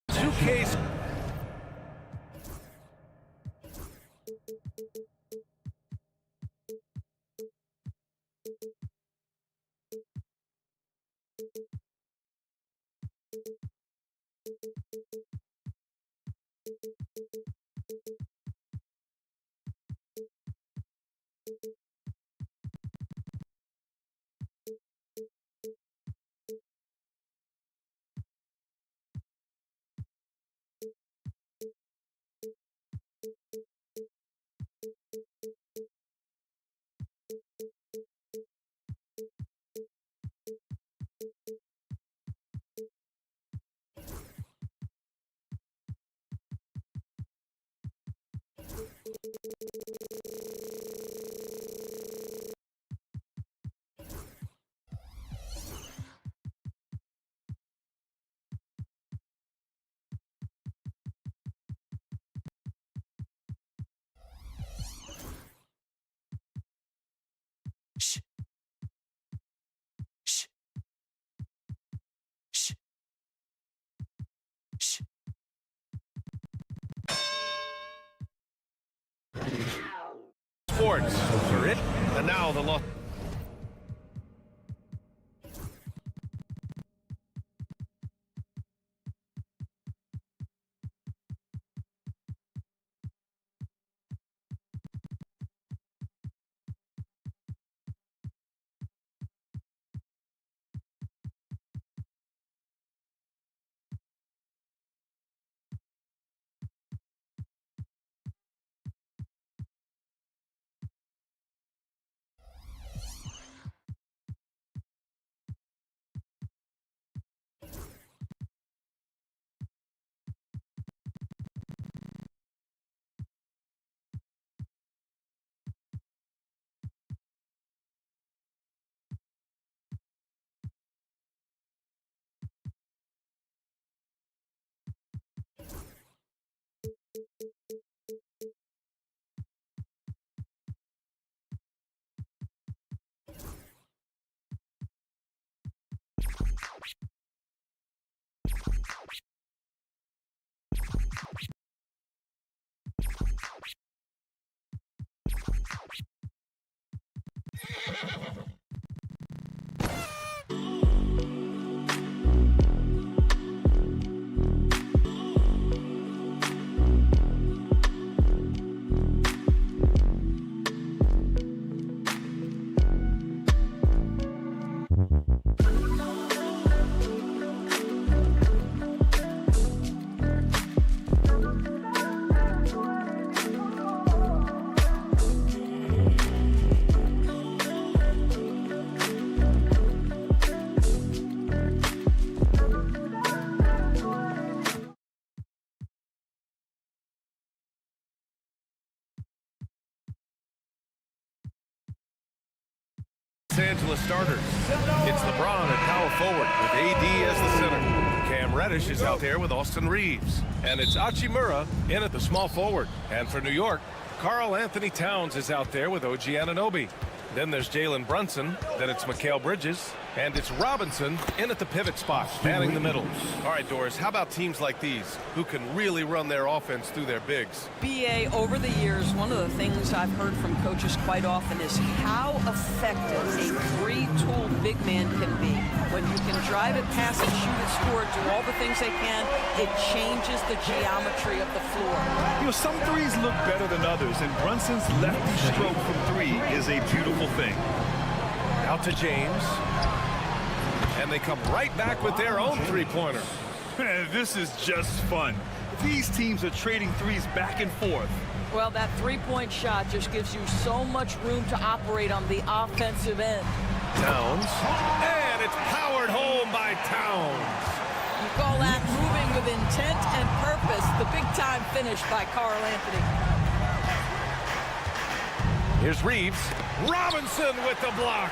Suitcase. Shh. Shh. Shh. Shh. Sports for it, and now the loss. Los Angeles starters. It's LeBron at power forward with AD as the center. Cam Reddish is out there with Austin Reeves. And it's Hachimura in at the small forward. And for New York, Karl Anthony Towns is out there with OG Anunoby. Then there's Jalen Brunson. Then it's Mikal Bridges. And it's Robinson in at the pivot spot, manning the middle. All right, Doris, how about teams like these who can really run their offense through their bigs? BA, over the years, one of the things I've heard from coaches quite often is how effective a three-tool big man can be. When you can drive it, pass it, shoot it, score it, do all the things they can, it changes the geometry of the floor. You know, some threes look better than others, and Brunson's lefty stroke from three is a beautiful thing. Out to James. And they come right back with their own three-pointer. Man, this is just fun. These teams are trading threes back and forth. Well, that three-point shot just gives you so much room to operate on the offensive end. Towns. And it's powered home by Towns. You call that moving with intent and purpose. The big-time finish by Carl Anthony. Here's Reeves. Robinson with the block.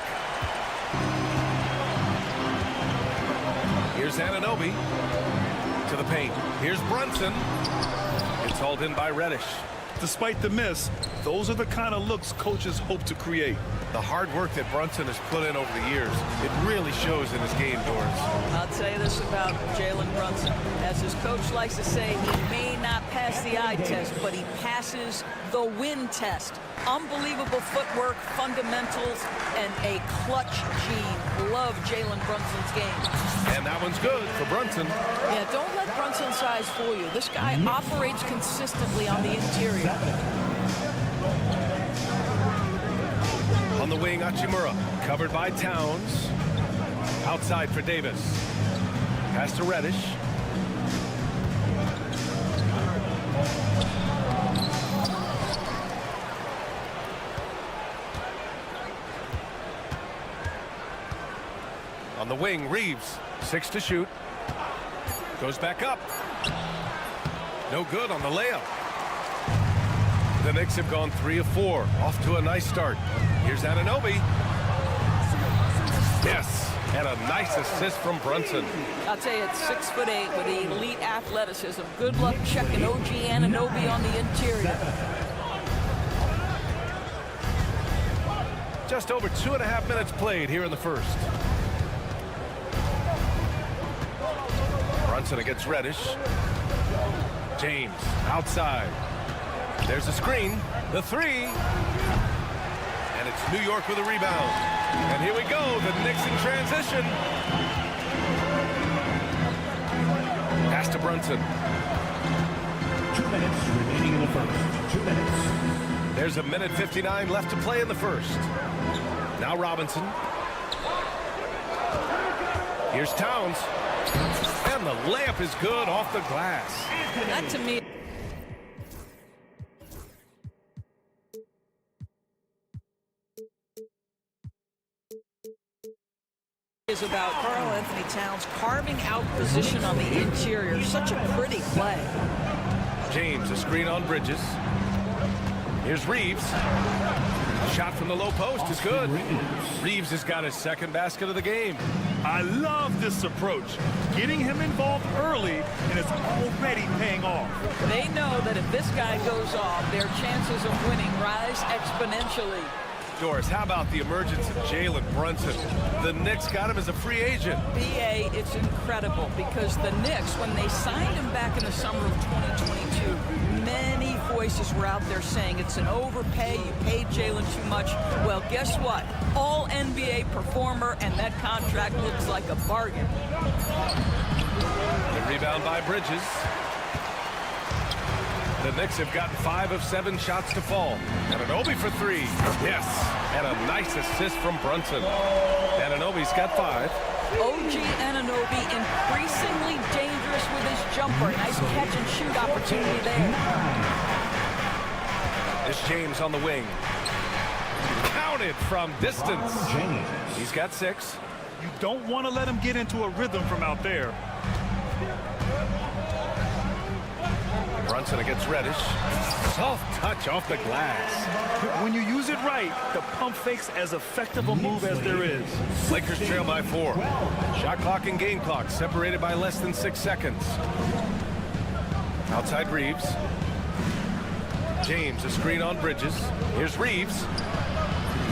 Here's Anunoby to the paint. Here's Brunson. It's hauled in by Reddish. Despite the miss, those are the kind of looks coaches hope to create. The hard work that Brunson has put in over the years, it really shows in his game, Doris. I'll tell you this about Jalen Brunson. As his coach likes to say, he may not pass the eye test, but he passes the win test. Unbelievable footwork, fundamentals, and a clutch gene. Love Jalen Brunson's game. And that one's good for Brunson. Yeah, don't let Brunson's size fool you. This guy operates consistently on the interior. On the wing, Hachimura, covered by Towns. Outside for Davis. Pass to Reddish. On the wing, Reeves, 6 to shoot. Goes back up. No good on the layup. The Knicks have gone 3 of 4. Off to a nice start. Here's Anunoby. Yes, and a nice assist from Brunson. I'll tell you, it's 6'8" with elite athleticism. Good luck checking OG Anunoby on the interior. Just over 2.5 minutes played here in the first. Brunson against Reddish. James outside. There's a screen. The three. And it's New York with a rebound. And here we go. The Knicks in transition. Pass to Brunson. 2 minutes remaining in the first. 2 minutes. There's a minute 59 left to play in the first. Now Robinson. Here's Towns. And the layup is good off the glass. That to me is about Carl Anthony Towns carving out position on the interior. Such a pretty play. James, a screen on Bridges. Here's Reeves. Shot from the low post is good. Reeves has got his second basket of the game. I love this approach. Getting him involved early, and it's already paying off. They know that if this guy goes off, their chances of winning rise exponentially. Doris, how about the emergence of Jalen Brunson? The Knicks got him as a free agent. BA, it's incredible because the Knicks, when they signed him back in the summer of 2022, many voices were out there saying it's an overpay, you paid Jalen too much. Well, guess what? All NBA performer, and that contract looks like a bargain. The rebound by Bridges. The Knicks have gotten 5 of 7 shots to fall. Anunoby for 3. Yes, and a nice assist from Brunson. Anunoby's got 5. OG Anunoby increasingly dangerous with his jumper. Nice catch and shoot opportunity there. This James on the wing. Counted from distance. He's got 6. You don't want to let him get into a rhythm from out there. Brunson against Reddish. Soft touch off the glass. When you use it right, the pump fake's as effective a move as there is. Lakers trail by 4. Shot clock and game clock separated by less than 6 seconds. Outside Reeves. James, a screen on Bridges. Here's Reeves.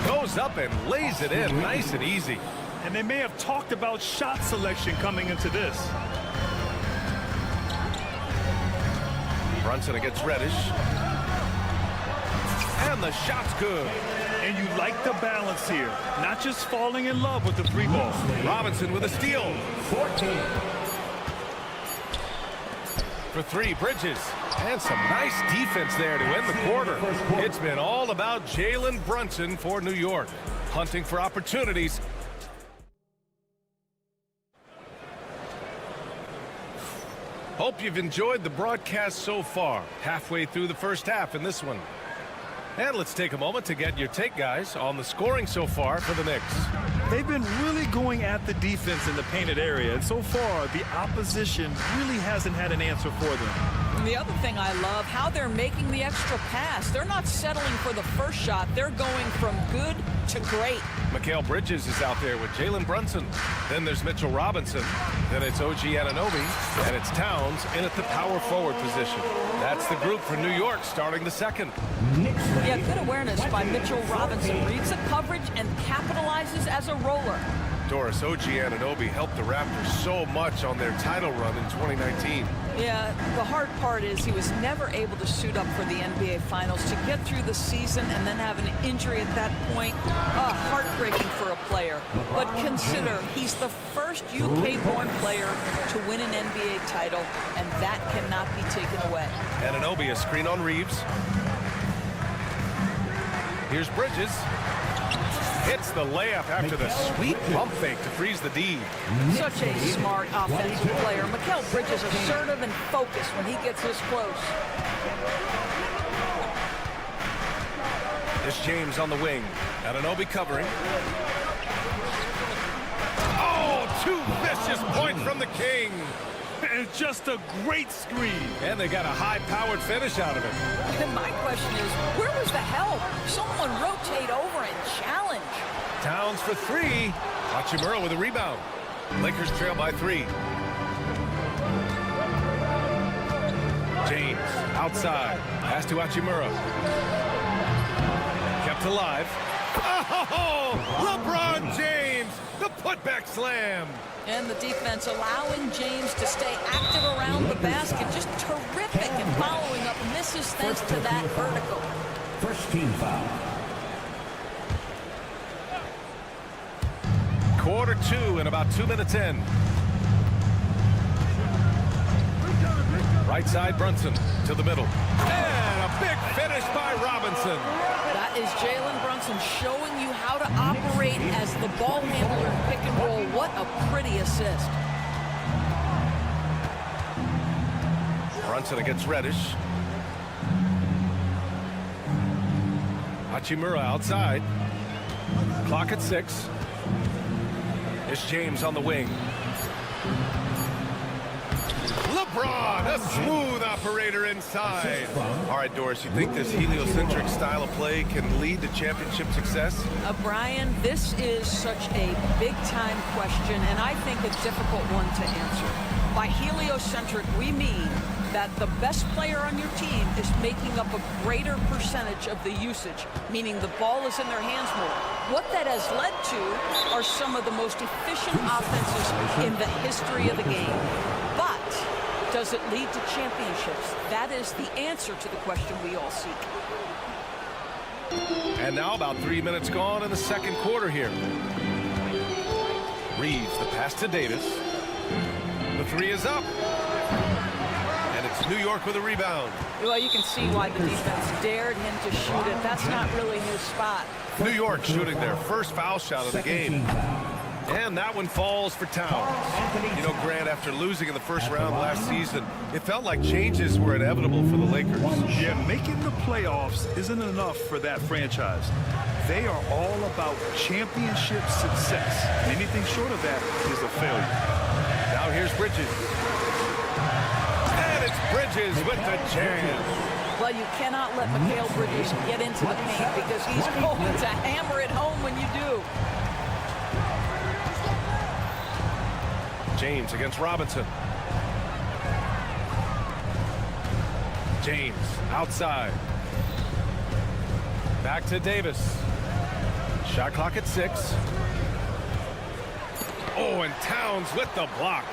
Goes up and lays it in nice and easy. And they may have talked about shot selection coming into this. Brunson against Reddish. And the shot's good. And you like the balance here. Not just falling in love with the 3 ball. Robinson with a steal. 14. For 3, Bridges. And some nice defense there to end the quarter. It's been all about Jalen Brunson for New York. Hunting for opportunities. Hope you've enjoyed the broadcast so far. Halfway through the first half in this one. And let's take a moment to get your take, guys, on the scoring so far for the Knicks. They've been really going at the defense in the painted area, and so far the opposition really hasn't had an answer for them. And the other thing I love, how they're making the extra pass. They're not settling for the first shot. They're going from good to great. Mikal Bridges is out there with Jalen Brunson. Then there's Mitchell Robinson. Then it's OG Anunoby. And it's Towns in at the power forward position. That's the group for New York starting the second. Yeah, good awareness by Mitchell Robinson. Reads the coverage and capitalizes as a roller. Doris, OG Anunoby helped the Raptors so much on their title run in 2019. Yeah, the hard part is he was never able to suit up for the NBA Finals. To get through the season and then have an injury at that point, heartbreaking for a player. But consider, he's the first UK-born player to win an NBA title, and that cannot be taken away. Anunoby, a screen on Reeves. Here's Bridges. Hits the layup after the sweet pump fake to freeze the D. Such a smart offensive player. Mikal Bridges assertive and focused when he gets this close. This James on the wing. Anunoby covering. Oh, two vicious points from the King. And just a great screen. And they got a high-powered finish out of it. And my question is, where was the help? Someone rotate over and challenge. Towns for three. Hachimura with a rebound. Lakers trail by 3. James outside. Pass to Hachimura. Kept alive. Oh, LeBron James, the putback slam. And the defense allowing James to stay active around the basket. Just terrific in following up misses thanks to that vertical. First team foul. Quarter 2 and about 2 minutes in. Right side Brunson to the middle. And a big finish by Robinson. That is Jalen Brunson showing you how to operate as the ball handler in pick and roll. What a pretty assist. Brunson against Reddish. Hachimura outside. Clock at 6. It's James on the wing. LeBron, a smooth operator inside. All right, Doris, you think this heliocentric style of play can lead to championship success? Brian, this is such a big-time question, and I think a difficult one to answer. By heliocentric, we mean that the best player on your team is making up a greater percentage of the usage, meaning the ball is in their hands more. What that has led to are some of the most efficient offenses in the history of the game. But does it lead to championships? That is the answer to the question we all seek. And now about 3 minutes gone in the second quarter here. Reeves, the pass to Davis. The 3 is up. And it's New York with a rebound. Well, you can see why the defense dared him to shoot it. That's not really his spot. New York shooting their first foul shot of the game. And that one falls for Towns. You know, Grant, after losing in the first round last season, it felt like changes were inevitable for the Lakers. Yeah, making the playoffs isn't enough for that franchise. They are all about championship success. Anything short of that is a failure. Now here's Bridges. And it's Bridges with the jam. Well, you cannot let Mikal Bridges get into the paint because he's going to hammer it home when you do. James against Robinson. James outside. Back to Davis. Shot clock at 6. Oh, and Towns with the block.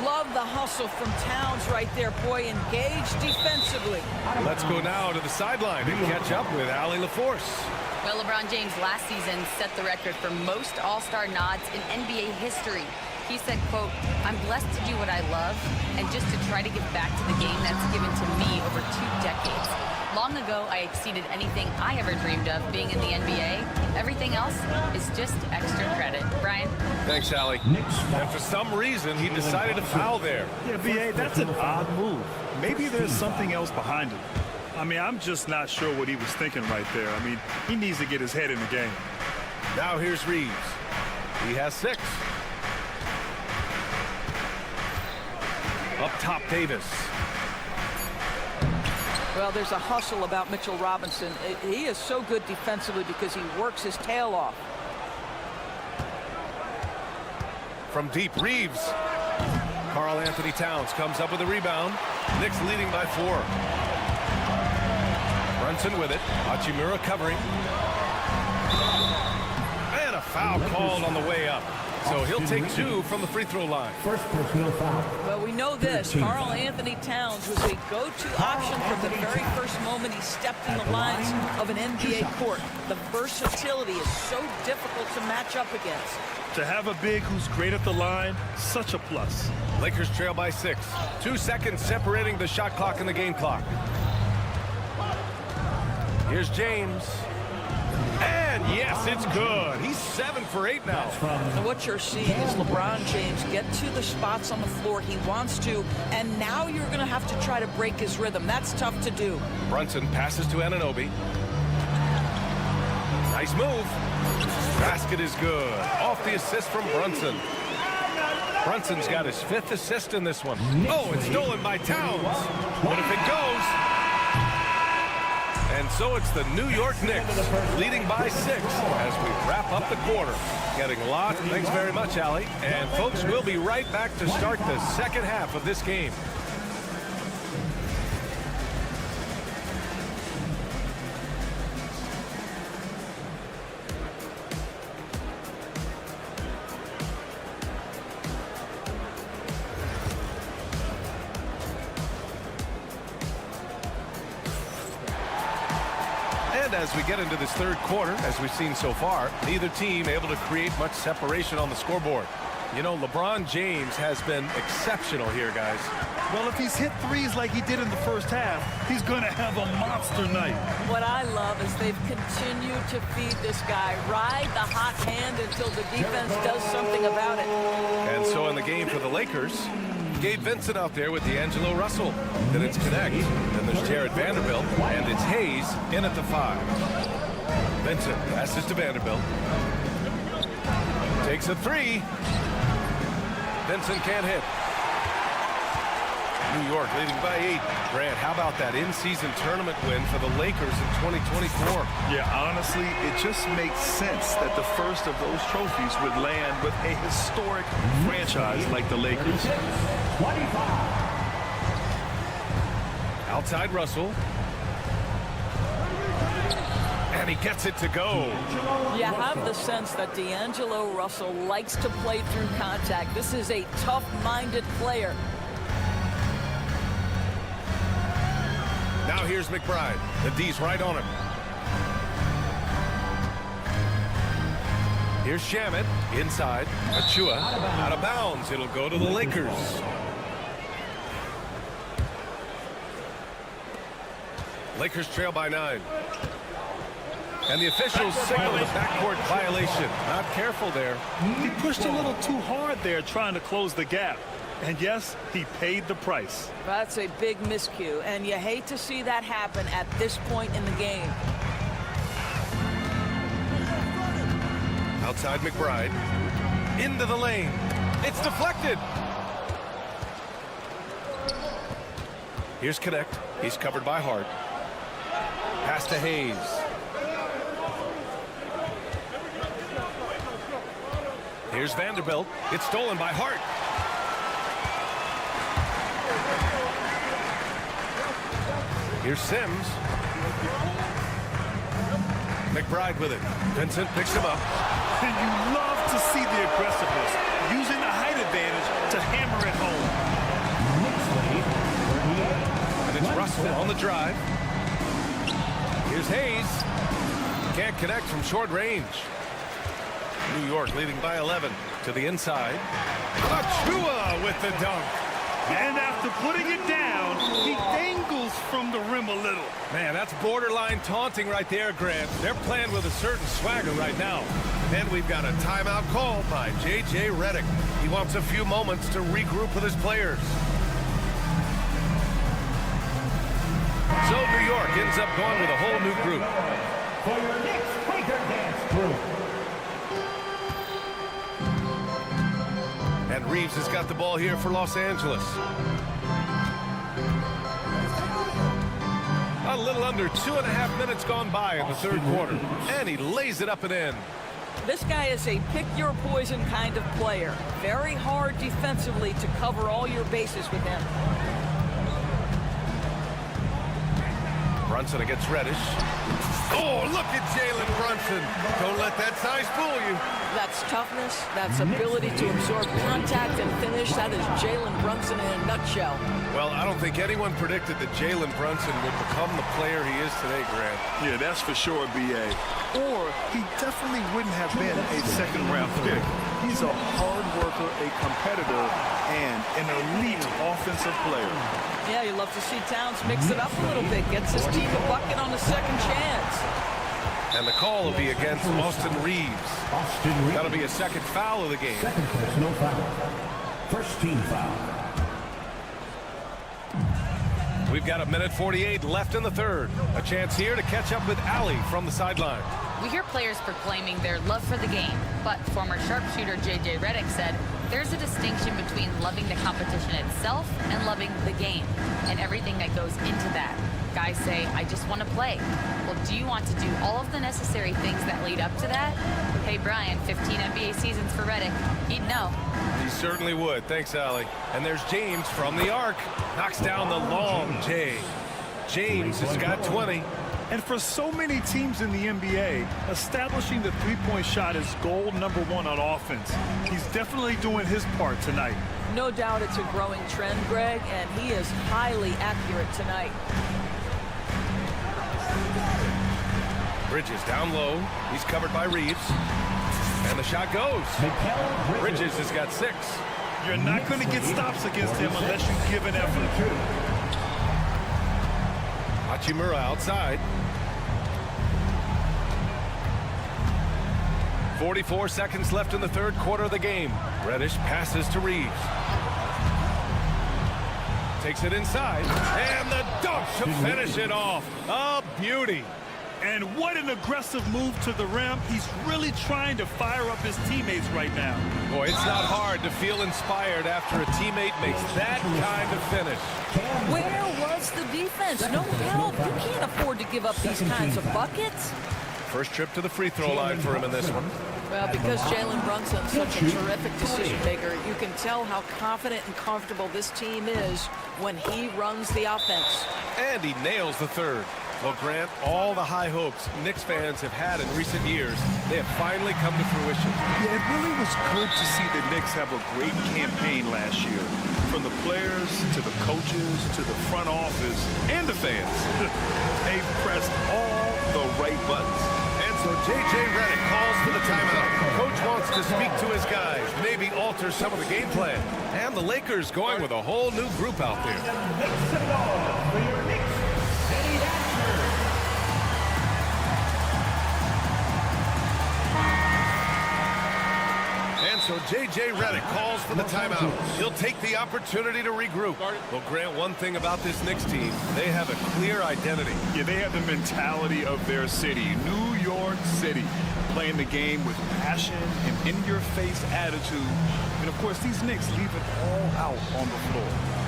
Love the hustle from Towns right there. Boy, engaged defensively. Let's go now to the sideline and catch up with Allie LaForce. Well, LeBron James last season set the record for most All-Star nods in NBA history. He said, quote, "I'm blessed to do what I love and just to try to give back to the game that's given to me over 2 decades. Long ago, I exceeded anything I ever dreamed of being in the NBA. Everything else is just extra credit. Brian? Thanks, Allie. And for some reason, he decided to foul there. Yeah, B.A., that's an odd move. Maybe there's something else behind it. I mean, I'm just not sure what he was thinking right there. I mean, he needs to get his head in the game. Now here's Reeves. He has 6. Up top, Davis. Well, there's a hustle about Mitchell Robinson. He is so good defensively because he works his tail off. From deep, Reeves. Karl Anthony Towns comes up with a rebound. Knicks leading by 4. Brunson with it. Hachimura covering. And a foul called on the way up. So he'll take 2 from the free throw line. First personal foul. Well, we know this. Karl Anthony Towns was a go-to option from the very first moment he stepped in the lines of an NBA court. The versatility is so difficult to match up against. To have a big who's great at the line, such a plus. Lakers trail by 6. 2 seconds separating the shot clock and the game clock. Here's James. And yes, it's good. He's 7 for 8 now. And what you're seeing is LeBron James get to the spots on the floor he wants to, and now you're going to have to try to break his rhythm. That's tough to do. Brunson passes to Anunoby. Nice move. Basket is good. Off the assist from Brunson. Brunson's got his 5th assist in this one. Oh, it's stolen by Towns. What if it goes? And so it's the New York Knicks leading by 6 as we wrap up the quarter. Getting a lot. Thanks very much, Allie. And folks, we'll be right back to start the second half of this game. As we get into this third quarter, as we've seen so far, neither team able to create much separation on the scoreboard. You know, LeBron James has been exceptional here, guys. Well, if he's hit threes like he did in the first half, he's going to have a monster night. What I love is they've continued to feed this guy. Ride the hot hand until the defense does something about it. And so in the game for the Lakers, Gabe Vincent out there with D'Angelo Russell. Then it's Connect. Then there's Jared Vanderbilt. And it's Hayes in at the 5. Vincent passes to Vanderbilt. Takes a 3. Vincent can't hit. New York leading by 8. Grant, how about that in-season tournament win for the Lakers in 2024? Yeah, honestly, it just makes sense that the first of those trophies would land with a historic franchise like the Lakers. 25. Outside Russell. And he gets it to go. You have the sense that D'Angelo Russell likes to play through contact. This is a tough-minded player. Now here's McBride. The D's right on him. Here's Shamet inside. Achua out of bounds. It'll go to the Lakers. Lakers trail by 9. And the officials signal the backcourt violation. Not careful there. He pushed a little too hard there trying to close the gap. And yes, he paid the price. That's a big miscue, and you hate to see that happen at this point in the game. Outside McBride. Into the lane. It's deflected. Here's Connect. He's covered by Hart. Pass to Hayes. Here's Vanderbilt. It's stolen by Hart. Here's Sims. McBride with it. Vincent picks him up. And you love to see the aggressiveness, using the height advantage to hammer it home. And it's Russell on the drive. Here's Hayes. Can't connect from short range. New York leading by 11 to the inside. Achua with the dunk. And after putting it down, he dangles from the rim a little. Man, that's borderline taunting right there, Grant. They're playing with a certain swagger right now. And we've got a timeout called by J.J. Redick. He wants a few moments to regroup with his players. So New York ends up going with a whole new group. For your Knicks Quaker Dance group. And Reeves has got the ball here for Los Angeles. A little under 2.5 minutes gone by in the third quarter. And he lays it up and in. This guy is a pick-your-poison kind of player. Very hard defensively to cover all your bases with him. Brunson against Reddish. Oh, look at Jalen Brunson. Don't let that size fool you. That's toughness. That's ability to absorb contact and finish. That is Jalen Brunson in a nutshell. Well, I don't think anyone predicted that Jalen Brunson would become the player he is today, Grant. Yeah, that's for sure, B.A. Or he definitely wouldn't have been a second-round pick. He's a hard worker, a competitor, and an elite offensive player. Yeah, you love to see Towns mix it up a little bit. Gets his team a bucket on a second chance. And the call will be against Austin Reeves. That'll be a second foul of the game. Second personal foul. First team foul. We've got 1:48 left in the third. A chance here to catch up with Allie from the sideline. We hear players proclaiming their love for the game, but former sharpshooter J.J. Redick said there's a distinction between loving the competition itself and loving the game and everything that goes into that. Guys say, I just want to play. Well, do you want to do all of the necessary things that lead up to that? Hey, Brian, 15 NBA seasons for Redick. He'd know. He certainly would. Thanks, Allie. And there's James from the arc. Knocks down the long J. James has got 20. And for so many teams in the NBA, establishing the three-point shot is goal number one on offense. He's definitely doing his part tonight. No doubt it's a growing trend, Greg, and he is highly accurate tonight. Bridges down low. He's covered by Reeves. And the shot goes. Bridges has got 6. You're not going to get stops against him unless you give an effort. Hachimura outside. 44 seconds left in the third quarter of the game. Reddish passes to Reeves. Takes it inside. And the dunk to finish it off. A beauty. And what an aggressive move to the rim. He's really trying to fire up his teammates right now. Boy, it's not hard to feel inspired after a teammate makes that kind of finish. Where was the defense? No help. You can't afford to give up these kinds of buckets. First trip to the free throw line for him in this one. Well, because Jalen Brunson's such a terrific decision maker, you can tell how confident and comfortable this team is when he runs the offense. And he nails the third. Well, Grant, all the high hopes Knicks fans have had in recent years, they have finally come to fruition. Yeah, it really was good to see the Knicks have a great campaign last year. From the players to the coaches to the front office and the fans. They've pressed all the right buttons. And so J.J. Redick calls for the timeout. Coach wants to speak to his guys, maybe alter some of the game plan. And the Lakers going with a whole new group out there. So J.J. Redick calls for the timeout. He'll take the opportunity to regroup. Well, Grant, one thing about this Knicks team, they have a clear identity. Yeah, they have the mentality of their city, New York City, playing the game with passion and in-your-face attitude. And, of course, these Knicks leave it all out on the floor.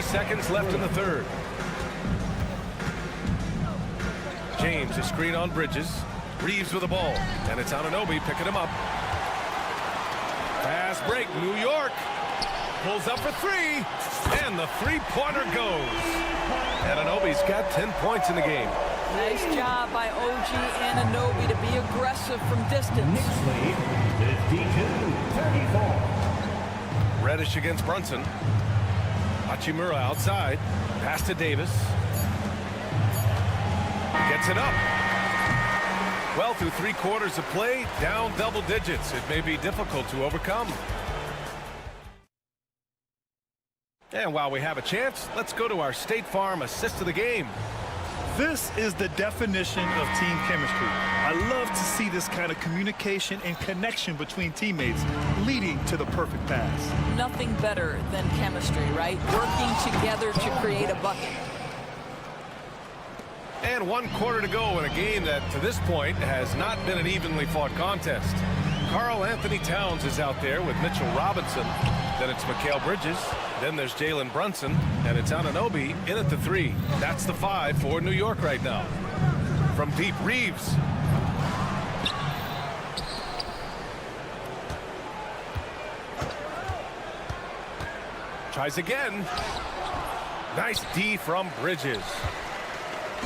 Seconds left in the third. James, a screen on Bridges. Reeves with the ball. And it's Anunoby picking him up. Fast break, New York. pulls up for three, and the three-pointer goes. Anunoby's got 10 points in the game. Nice job by OG Anunoby to be aggressive from distance. Knicks lead 52-34. Reddish against Brunson. Hachimura outside. Pass to Davis. Gets it up. Well, through 3 quarters of play, down double digits. It may be difficult to overcome. And while we have a chance, let's go to our State Farm assist of the game. This is the definition of team chemistry. I love to see this kind of communication and connection between teammates leading to the perfect pass. Nothing better than chemistry, right? Working together to create a bucket. And 1 quarter to go in a game that, to this point, has not been an evenly fought contest. Karl Anthony Towns is out there with Mitchell Robinson. Then it's Mikal Bridges. Then there's Jalen Brunson. And it's Anunoby in at the 3. That's the 5 for New York right now. From deep, Reeves. Tries again. Nice D from Bridges.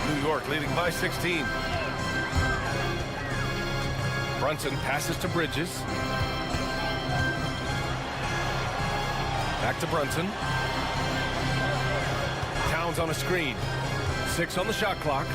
New York leading by 16. Brunson passes to Bridges. Back to Brunson. Towns on a screen. 6 on the shot clock.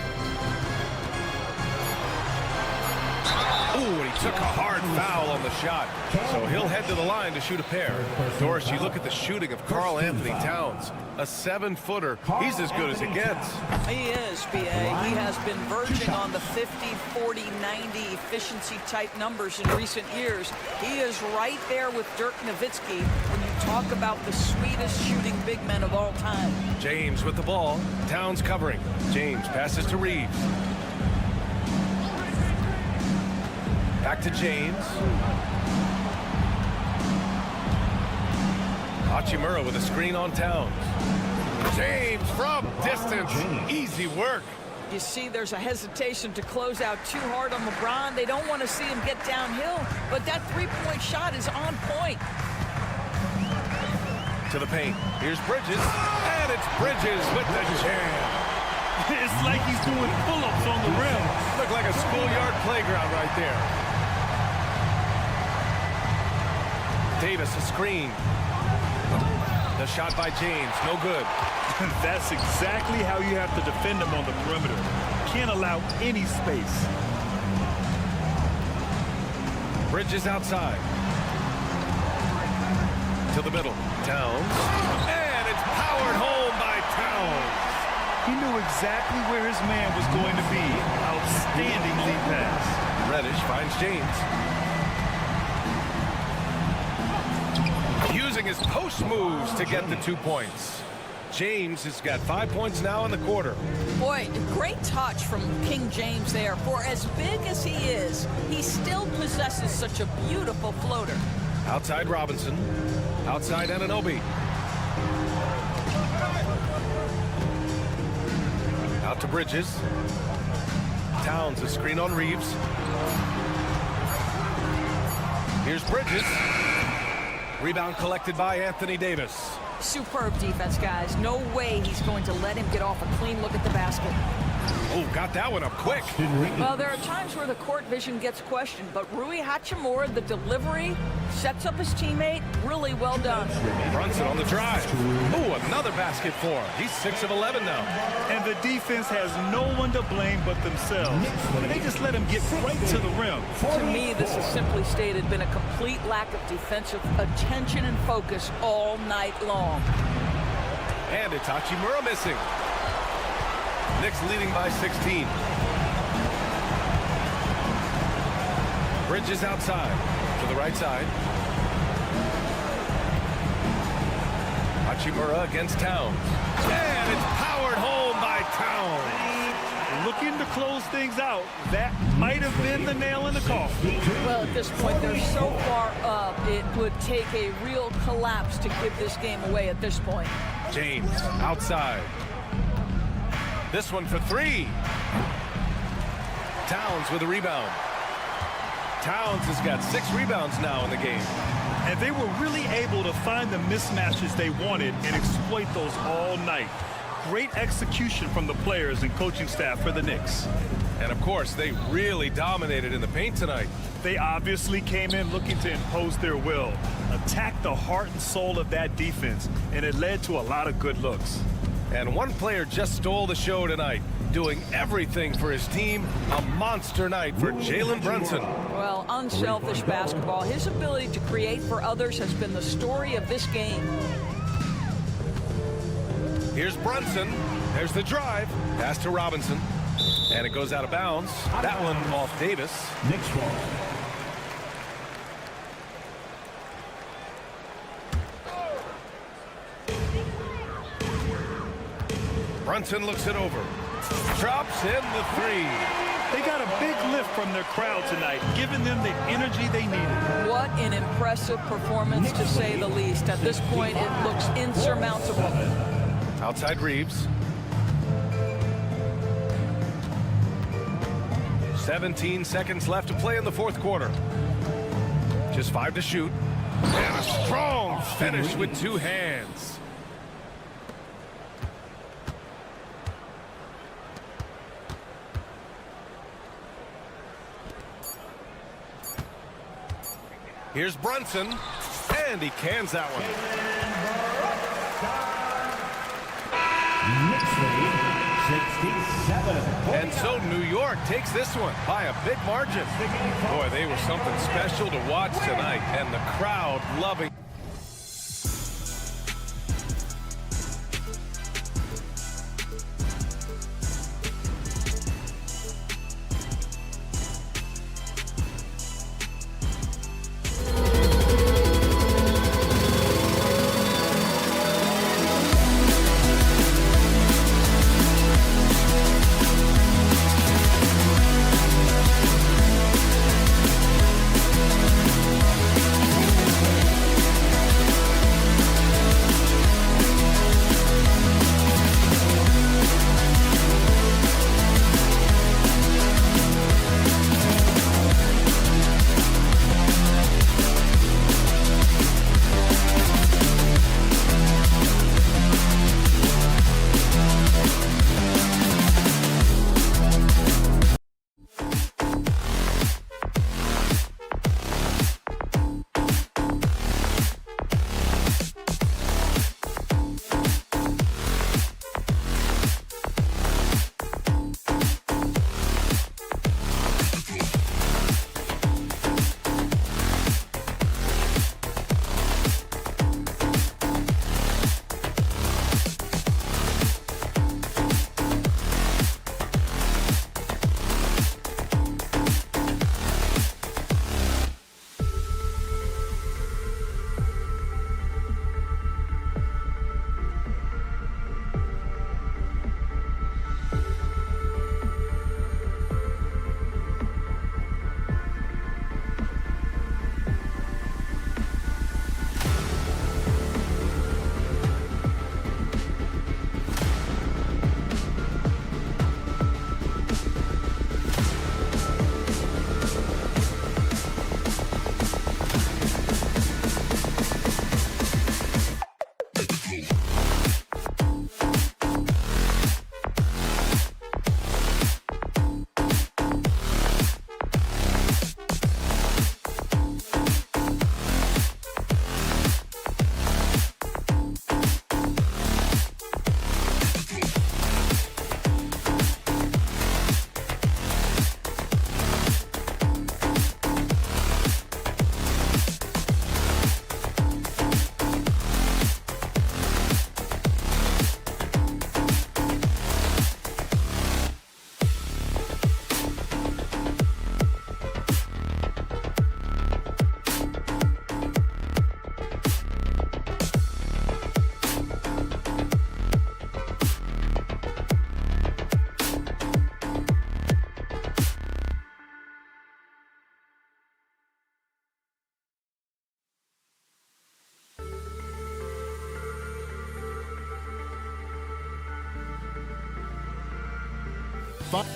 Ooh, and he took a hard foul on the shot. So he'll head to the line to shoot a pair. Doris, you look at the shooting of Karl Anthony Towns. A 7-footer. He's as good as it gets. He is, B.A. He has been verging on the 50, 40, 90 efficiency type numbers in recent years. He is right there with Dirk Nowitzki when you talk about the sweetest shooting big men of all time. James with the ball. Towns covering. James passes to Reeves. Back to James. Hachimura with a screen on Towns. James from distance. Easy work. You see there's a hesitation to close out too hard on LeBron. They don't want to see him get downhill, but that three-point shot is on point. To the paint. Here's Bridges. And it's Bridges with the jam. It's like he's doing pull-ups on the rim. Look like a schoolyard playground right there. Davis, a screen. The shot by James, no good. That's exactly how you have to defend him on the perimeter. Can't allow any space. Bridges outside. To the middle. Towns. And it's powered home by Towns. He knew exactly where his man was going to be. Outstanding lead pass. Reddish finds James. Using his post moves to get the 2 points. James has got 5 points now in the quarter. Boy, great touch from King James there. For as big as he is, he still possesses such a beautiful floater. Outside Robinson. Outside Anunoby. Out to Bridges. Towns, a screen on Reeves. Here's Bridges. Rebound collected by Anthony Davis. Superb defense, guys. No way he's going to let him get off a clean look at the basket. Oh, got that one up quick. Well, there are times where the court vision gets questioned, but Rui Hachimura, the delivery, sets up his teammate. Really well done. Brunson on the drive. Ooh, another basket for him. He's 6 of 11 now. And the defense has no one to blame but themselves. And they just let him get right to the rim. To me, this has simply stated been a complete lack of defensive attention and focus all night long. And it's Hachimura missing. Knicks leading by 16. Bridges outside to the right side. Hachimura against Towns. And it's powered home by Towns. Looking to close things out. That might have been the nail in the coffin. Well, at this point, they're so far up, it would take a real collapse to give this game away at this point. James outside. This one for 3. Towns with a rebound. Towns has got 6 rebounds now in the game. And they were really able to find the mismatches they wanted and exploit those all night. Great execution from the players and coaching staff for the Knicks. And of course, they really dominated in the paint tonight. They obviously came in looking to impose their will, attack the heart and soul of that defense, and it led to a lot of good looks. And one player just stole the show tonight, doing everything for his team. A monster night for Jalen Brunson. Well, unselfish basketball. His ability to create for others has been the story of this game. Here's Brunson. There's the drive. Pass to Robinson. And it goes out of bounds. That one off Davis. Knicks ball. Brunson looks it over. Drops in the three. They got a big lift from their crowd tonight, giving them the energy they needed. What an impressive performance, to say the least. At this point, it looks insurmountable. Outside Reeves. 17 seconds left to play in the fourth quarter. Just 5 to shoot. And a strong finish with 2 hands. Here's Brunson, and he cans that one. Knicks lead 67. And so New York takes this one by a big margin. Boy, they were something special to watch tonight, and the crowd loving.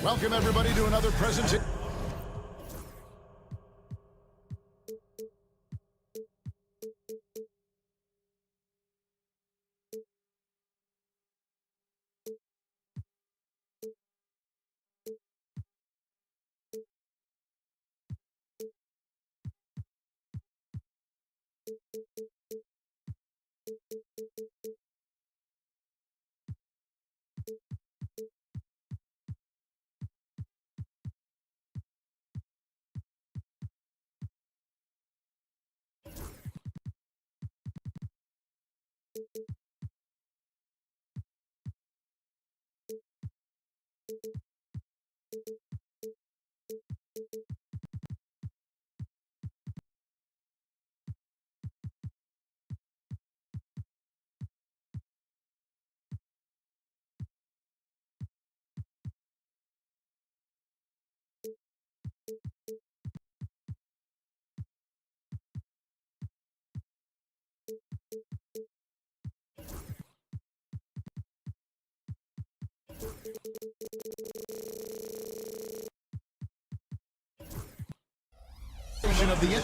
Welcome everybody to another presentation. Of the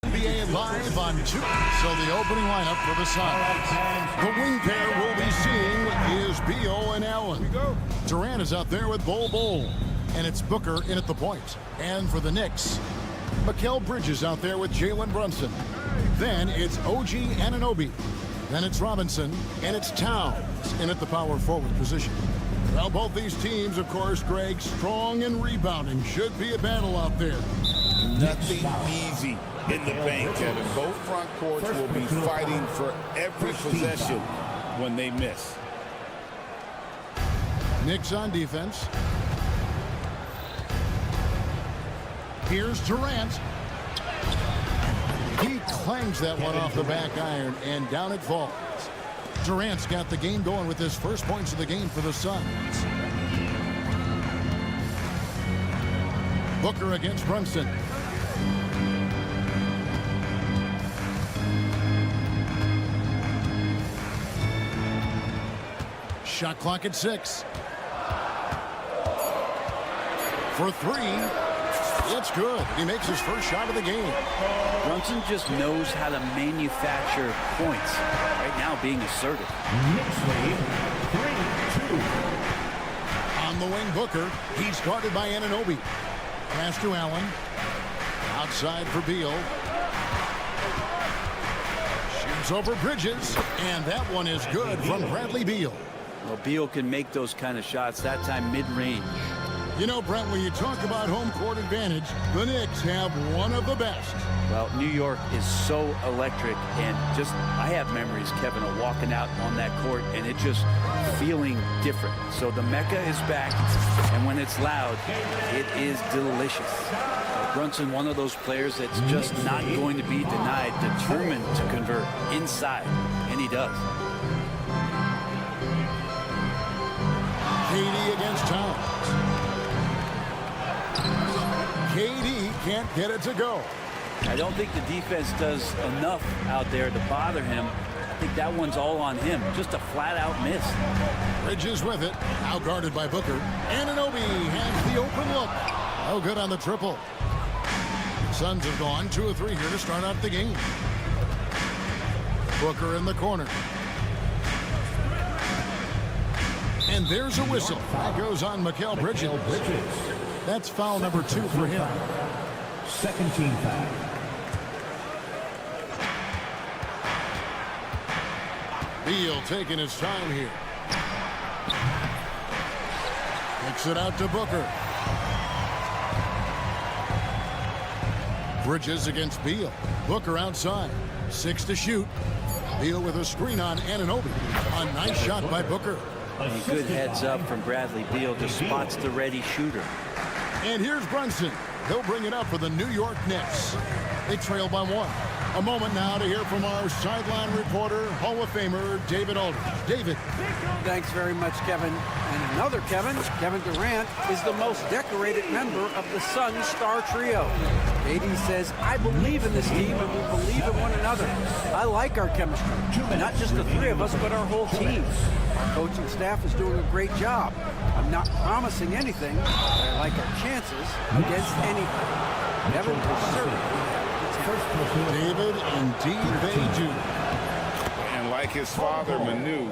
NBA live on 2. So the opening lineup for the Suns. The wing pair we'll be seeing is Beal and Allen. Durant is out there with Bol. And it's Booker in at the point. And for the Knicks, Mikal Bridges out there with Jalen Brunson. Then it's OG Anunoby. Then it's Robinson. And it's Towns in at the power forward position. Well, both these teams, of course, Greg, strong and rebounding. Should be a battle out there. Nothing easy in the paint, Kevin. Both front courts will be fighting for every possession when they miss. Knicks on defense. Here's Durant. He clangs that one off the back iron, and down it falls. Durant's got the game going with his first points of the game for the Suns. Booker against Brunson. Shot clock at 6. For 3. It's good. He makes his first shot of the game. Brunson just knows how to manufacture points. Right now being assertive. Knicks lead 3-2. On the wing, Booker. He's guarded by Anunoby. Pass to Allen. Outside for Beal. Shoots over Bridges. And that one is good from Bradley Beal. Well, Beal can make those kind of shots, that time mid-range. You know, Brent, when you talk about home court advantage, the Knicks have one of the best. Well, New York is so electric, and just, I have memories, Kevin, of walking out on that court and it just feeling different. So the Mecca is back, and when it's loud, it is delicious. Brunson, one of those players that's just not going to be denied, determined to convert inside, and he does. KD against Towns. KD can't get it to go. I don't think the defense does enough out there to bother him. I think that one's all on him. Just a flat-out miss. Bridges with it. Now guarded by Booker. Anunoby has the open look. Oh, good on the triple. Suns have gone 2 of 3 here to start out the game. Booker in the corner. And there's a whistle. That goes on Mikal Bridges. That's foul number 2 for him. Second team foul. Beal taking his time here. Kicks it out to Booker. Bridges against Beal. Booker outside. 6 to shoot. Beal with a screen on Anunoby. A nice shot by Booker. A good heads up from Bradley Beal. Just spots the ready shooter. And here's Brunson. He'll bring it up for the New York Knicks. They trail by 1. A moment now to hear from our sideline reporter, Hall of Famer David Aldridge. David. Thanks very much, Kevin. And another Kevin, Kevin Durant, is the most decorated member of the Suns star trio. AD says, I believe in this team and we believe in one another. I like our chemistry. Not just the three of us, but our whole team. Our coaching staff is doing a great job. I'm not promising anything, but I like our chances against anybody. Kevin will certainly have David, indeed they do. And like his father, Manu,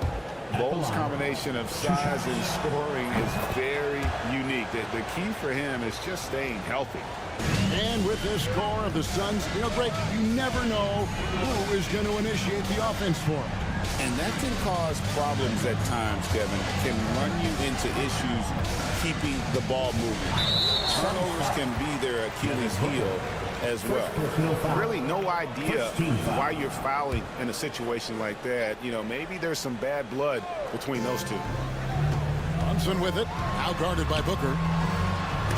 Bol's combination of size and scoring is very unique. The key for him is just staying healthy. And with this core of the Suns, Greg, you never know who is going to initiate the offense for him. And that can cause problems at times, Kevin. Can run you into issues keeping the ball moving. Turnovers can be their Achilles heel as well. Really no idea why you're fouling in a situation like that. Maybe there's some bad blood between those two. Brunson with it, now guarded by Booker.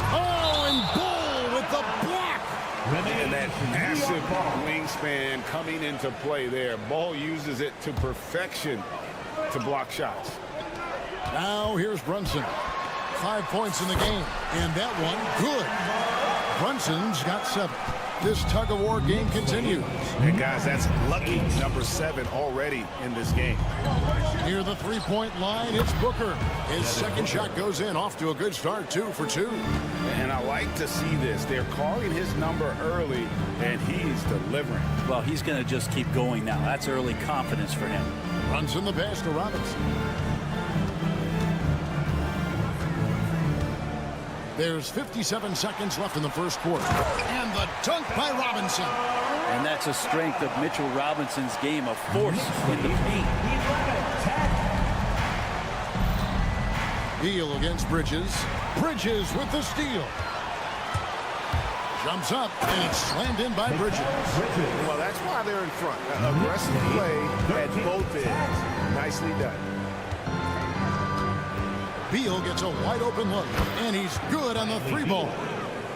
Oh, and Ball with the block. And that massive wingspan coming into play there. Ball uses it to perfection to block shots. Now here's Brunson. 5 points in the game, and that one good. Brunson's got 7. This tug-of-war game continues. And guys, that's lucky number 7 already in this game. Near the three-point line, it's Booker. His second shot goes in, off to a good start, 2 for 2. And I like to see this. They're calling his number early, and he's delivering. Well, he's going to just keep going now. That's early confidence for him. Brunson the pass to Robinson. There's 57 seconds left in the first quarter. And the dunk by Robinson. And that's a strength of Mitchell Robinson's game, of force in the paint. Beal against Bridges. Bridges with the steal. Jumps up, and it's slammed in by Bridges. Well, that's why they're in front. Aggressive play at both ends. Nicely done. Beal gets a wide-open look, and he's good on the 3-ball.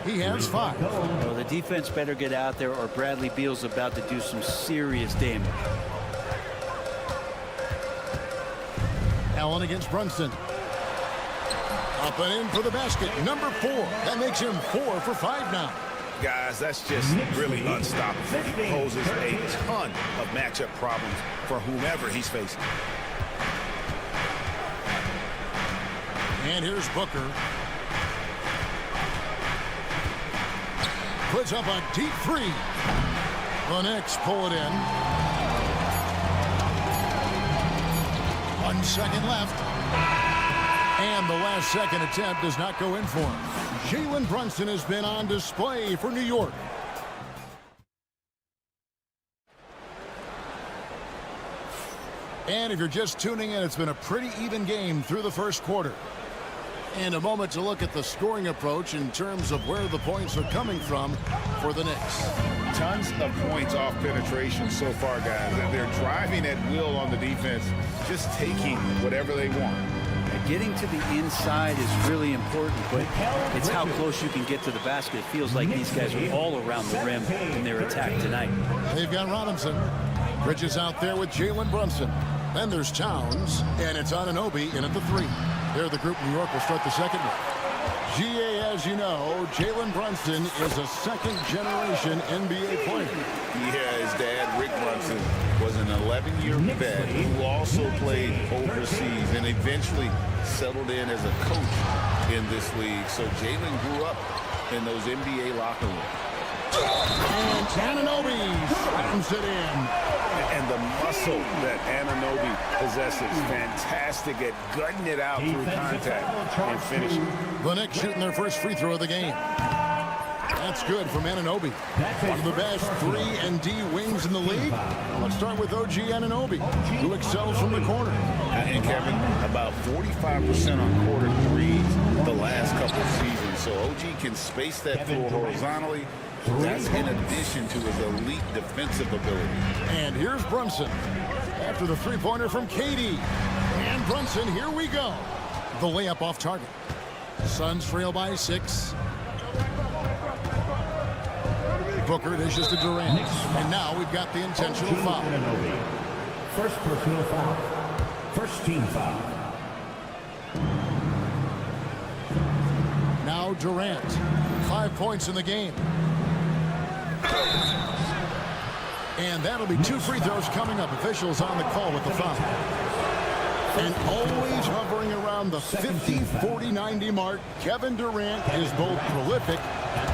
He has 5. Well, the defense better get out there, or Bradley Beal's about to do some serious damage. Allen against Brunson. Up and in for the basket. Number 4. That makes him 4 for 5 now. Guys, that's just really unstoppable. He poses a ton of matchup problems for whomever he's facing. And here's Booker. Puts up a deep 3. The Knicks pull it in. 1 second left. And the last second attempt does not go in for him. Jalen Brunson has been on display for New York. And if you're just tuning in, it's been a pretty even game through the first quarter. And a moment to look at the scoring approach in terms of where the points are coming from for the Knicks. Tons of points off penetration so far, guys. And they're driving at will on the defense, just taking whatever they want. Getting to the inside is really important, but it's how close you can get to the basket. It feels like these guys are all around the rim in their attack tonight. They've got Robinson. Bridges out there with Jalen Brunson. Then there's Towns, and it's Anunoby in at the 3. There, the group New York will start the second one. GA, as you know, Jalen Brunson is a second-generation NBA player. Yeah, his dad, Rick Brunson, was an 11-year vet who also played overseas and eventually settled in as a coach in this league. So Jalen grew up in those NBA locker rooms. And Anunoby slams it in. And the muscle that Anunoby possesses, fantastic at gutting it out through contact and finishing. The Knicks shooting their first free throw of the game. That's good from Anunoby. One of the best 3-and-D wings in the league. Let's start with OG Anunoby, who excels from the corner. And Kevin, about 45% on quarter threes the last couple of seasons. So OG can space that floor horizontally. That's in addition to his elite defensive ability. And here's Brunson after the three-pointer from KD. And Brunson, here we go. The layup off target. Suns trail by 6. Booker dishes to Durant. And now we've got the intentional foul. First personal foul. First team foul. Now Durant. 5 points in the game. And that'll be 2 free throws coming up. Officials on the call with the foul. And always hovering around the 50, 40, 90 mark. Kevin Durant is both prolific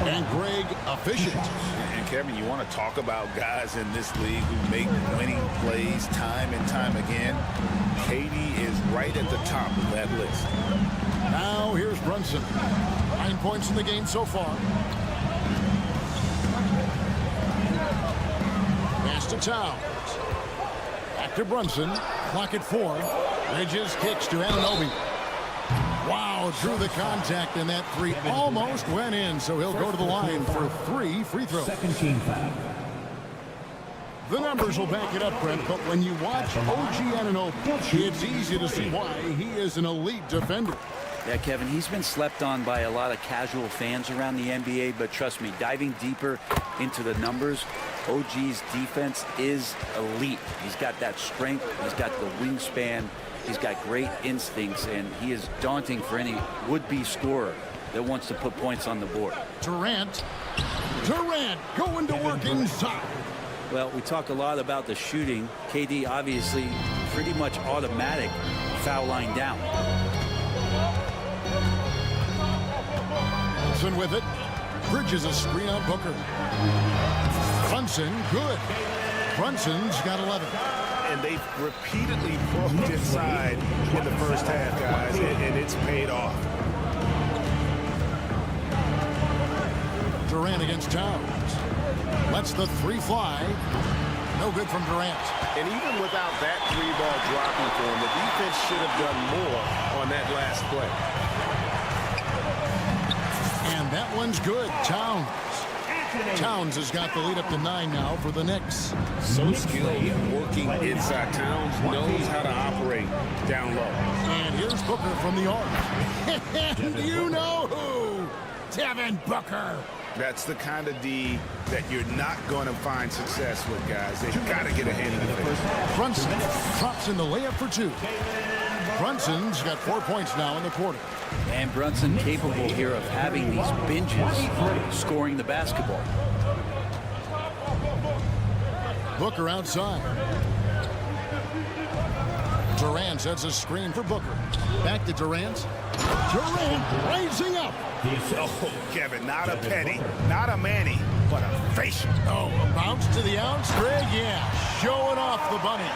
and Greg efficient. And Kevin, you want to talk about guys in this league who make winning plays time and time again. KD is right at the top of that list. Now here's Brunson. 9 points in the game so far. Pass to Towns. Back to Brunson. Clock at 4. Bridges kicks to Anunoby. Wow, through the contact, and that 3 almost went in, so he'll go to the line for 3 free throws. Second team foul. The numbers will back it up, Brent, but when you watch OG Anunoby, it's easy to see why he is an elite defender. Yeah, Kevin, he's been slept on by a lot of casual fans around the NBA, but trust me, diving deeper into the numbers, OG's defense is elite. He's got that strength, he's got the wingspan, he's got great instincts, and he is daunting for any would-be scorer that wants to put points on the board. Durant going to work inside. Well, we talk a lot about the shooting. KD obviously pretty much automatic foul line down. Brunson with it. Bridges a screen on Booker. Brunson, good. Brunson's got 11. And they've repeatedly broke inside in the first half, guys, and it's paid off. Durant against Towns. Lets the 3 fly. No good from Durant. And even without that 3-ball dropping for him, the defense should have done more on that last play. And that one's good. Towns has got the lead up to 9 now for the Knicks. So skilled working inside. Towns knows how to operate down low. And here's Booker from the arc. And you know who? Devin Booker. That's the kind of D that you're not going to find success with, guys. They've got to get ahead of the defense. Brunson drops in the layup for 2. Brunson's got 4 points now in the quarter. And Brunson capable here of having these binges, scoring the basketball. Booker outside. Durant sets a screen for Booker. Back to Durant. Durant raising up. Oh, Kevin, not a penny, not a Manny, but a facial. Oh, bounce to the outs. Greg, yeah, showing off the bunny.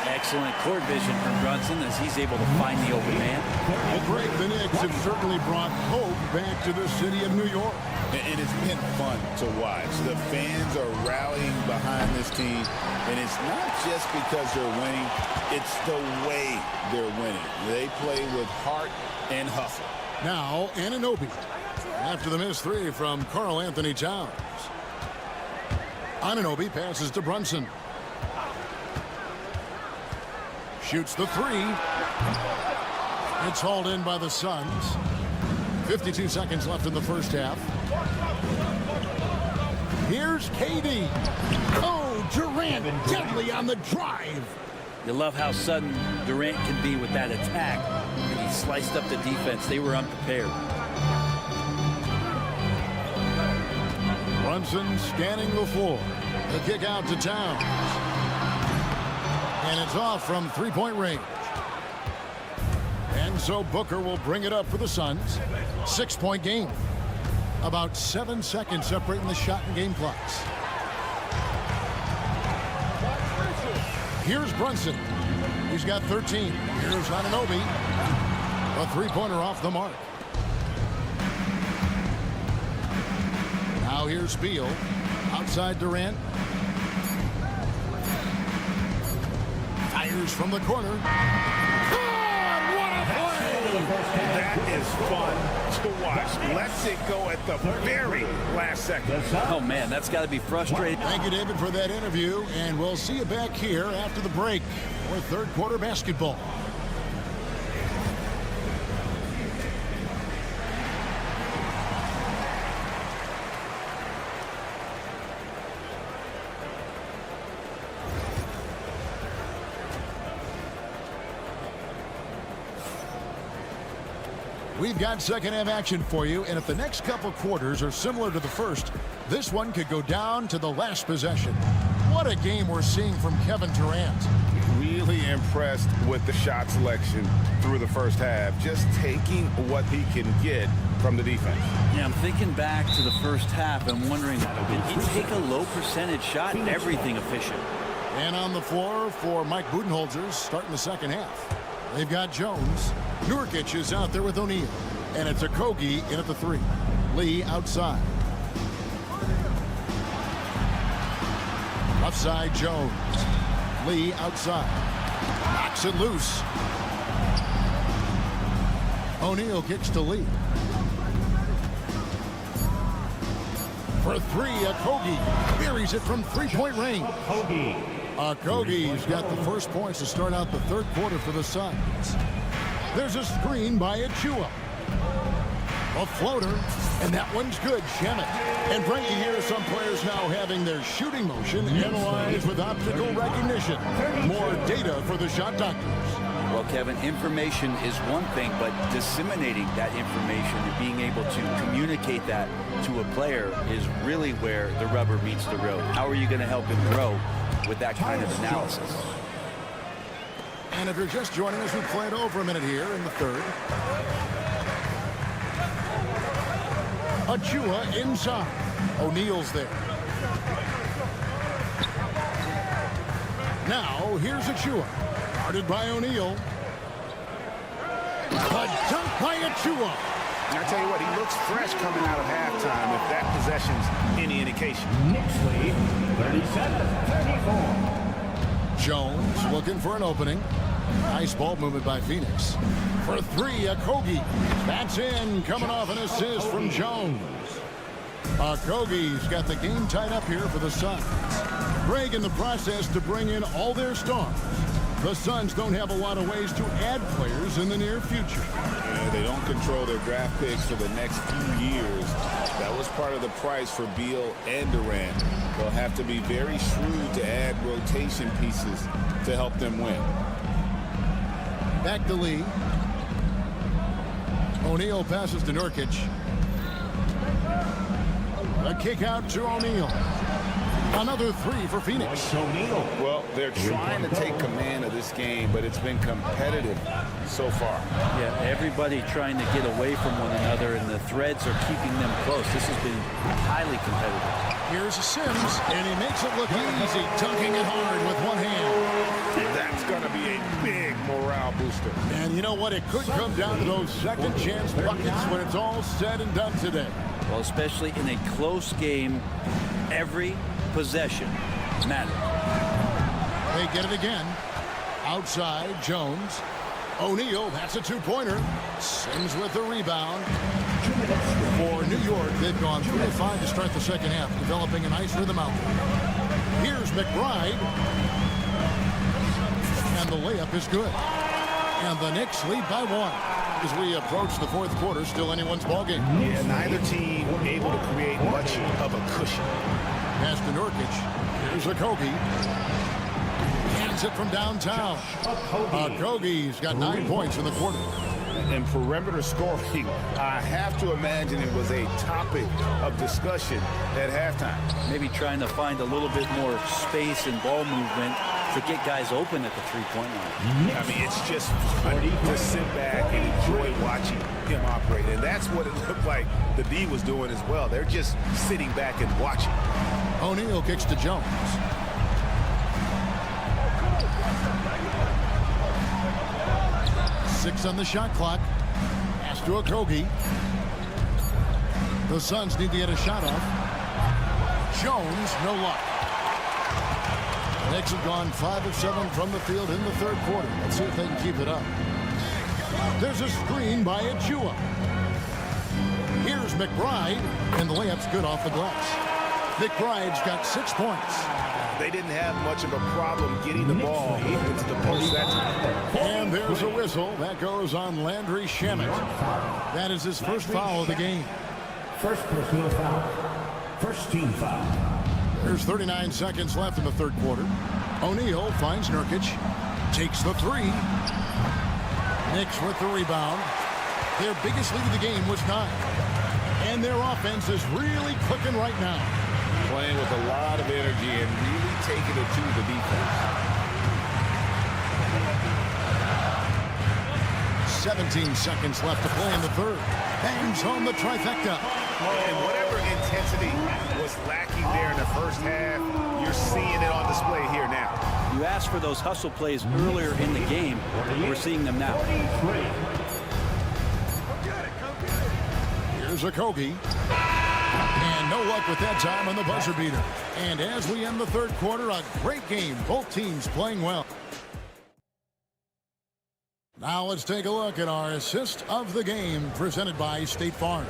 Excellent court vision from Brunson as he's able to find the open man. Well, Greg, the Knicks have certainly brought hope back to the city of New York. And it's been fun to watch. The fans are rallying behind this team, and it's not just because they're winning, it's the way they're winning. They play with heart and hustle. Now, Anunoby, after the missed 3 from Karl Anthony Towns. Anunoby passes to Brunson. Shoots the 3. It's hauled in by the Suns. 52 seconds left in the first half. Here's KD. Oh, Durant deadly on the drive. You love how sudden Durant can be with that attack. And he sliced up the defense. They were unprepared. Brunson scanning the floor. The kick out to Towns. And it's off from 3-point range. And so Booker will bring it up for the Suns. 6-point game. About 7 seconds separating the shot and game clocks. Here's Brunson. He's got 13. Here's Anunoby. A 3-pointer off the mark. Now here's Beal. Outside Durant. Fires from the corner. God, what a play! That is fun to watch. Lets it go at the very last second. Oh, man, that's got to be frustrating. Thank you, David, for that interview, and we'll see you back here after the break for third quarter basketball. We've got second half action for you, and if the next couple quarters are similar to the first, this one could go down to the last possession. What a game we're seeing from Kevin Durant. Really impressed with the shot selection through the first half, just taking what he can get from the defense. Yeah, I'm thinking back to the first half and wondering, did he take a low percentage shot? Everything efficient. And on the floor for Mike Budenholzer starting the second half. They've got Jones. Nurkic is out there with O'Neal. And it's Okogie in at the 3. Lee outside. Left side, Jones. Lee outside. Knocks it loose. O'Neal kicks to Lee. For 3, Okogie buries it from three-point range. Okogie's got the first points to start out the third quarter for the Suns. There's a screen by Achua. A floater, and that one's good. Shemet. And Frankie, here are some players now having their shooting motion analyzed with optical recognition. More data for the shot doctors. Well, Kevin, information is one thing, but disseminating that information and being able to communicate that to a player is really where the rubber meets the road. How are you going to help him grow with that kind of analysis? And if you're just joining us, we played over a minute here in the third. Achua inside. O'Neal's there. Now, here's Achua. Guarded by O'Neal. A dunk by Achua. And I tell you what, he looks fresh coming out of halftime if that possession's any indication. Knicks lead 37-34. Jones looking for an opening. Nice ball movement by Phoenix. For 3, Okogie. That's in, coming off an assist from Jones. Okogie's got the game tied up here for the Suns. Greg in the process to bring in all their stars. The Suns don't have a lot of ways to add players in the near future. Yeah, they don't control their draft picks for the next few years. That was part of the price for Beal and Durant. They'll have to be very shrewd to add rotation pieces to help them win. Back to Lee. O'Neal passes to Nurkic. A kick out to O'Neal. Another 3 for Phoenix. Well, they're trying to take command of this game, but it's been competitive so far. Yeah, everybody trying to get away from one another, and the threads are keeping them close. This has been highly competitive. Here's Sims, and he makes it look easy, dunking it hard with one hand. That's going to be a big morale booster. And you know what? It could come down to those second chance buckets when it's all said and done today. Well, especially in a close game, every possession matters. They get it again. Outside, Jones. O'Neal, that's a two-pointer. Sims with the rebound. For New York, they've gone 3 of 5 to start the second half, developing a nice rhythm out there. Here's McBride. And the layup is good. And the Knicks lead by 1. As we approach the fourth quarter, still anyone's ballgame. Yeah, neither team able to create much of a cushion. Pass to Nurkic. Here's Okogie. Hands it from downtown. Okogie's got 9 points in the quarter. And perimeter scoring, I have to imagine it was a topic of discussion at halftime. Maybe trying to find a little bit more space and ball movement to get guys open at the three-point line. I mean, it's just fun to sit back and enjoy watching him operate. And that's what it looked like the D was doing as well. They're just sitting back and watching. O'Neal kicks to Jones. Six on the shot clock. Pass to Okogie. The Suns need to get a shot off. Jones, no luck. Knicks have gone 5 of 7 from the field in the third quarter. Let's see if they can keep it up. There's a screen by Achua. Here's McBride, and the layup's good off the glass. McBride's got 6 points. They didn't have much of a problem getting the ball into the post that time. And there's a whistle. That goes on Landry Shamet. That is his first foul of the game. First personal foul. First team foul. There's 39 seconds left in the third quarter. O'Neal finds Nurkic. Takes the 3. Knicks with the rebound. Their biggest lead of the game was 9. And their offense is really clicking right now. Playing with a lot of energy and really taking it to the defense. 17 seconds left to play in the third. Bangs home the trifecta. And whatever intensity was lacking there in the first half, you're seeing it on display here now. You asked for those hustle plays earlier in the game. We're seeing them now. Here's a Kogi. And no luck with that time on the buzzer beater. And as we end the third quarter, a great game. Both teams playing well. Now let's take a look at our assist of the game presented by State Farm.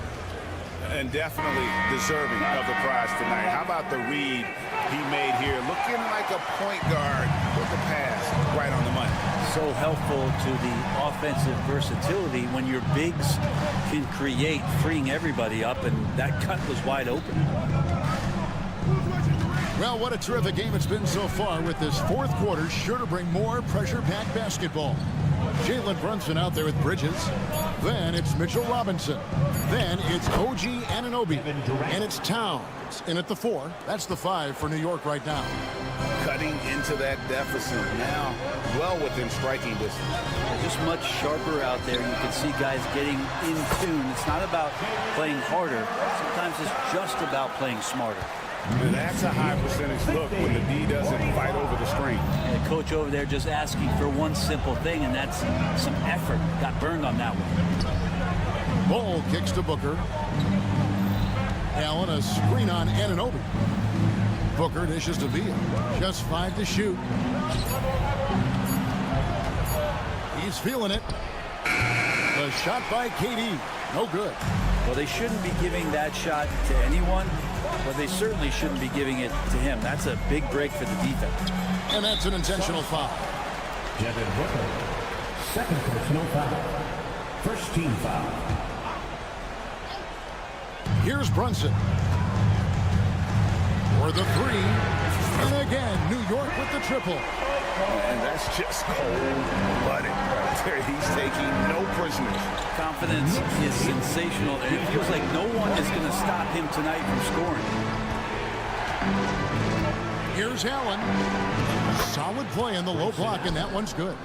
And definitely deserving of the prize tonight. How about the read he made here? Looking like a point guard with the pass right on the money. So helpful to the offensive versatility when your bigs can create, freeing everybody up, and that cut was wide open. Well, what a terrific game it's been so far, with this fourth quarter sure to bring more pressure-packed basketball. Jalen Brunson out there with Bridges. Then it's Mitchell Robinson. Then it's OG Anunoby. And it's Towns in at the 4. That's the 5 for New York right now. Cutting into that deficit now, well within striking distance. Just much sharper out there. You can see guys getting in tune. It's not about playing harder. Sometimes it's just about playing smarter. And that's a high percentage look when the D doesn't fight over the screen. And the coach over there just asking for one simple thing, and that's some effort. Got burned on that one. Ball kicks to Booker. Allen, a screen on Anunoby. Booker dishes to Villa. Just 5 to shoot. He's feeling it. The shot by KD. No good. Well, they shouldn't be giving that shot to anyone, but they certainly shouldn't be giving it to him. That's a big break for the defense. And that's an intentional foul. Devin Booker. Second personal foul. First team foul. Here's Brunson. For the 3. And again, New York with the triple. And that's just cold-blooded right there. He's taking no prisoners. Confidence is sensational, and it feels like no one is going to stop him tonight from scoring. Here's Allen. Solid play in the low block, and that one's good.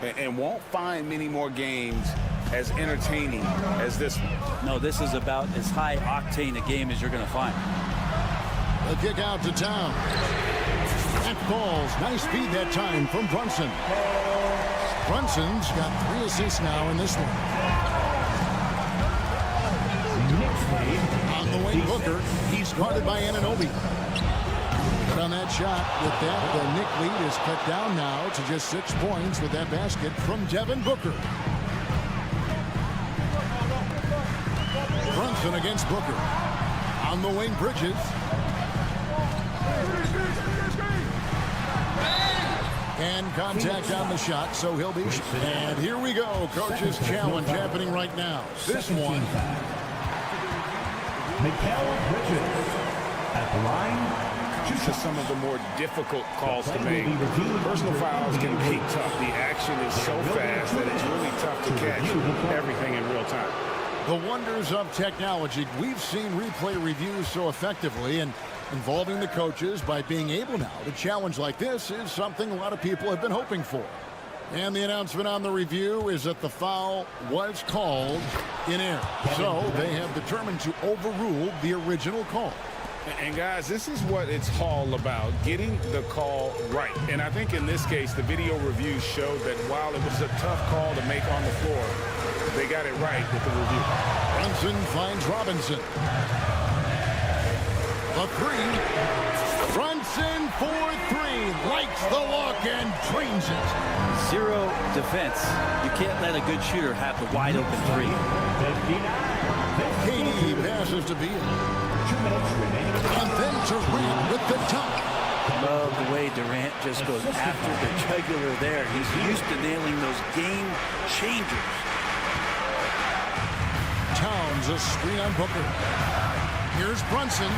And won't find many more games as entertaining as this one. No, this is about as high-octane a game as you're going to find. The kick out to Towns. That falls. Nice feed that time from Brunson. Brunson's got 3 assists now in this one. On the way, Booker. He's guarded by Anunoby. But on that shot, with that, the Knick lead is cut down now to just 6 points with that basket from Devin Booker. Brunson against Booker. On the wing, Bridges. And contact on the shot, so he'll be. And here we go. Coach's challenge happening right now. This one. Mikal Bridges at the line. To some of the more difficult calls to make. Personal fouls can be tough. The action is so fast that it's really tough to catch everything in real time. The wonders of technology. We've seen replay reviews so effectively, and involving the coaches by being able now to challenge like this is something a lot of people have been hoping for. And the announcement on the review is that the foul was called in air. So they have determined to overrule the original call. And guys, this is what it's all about, getting the call right. And I think in this case, the video review showed that while it was a tough call to make on the floor, they got it right with the review. Brunson finds Robinson. The 3. Brunson for 3. Likes the look and drains it. Zero defense. You can't let a good shooter have the wide open 3. KD passes to Beal. And then Durant with the top. Love the way Durant just goes after the jugular there. He's used to nailing those game changers. Towns a screen on Booker. Here's Brunson.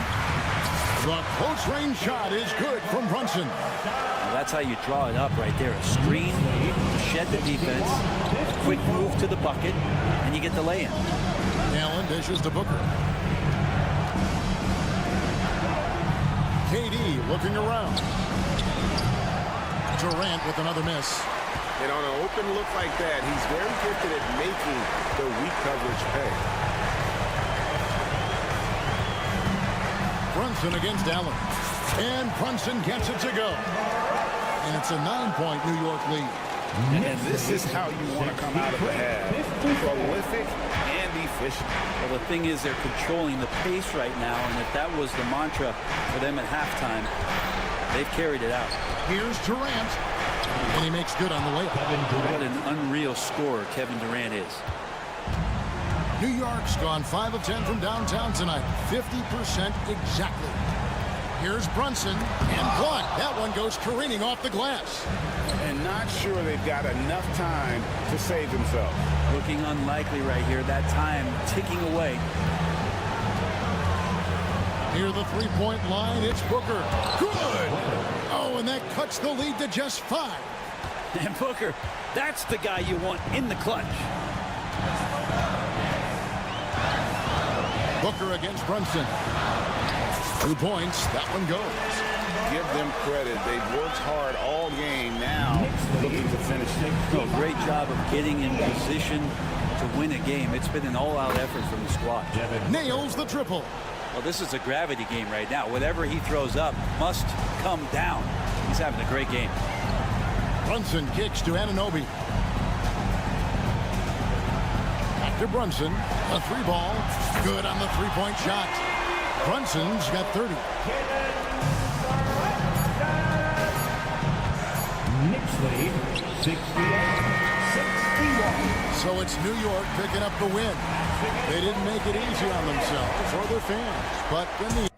The close range shot is good from Brunson. Well, that's how you draw it up right there. A screen, shed the defense, quick move to the bucket, and you get the lay-in. Allen dishes to Booker. KD looking around. Durant with another miss. And on an open look like that, he's very gifted at making the weak coverage pay. Brunson against Allen. And Brunson gets it to go. And it's a 9-point New York lead. And this is how you want to come out of the half. Prolific and efficient. Well, the thing is, they're controlling the pace right now, and if that was the mantra for them at halftime, they've carried it out. Here's Durant, and he makes good on the layup. What an unreal scorer Kevin Durant is. New York's gone 5 of 10 from downtown tonight, 50% exactly. Here's Brunson, and blocked. That one goes careening off the glass. And not sure they've got enough time to save themselves. Looking unlikely right here. That time ticking away. Near the three-point line, it's Booker. Good! Oh, and that cuts the lead to just 5. And Booker, that's the guy you want in the clutch. Booker against Brunson. 2 points. That one goes. Give them credit. They've worked hard all game. Now looking to finish it. Oh, great job of getting in position to win a game. It's been an all-out effort from the squad. Nails the triple. Well, this is a gravity game right now. Whatever he throws up must come down. He's having a great game. Brunson kicks to Anunoby. After Brunson, a 3-ball. Good on the 3-point shot. Brunson's got 30. Knicks lead 61. So it's New York picking up the win. They didn't make it easy on themselves or their fans, but in the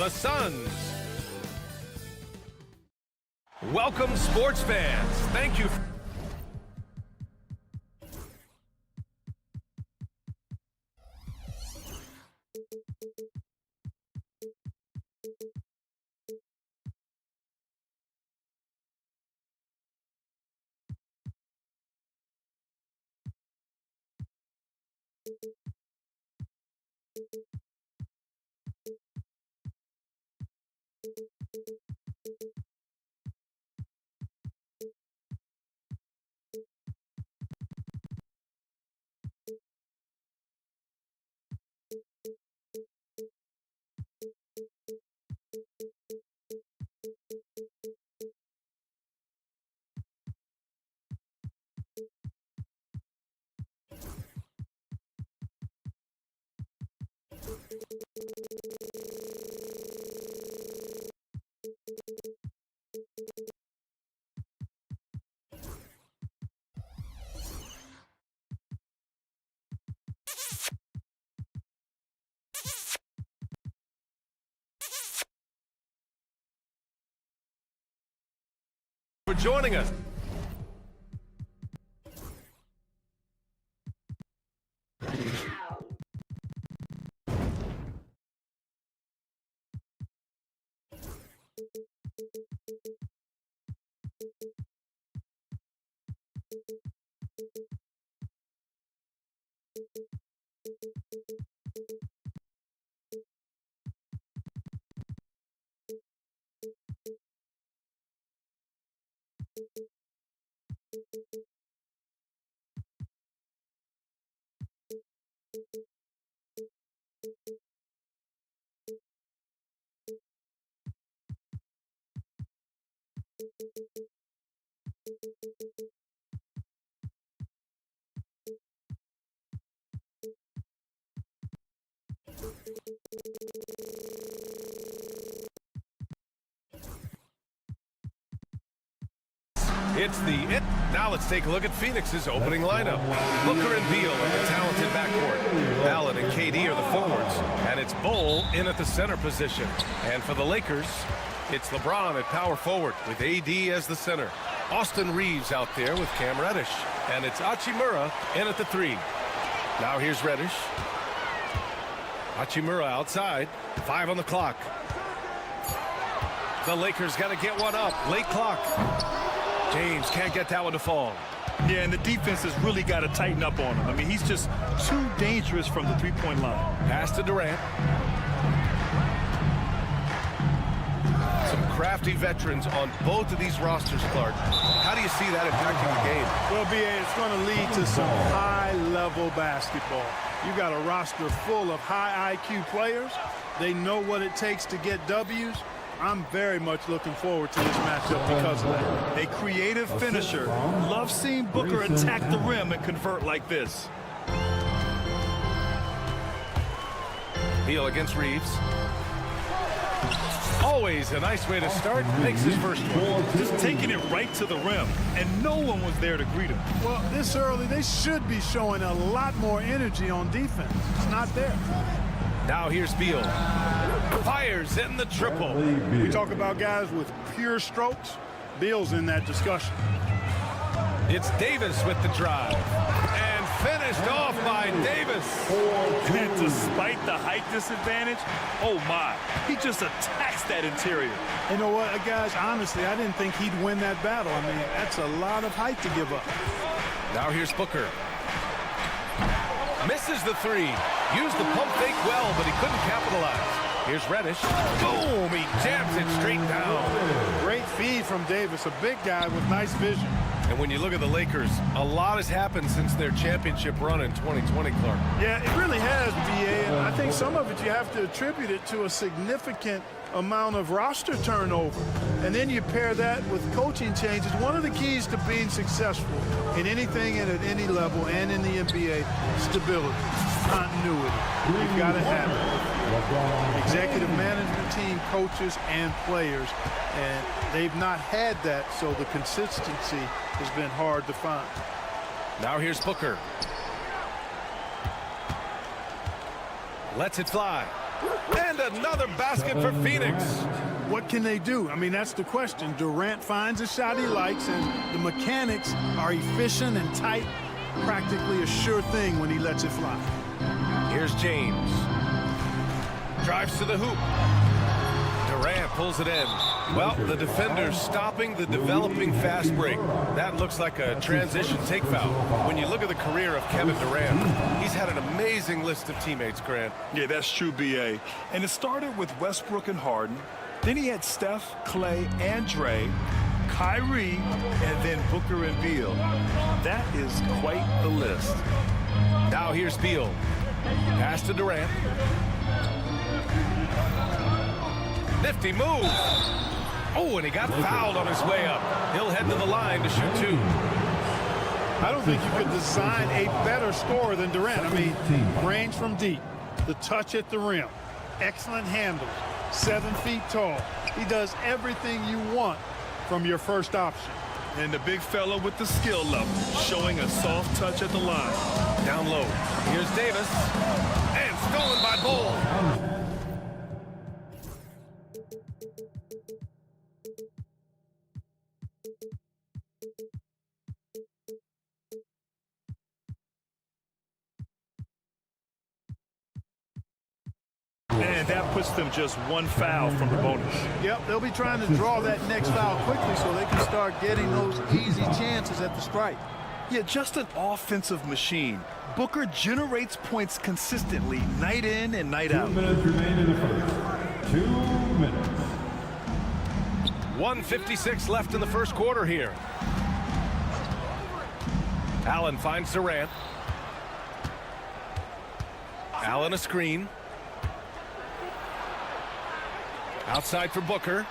the Suns. Welcome, sports fans. Thank you. For joining us. It's now let's take a look at Phoenix's opening lineup. Booker and Beal in the talented backcourt. Allen and KD are the forwards, and it's Bull in at the center position. And for the Lakers, it's LeBron at power forward with AD as the center. Austin Reeves out there with Cam Reddish, and it's Hachimura in at the 3. Now here's Reddish. Hachimura outside, 5 on the clock. The Lakers got to get one up, late clock. James can't get that one to fall. Yeah, and the defense has really got to tighten up on him. I mean, he's just too dangerous from the three-point line. Pass to Durant. Some crafty veterans on both of these rosters, Clark. How do you see that impacting the game? Well, B.A., it's going to lead to some high-level basketball. You got a roster full of high IQ players. They know what it takes to get W's. I'm very much looking forward to this matchup because of that. A creative finisher. Love seeing Booker attack the rim and convert like this. Beal against Reeves. Always a nice way to start. Makes his first one. Just taking it right to the rim, and no one was there to greet him. Well, this early, they should be showing a lot more energy on defense. It's not there. Now here's Beal. Fires in the triple. We talk about guys with pure strokes. Beal's in that discussion. It's Davis with the drive. And finished off by Davis. And despite the height disadvantage, oh my, he just attacks that interior. You know what, guys, honestly, I didn't think he'd win that battle. I mean, that's a lot of height to give up. Now here's Booker. Misses the 3. Used the pump fake well, but he couldn't capitalize. Here's Reddish. Boom! He jams it straight down. Great feed from Davis, a big guy with nice vision. And when you look at the Lakers, a lot has happened since their championship run in 2020, Clark. Yeah, it really has, B.A. And I think some of it you have to attribute it to a significant amount of roster turnover. And then you pair that with coaching changes. One of the keys to being successful in anything and at any level and in the NBA, stability, continuity. You've got to have it. Executive management team, coaches, and players. And they've not had that, so the consistency has been hard to find. Now here's Booker. Lets it fly. And another basket for Phoenix. What can they do? I mean, that's the question. Durant finds a shot he likes, and the mechanics are efficient and tight. Practically a sure thing when he lets it fly. Here's James. Drives to the hoop. Durant pulls it in. Well, the defender's stopping the developing fast break. That looks like a transition take foul. When you look at the career of Kevin Durant, he's had an amazing list of teammates, Grant. Yeah, that's true, B.A. And it started with Westbrook and Harden. Then he had Steph, Clay, and Dre, Kyrie, and then Booker and Beal. That is quite the list. Now here's Beal. Pass to Durant. Nifty move. Oh, and he got fouled on his way up. He'll head to the line to shoot two. I don't think you could design a better scorer than Durant. I mean, range from deep, the touch at the rim, excellent handles, 7 feet tall. He does everything you want from your first option. And the big fella with the skill level, showing a soft touch at the line. Down low. Here's Davis. And stolen by Bull. And that puts them just 1 foul from the bonus. Yep, they'll be trying to draw that next foul quickly so they can start getting those easy chances at the strike. Yeah, just an offensive machine. Booker generates points consistently, night in and night out. 2 minutes remain in the first. 2 minutes. 1:56 left in the first quarter here. Allen finds Durant. Allen a screen. Outside for Booker.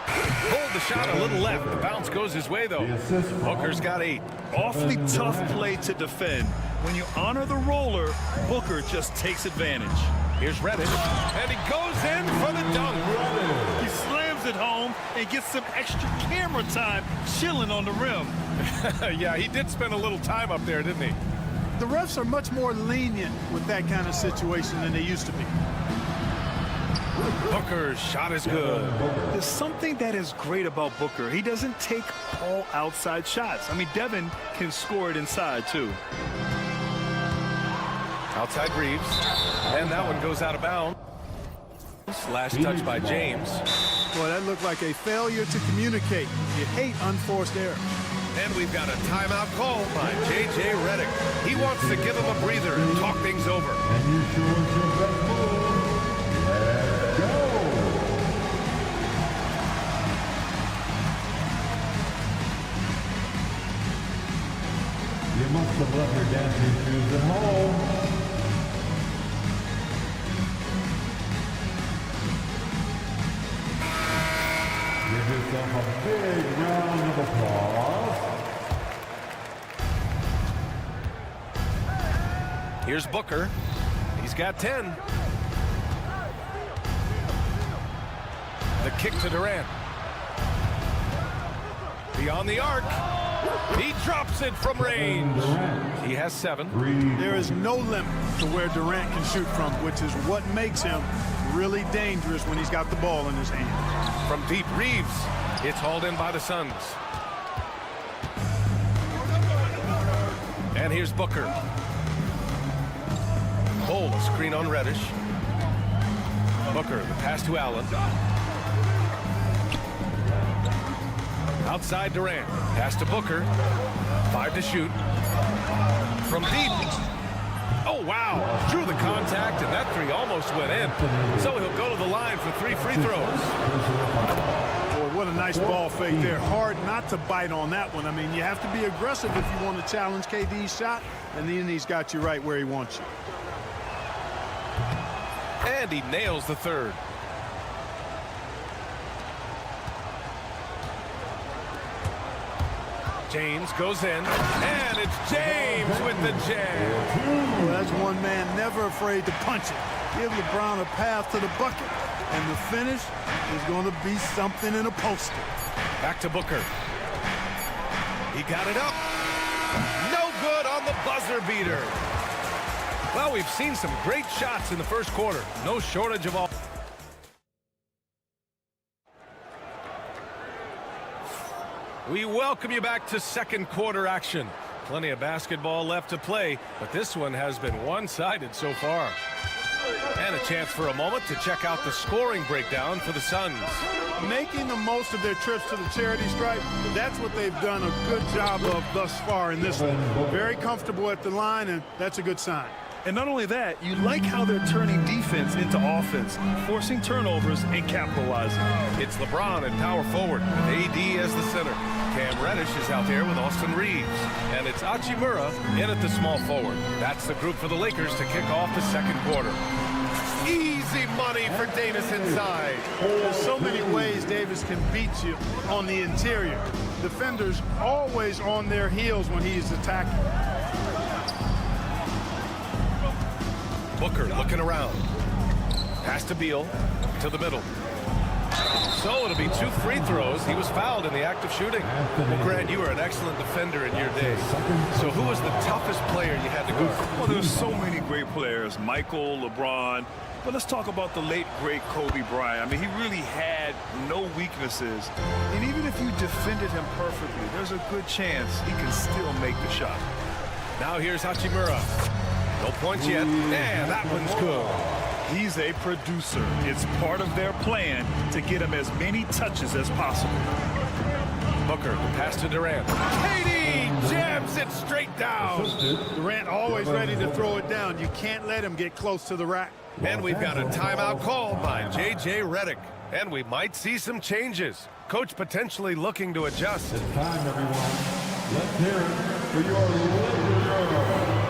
Pulled the shot a little left. The bounce goes his way, though. Booker's got 8. Awfully tough play to defend. When you honor the roller, Booker just takes advantage. Here's Reddish, and he goes in for the dunk. He slams it home and gets some extra camera time chilling on the rim. Yeah, he did spend a little time up there, didn't he? The refs are much more lenient with that kind of situation than they used to be. Booker's shot is good. There's something that is great about Booker. He doesn't take all outside shots. I mean, Devin can score it inside, too. Outside Reeves. And that one goes out of bounds. Last touch by James. Boy, that looked like a failure to communicate. You hate unforced error. And we've got a timeout call by J.J. Redick. He wants to give him a breather and talk things over. And you show us your best move. Let's go. You must have left your dancing shoes at home. Give yourself a big round of applause. Here's Booker. He's got 10. The kick to Durant. Beyond the arc. He drops it from range. He has 7. There is no limit to where Durant can shoot from, which is what makes him really dangerous when he's got the ball in his hand. From deep, Reeves. It's hauled in by the Suns. And here's Booker. Bull, screen on Reddish. Booker, the pass to Allen. Outside Durant. Pass to Booker. 5 to shoot. From deep. Oh, wow. Drew the contact, and that 3 almost went in. So he'll go to the line for 3 free throws. Boy, what a nice ball fake there. Hard not to bite on that one. I mean, you have to be aggressive if you want to challenge KD's shot, and then he's got you right where he wants you. And he nails the 3rd. James goes in, and it's James with the jam. Well, that's one man never afraid to punch it. Give LeBron a path to the bucket, and the finish is going to be something in a poster. Back to Booker. He got it up. No good on the buzzer beater. Well, we've seen some great shots in the first quarter. No shortage of all. We welcome you back to second quarter action. Plenty of basketball left to play, but this one has been one-sided so far. And a chance for a moment to check out the scoring breakdown for the Suns. Making the most of their trips to the charity stripe, that's what they've done a good job of thus far in this one. Very comfortable at the line, and that's a good sign. And not only that, you like how they're turning defense into offense, forcing turnovers and capitalizing. It's LeBron at power forward with AD as the center. Cam Reddish is out there with Austin Reeves. And it's Hachimura in at the small forward. That's the group for the Lakers to kick off the second quarter. Easy money for Davis inside. There's so many ways Davis can beat you on the interior. Defenders always on their heels when he's attacking. Booker looking around. Pass to Beal to the middle. So it'll be 2 free throws. He was fouled in the act of shooting. Well, Grant, you were an excellent defender in your day. So who was the toughest player you had to guard? Well, there's so many great players. Michael, LeBron. But let's talk about the late, great Kobe Bryant. I mean, he really had no weaknesses. And even if you defended him perfectly, there's a good chance he can still make the shot. Now here's Hachimura. No points yet. And that one's good. He's a producer. It's part of their plan to get him as many touches as possible. Booker, pass to Durant. KD jams it straight down. Durant always ready to throw it down. You can't let him get close to the rack. And we've got a timeout called by J.J. Redick. And we might see some changes. Coach potentially looking to adjust. It's time, everyone. Let's hear it for your Lakers.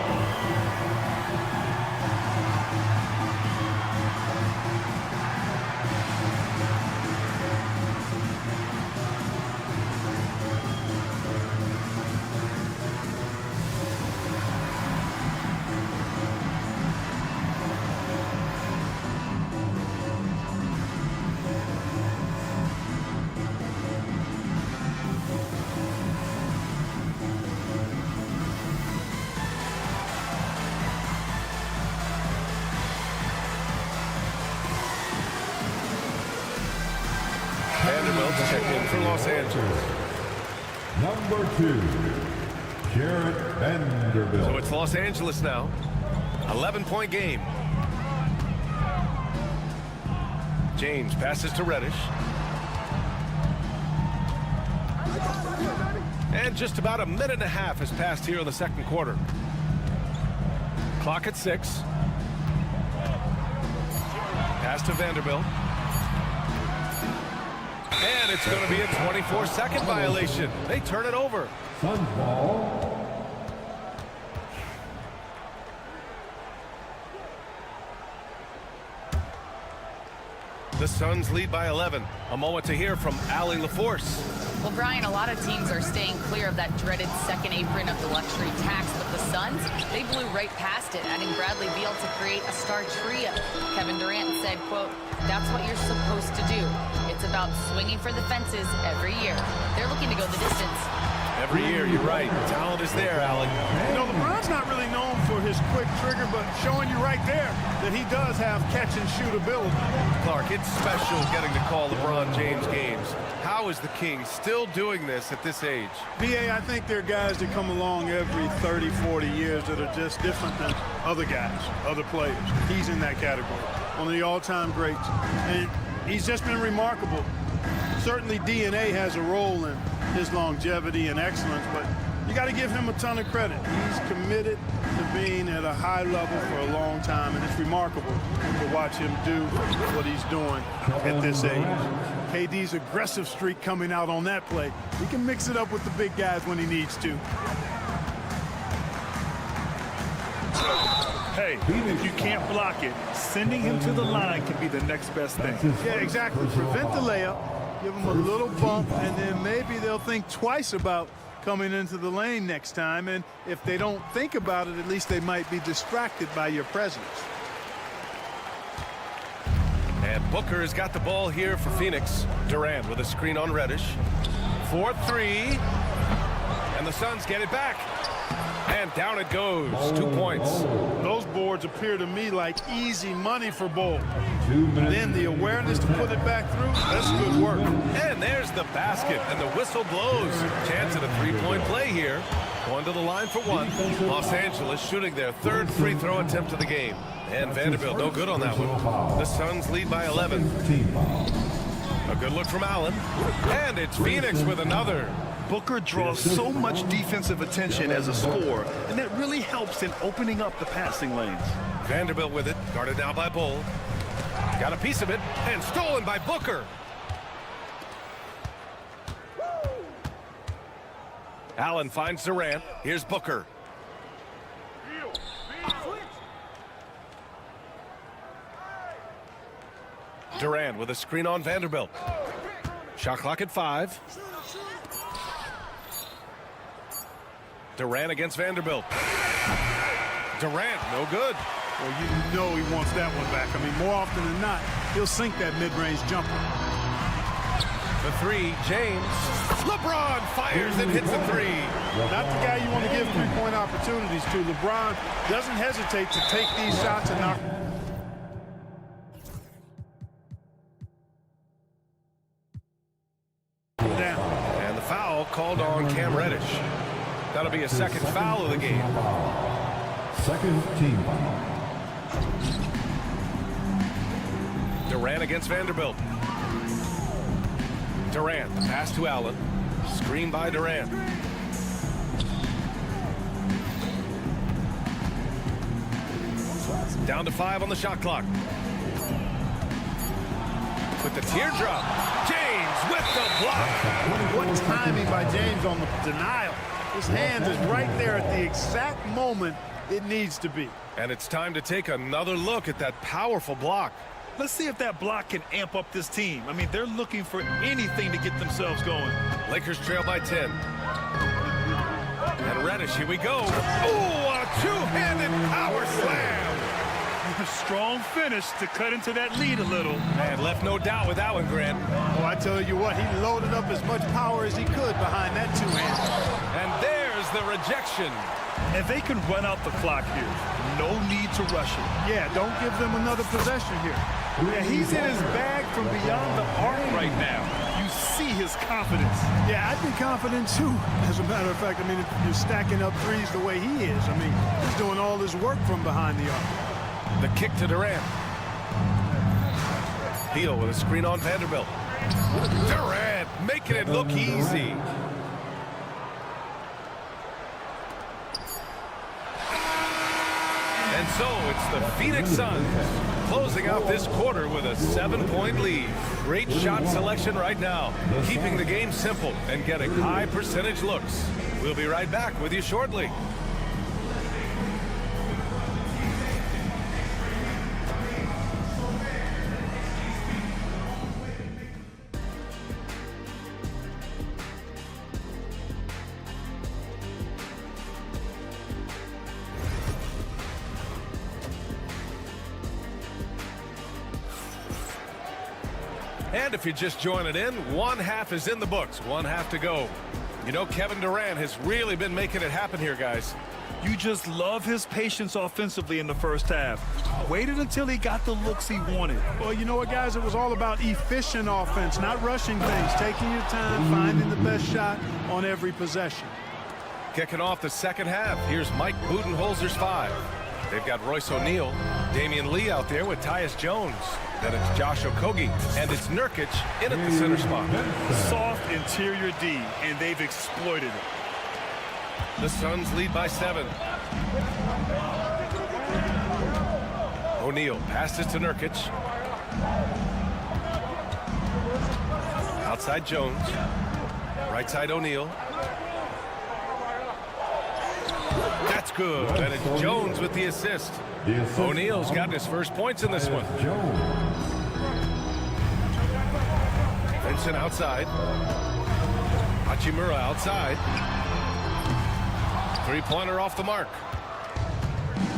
Check in for Los Angeles. Number 2, Jarrett Vanderbilt. So it's Los Angeles now. 11-point game. James passes to Reddish. And just about a minute and a half has passed here in the second quarter. Clock at 6. Pass to Vanderbilt. And it's going to be a 24-second violation. They turn it over. Suns ball. The Suns lead by 11. A moment to hear from Allie LaForce. Well, Brian, a lot of teams are staying clear of that dreaded second apron of the luxury tax, but the Suns, they blew right past it, adding Bradley Beal to create a star trio. Kevin Durant said, quote, "That's what you're supposed to do. It's about swinging for the fences every year." They're looking to go the distance. Every year, you're right. Talent is there, Allie. You know, LeBron's not really known for his quick trigger, but showing you right there that he does have catch-and-shoot ability. Clark, it's special getting to call LeBron James games. How is the King still doing this at this age? B.A., I think there are guys that come along every 30, 40 years that are just different than other guys, other players. He's in that category. One of the all-time greats. And he's just been remarkable. Certainly DNA has a role in his longevity and excellence, but you got to give him a ton of credit. He's committed to being at a high level for a long time, and it's remarkable to watch him do what he's doing at this age. KD's aggressive streak coming out on that play. He can mix it up with the big guys when he needs to. Hey, if you can't block it, sending him to the line can be the next best thing. Yeah, exactly. Prevent the layup, give them a little bump, and then maybe they'll think twice about coming into the lane next time. And if they don't think about it, at least they might be distracted by your presence. And Booker has got the ball here for Phoenix. Durant with a screen on Reddish. 4-3. And the Suns get it back. And down it goes. 2 points. Those boards appear to me like easy money for Bull. Then the awareness to put it back through, that's good work. And there's the basket, and the whistle blows. Chance at a three-point play here. Going to the line for one. Los Angeles shooting their third free throw attempt of the game. And Vanderbilt no good on that one. The Suns lead by 11. A good look from Allen. And it's Phoenix with another. Booker draws so much defensive attention as a scorer, and that really helps in opening up the passing lanes. Vanderbilt with it, guarded now by Bull. Got a piece of it, and stolen by Booker. Allen finds Durant. Here's Booker. Durant with a screen on Vanderbilt. Shot clock at 5. Durant against Vanderbilt. Durant, no good. Well, you know he wants that one back. I mean, more often than not, he'll sink that mid-range jumper. The three, James. LeBron fires and hits the three. Not the guy you want to give three-point opportunities to. LeBron doesn't hesitate to take these shots and knock. Down. And the foul called on Cam Reddish. That'll be a second foul of the game. Second team foul. Durant against Vanderbilt. Durant, the pass to Allen. Screen by Durant. Down to 5 on the shot clock. With the teardrop. James with the block. What timing by James on the denial. His hand is right there at the exact moment it needs to be. And it's time to take another look at that powerful block. Let's see if that block can amp up this team. I mean, they're looking for anything to get themselves going. Lakers trail by 10. And Reddish, here we go. Ooh, a two-handed power slam. Strong finish to cut into that lead a little. And left no doubt with that one, Grant. Oh, I tell you what, he loaded up as much power as he could behind that two-hand. And there's the rejection. And they can run out the clock here. No need to rush it. Yeah, don't give them another possession here. Yeah, he's in his bag from beyond the arc right now. You see his confidence. Yeah, I'd be confident too. As a matter of fact, I mean, if you're stacking up threes the way he is, I mean, he's doing all his work from behind the arc. The kick to Durant. Beal with a screen on Vanderbilt. Durant making it look easy. And so it's the Phoenix Suns closing out this quarter with a 7-point lead. Great shot selection right now, keeping the game simple and getting high percentage looks. We'll be right back with you shortly. And if you're just joining in, one half is in the books, one half to go. You know, Kevin Durant has really been making it happen here, guys. You just love his patience offensively in the first half. Waited until he got the looks he wanted. Well, you know what, guys? It was all about efficient offense, not rushing things, taking your time, finding the best shot on every possession. Kicking off the second half, here's Mike Budenholzer's 5. They've got Royce O'Neal, Damian Lee out there with Tyus Jones. Then it's Josh Okogie, and it's Nurkic in at the center spot. Soft interior D, and they've exploited it. The Suns lead by 7. O'Neal passes to Nurkic. Outside Jones. Right side O'Neal. That's good, and it's Jones with the assist. O'Neal's gotten his first points in this one. Vincent outside. Hachimura outside. Three-pointer off the mark.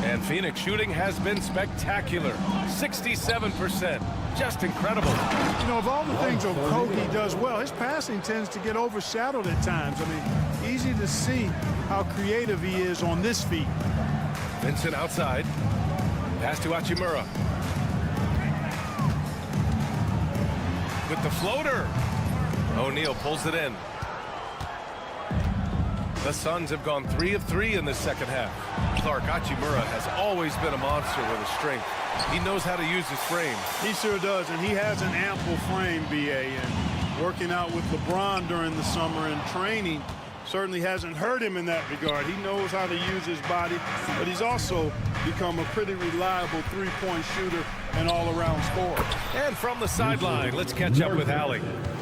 And Phoenix shooting has been spectacular. 67%. Just incredible. You know, of all the things Okogie does well, his passing tends to get overshadowed at times. I mean, easy to see how creative he is on this feat. Vincent outside. Pass to Hachimura. With the floater. O'Neal pulls it in. The Suns have gone 3 of 3 in the second half. Clark, Hachimura has always been a monster with his strength. He knows how to use his frame. He sure does, and he has an ample frame, B.A. And working out with LeBron during the summer and training certainly hasn't hurt him in that regard. He knows how to use his body, but he's also become a pretty reliable three-point shooter and all-around scorer. And from the sideline, let's catch up with Allie.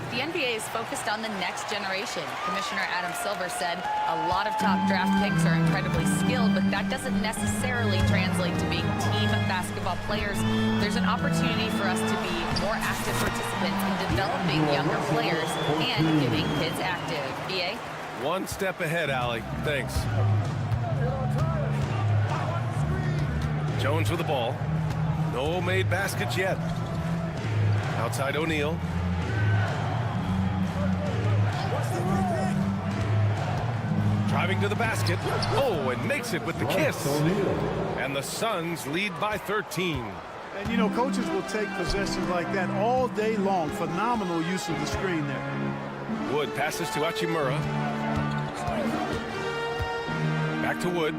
The NBA is focused on the next generation. Commissioner Adam Silver said a lot of top draft picks are incredibly skilled, but that doesn't necessarily translate to being team basketball players. There's an opportunity for us to be more active participants in developing younger players and getting kids active. BA? One step ahead, Allie. Thanks. Jones with the ball. No made baskets yet. Outside O'Neal. Driving to the basket. Oh, and makes it with the kiss. And the Suns lead by 13. And, you know, coaches will take possessions like that all day long. Phenomenal use of the screen there. Wood passes to Hachimura. Back to Wood.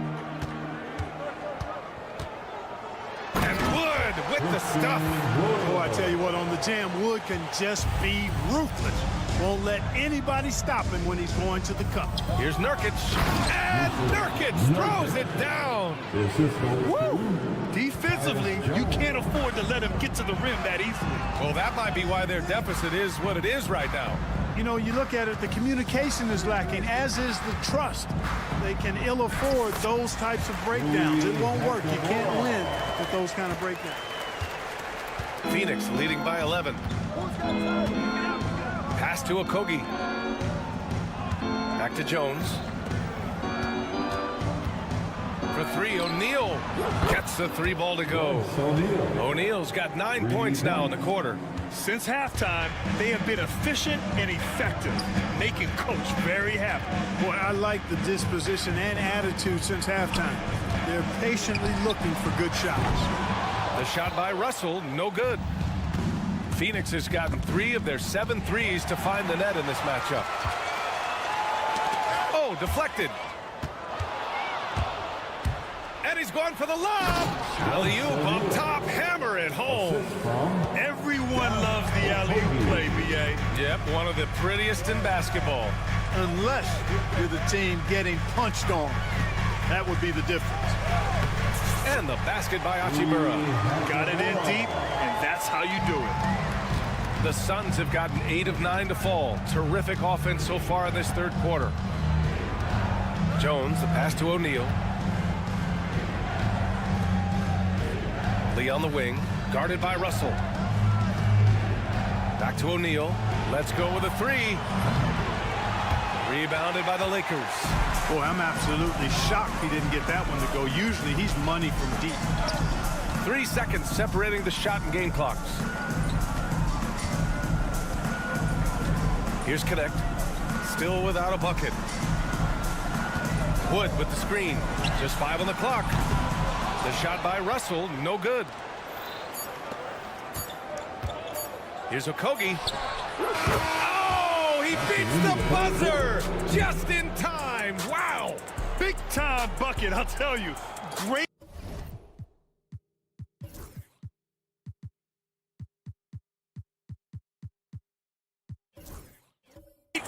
And Wood with the stuff. Oh, I tell you what, on the jam, Wood can just be ruthless. Won't let anybody stop him when he's going to the cup. Here's Nurkic. And Nurkic throws it down. Woo! Defensively, you can't afford to let him get to the rim that easily. Well, that might be why their deficit is what it is right now. You know, you look at it, the communication is lacking, as is the trust. They can ill afford those types of breakdowns. It won't work. You can't win with those kind of breakdowns. Phoenix leading by 11. Pass to Okogie. Back to Jones. For three, O'Neal gets the three ball to go. O'Neal's got 9 points now in the quarter. Since halftime, they have been efficient and effective, making Coach very happy. Boy, I like the disposition and attitude since halftime. They're patiently looking for good shots. The shot by Russell, no good. Phoenix has gotten 3 of their 7 threes to find the net in this matchup. Oh, deflected. And he's going for the lob. Alley-oop on top, hammer it home. Everyone loves the alley-oop play, B.A. Yep, one of the prettiest in basketball. Unless you're the team getting punched on. That would be the difference. And the basket by Hachimura. Got it in deep, and that's how you do it. The Suns have gotten 8 of 9 to fall. Terrific offense so far in this third quarter. Jones, the pass to O'Neal. Lee on the wing, guarded by Russell. Back to O'Neal. Let's go with a 3. Rebounded by the Lakers. Boy, I'm absolutely shocked he didn't get that one to go. Usually he's money from deep. 3 seconds separating the shot and game clocks. Here's Connect. Still without a bucket. Wood with the screen. Just 5 on the clock. The shot by Russell, no good. Here's Okogie. Oh, he beats the buzzer just in time. Wow. Big time bucket, I'll tell you. Great.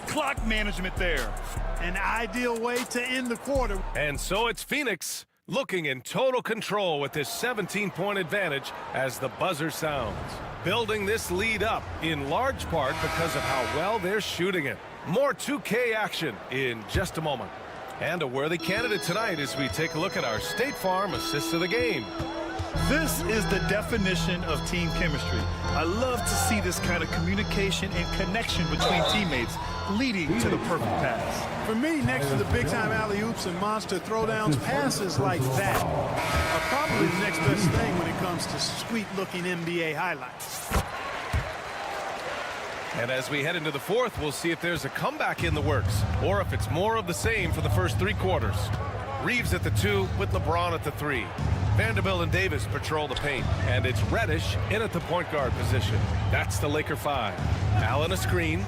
Clock management there. An ideal way to end the quarter. And so it's Phoenix looking in total control with this 17-point advantage as the buzzer sounds. Building this lead up in large part because of how well they're shooting it. More 2K action in just a moment. And a worthy candidate tonight as we take a look at our State Farm Assist of the Game. This is the definition of team chemistry. I love to see this kind of communication and connection between teammates. leading to the perfect pass. For me, next to the big-time alley-oops and monster throwdowns, passes like that are probably the next best thing when it comes to sweet-looking NBA highlights. And as we head into the fourth, we'll see if there's a comeback in the works or if it's more of the same for the first 3 quarters. Reeves at the 2 with LeBron at the 3. Vanderbilt and Davis patrol the paint, and it's Reddish in at the point guard position. That's the Laker 5. Allen a screen.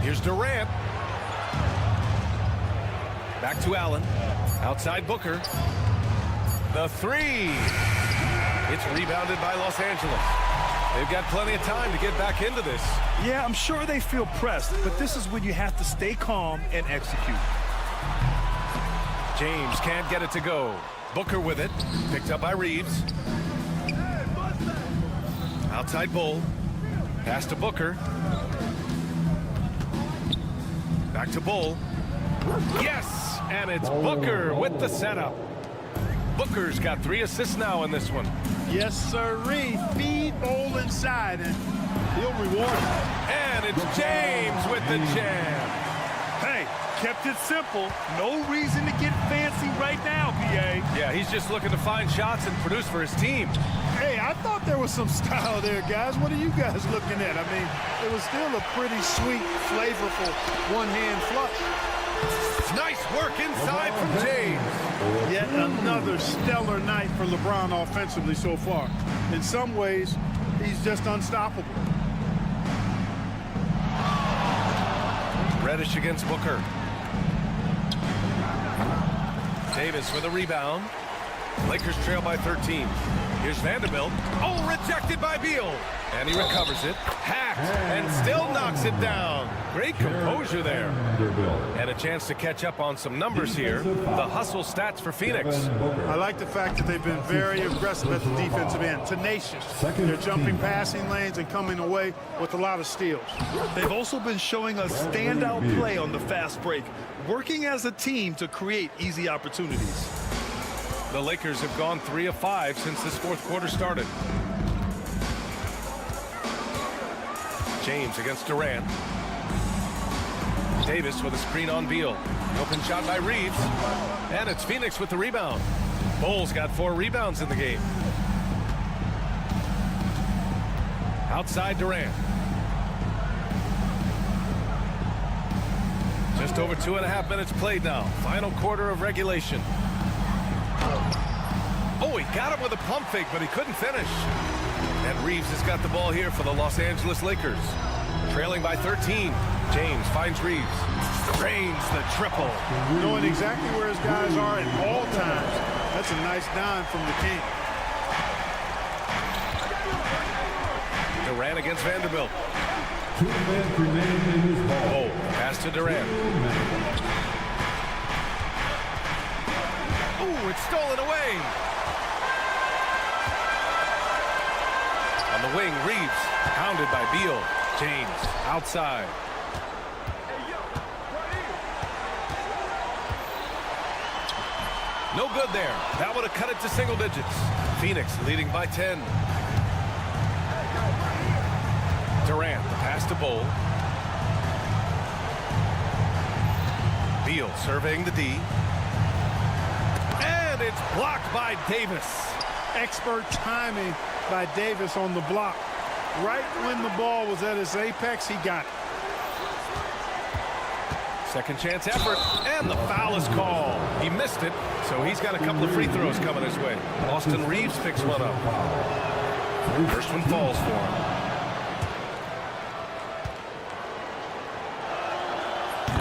Here's Durant. Back to Allen. Outside Booker. The 3. It's rebounded by Los Angeles. They've got plenty of time to get back into this. Yeah, I'm sure they feel pressed, but this is when you have to stay calm and execute. James can't get it to go. Booker with it. Picked up by Reeves. Outside Bull. Pass to Booker. Back to Bull. Yes! And it's Booker with the setup. Booker's got 3 assists now in this one. Yes, sirree. Feed Bull inside, and he'll reward him. And it's James with the jam. Hey, kept it simple. No reason to get fancy right now, PA. Yeah, he's just looking to find shots and produce for his team. Hey, I thought there was some style there, guys. What are you guys looking at? I mean, it was still a pretty sweet, flavorful one-hand flush. Nice work inside from James. Yet another stellar night for LeBron offensively so far. In some ways, he's just unstoppable. Reddish against Booker. Davis with a rebound. Lakers trail by 13. Here's Vanderbilt. Oh, rejected by Beal. And he recovers it. Hacked and still knocks it down. Great composure there. And a chance to catch up on some numbers here. The hustle stats for Phoenix. I like the fact that they've been very aggressive at the defensive end. Tenacious. They're jumping passing lanes and coming away with a lot of steals. They've also been showing us standout play on the fast break, working as a team to create easy opportunities. The Lakers have gone 3 of 5 since this fourth quarter started. James against Durant. Davis with a screen on Beal. Open shot by Reeves. And it's Phoenix with the rebound. Bull's got 4 rebounds in the game. Outside Durant. Just over 2.5 minutes played now. Final quarter of regulation. Oh, he got him with a pump fake, but he couldn't finish. And Reeves has got the ball here for the Los Angeles Lakers. Trailing by 13. James finds Reeves. Drains the triple. Knowing exactly where his guys are at all times. That's a nice dime from the king. Durant against Vanderbilt. 2 minutes remaining in this ball. Oh, pass to Durant. Ooh, it's stolen away. On the wing, Reeves, pounded by Beal. James, outside. No good there. That would have cut it to single digits. Phoenix leading by 10. Durant, the pass to Bull. Beal surveying the D. And it's blocked by Davis. Expert timing by Davis on the block. Right when the ball was at its apex, he got it. Second chance effort, and the foul is called. He missed it, so he's got a couple of free throws coming his way. Austin Reeves picks one up. First one falls for him.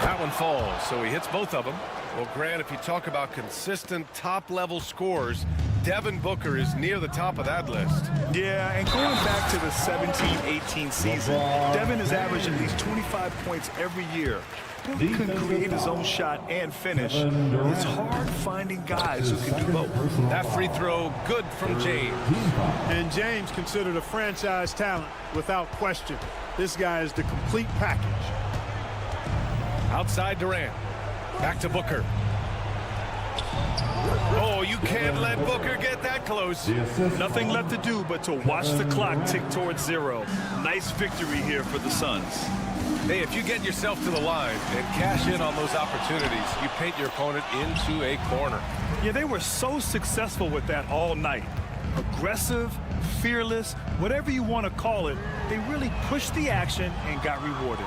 That one falls, so he hits both of them. Well, Grant, if you talk about consistent top-level scores, Devin Booker is near the top of that list. Yeah, and going back to the 17-18 season, Devin has averaged at least 25 points every year. He can create his own shot and finish. It's hard finding guys who can do both. That free throw, good from James. And James considered a franchise talent without question. This guy is the complete package. Outside Durant. Back to Booker. Oh, you can't let Booker get that close. Nothing left to do but to watch the clock tick towards 0. Nice victory here for the Suns. Hey, if you get yourself to the line and cash in on those opportunities, you paint your opponent into a corner. Yeah, they were so successful with that all night. Aggressive, fearless, whatever you want to call it, they really pushed the action and got rewarded.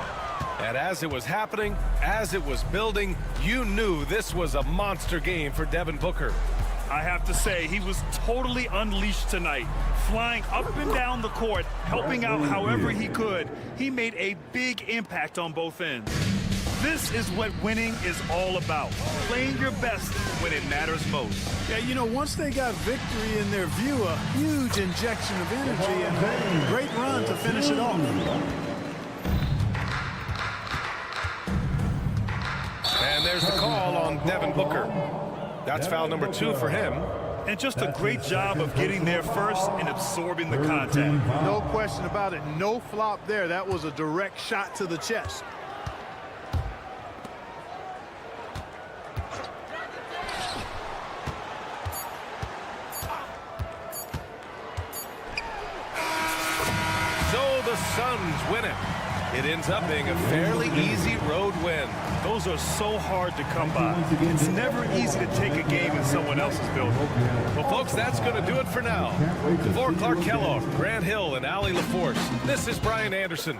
And as it was happening, as it was building, you knew this was a monster game for Devin Booker. I have to say, he was totally unleashed tonight, flying up and down the court, helping out however he could. He made a big impact on both ends. This is what winning is all about, playing your best when it matters most. Yeah, you know, once they got victory in their view, a huge injection of energy and a great run to finish it off. And there's the call on Devin Booker. That's foul number 2 for him. And just a great job of getting there first and absorbing the contact. No question about it. No flop there. That was a direct shot to the chest. So the Suns win it. It ends up being a fairly easy road win. Those are so hard to come by. It's never easy to take a game in someone else's building. Well, folks, that's going to do it for now. For Clark Kellogg, Grant Hill, and Allie LaForce, this is Brian Anderson.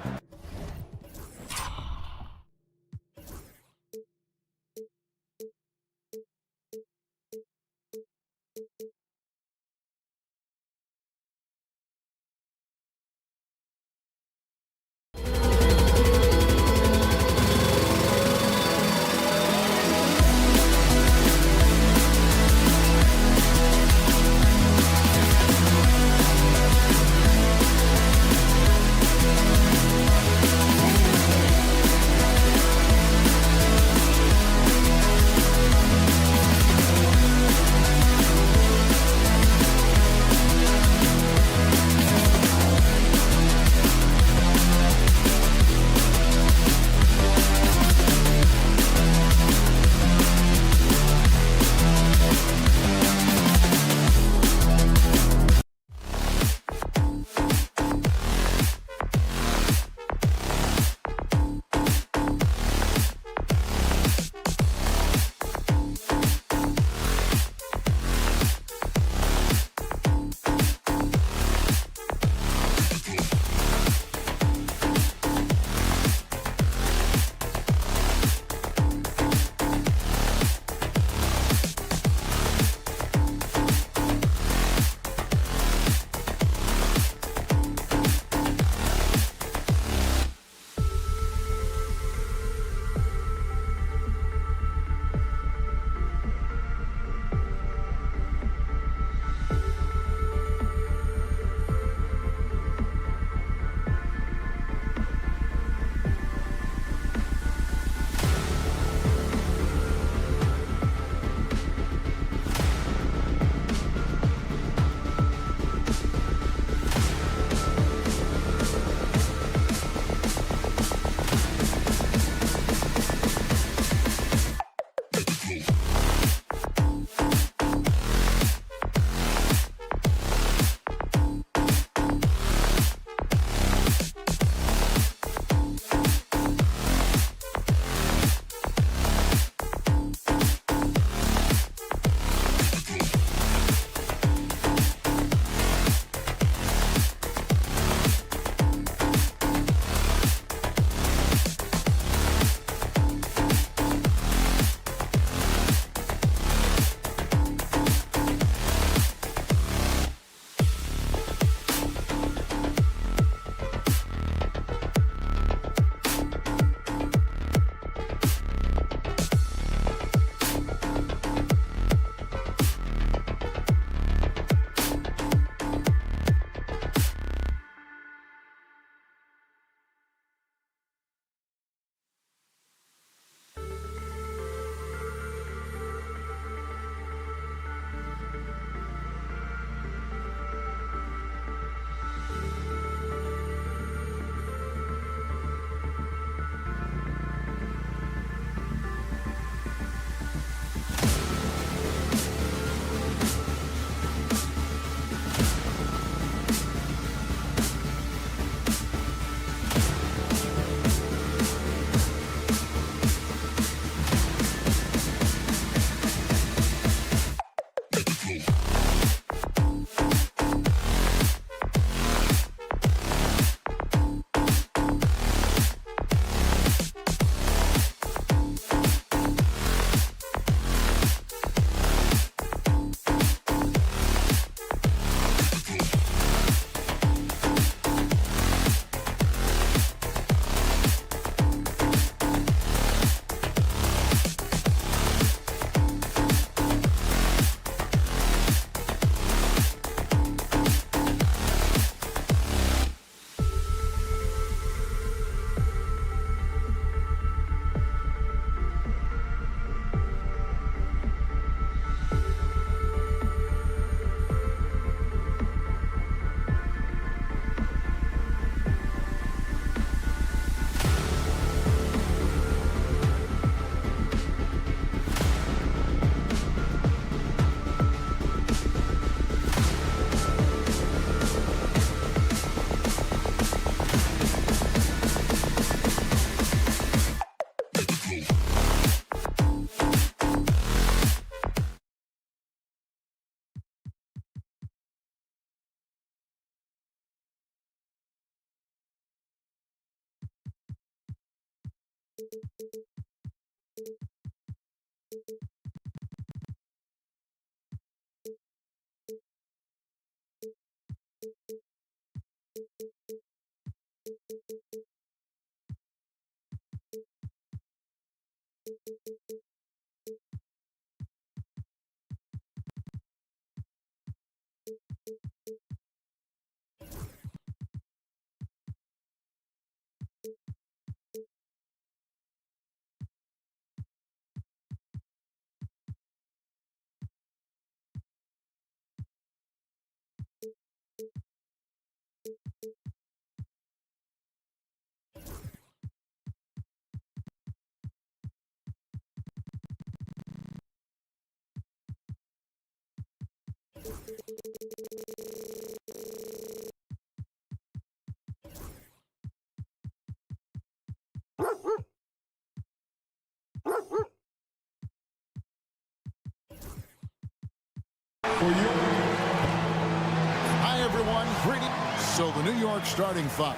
Hi, everyone. Greetings. So the New York starting five.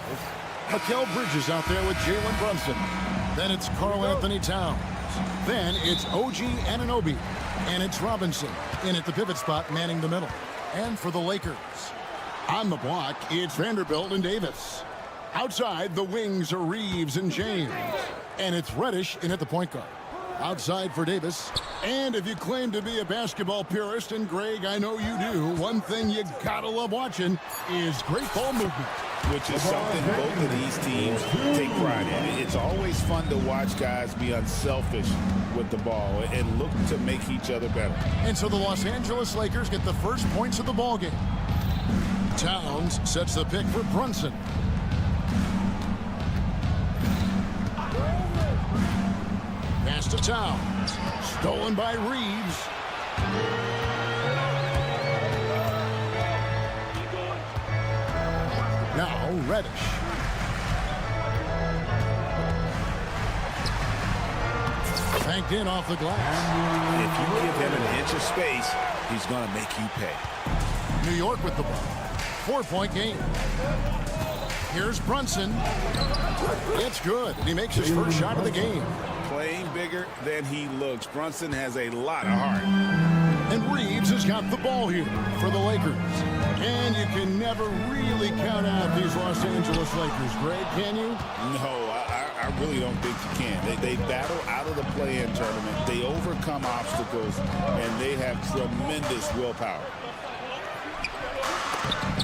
Mikal Bridges out there with Jalen Brunson. Then it's Karl Anthony Towns. Then it's OG Anunoby. And it's Robinson in at the pivot spot, manning the middle. And for the Lakers, on the block, it's Vanderbilt and Davis. Outside, the wings are Reeves and James. And it's Reddish in at the point guard. Outside for Davis. And if you claim to be a basketball purist, and Greg, I know you do, one thing you gotta love watching is great ball movement. Which is something both of these teams take pride in. It's always fun to watch guys be unselfish with the ball and look to make each other better. And so the Los Angeles Lakers get the first points of the ball game. Towns sets the pick for Brunson. Pass to Towns. Stolen by Reeves. Now Reddish. Banked in off the glass. If you give him an inch of space, he's going to make you pay. New York with the ball. 4-point game. Here's Brunson. It's good. He makes his first shot of the game. Playing bigger than he looks. Brunson has a lot of heart. And Reeves has got the ball here for the Lakers. And you can never really count out these Los Angeles Lakers, Greg, can you? No, I really don't think you can. They battle out of the play-in tournament. They overcome obstacles, and they have tremendous willpower.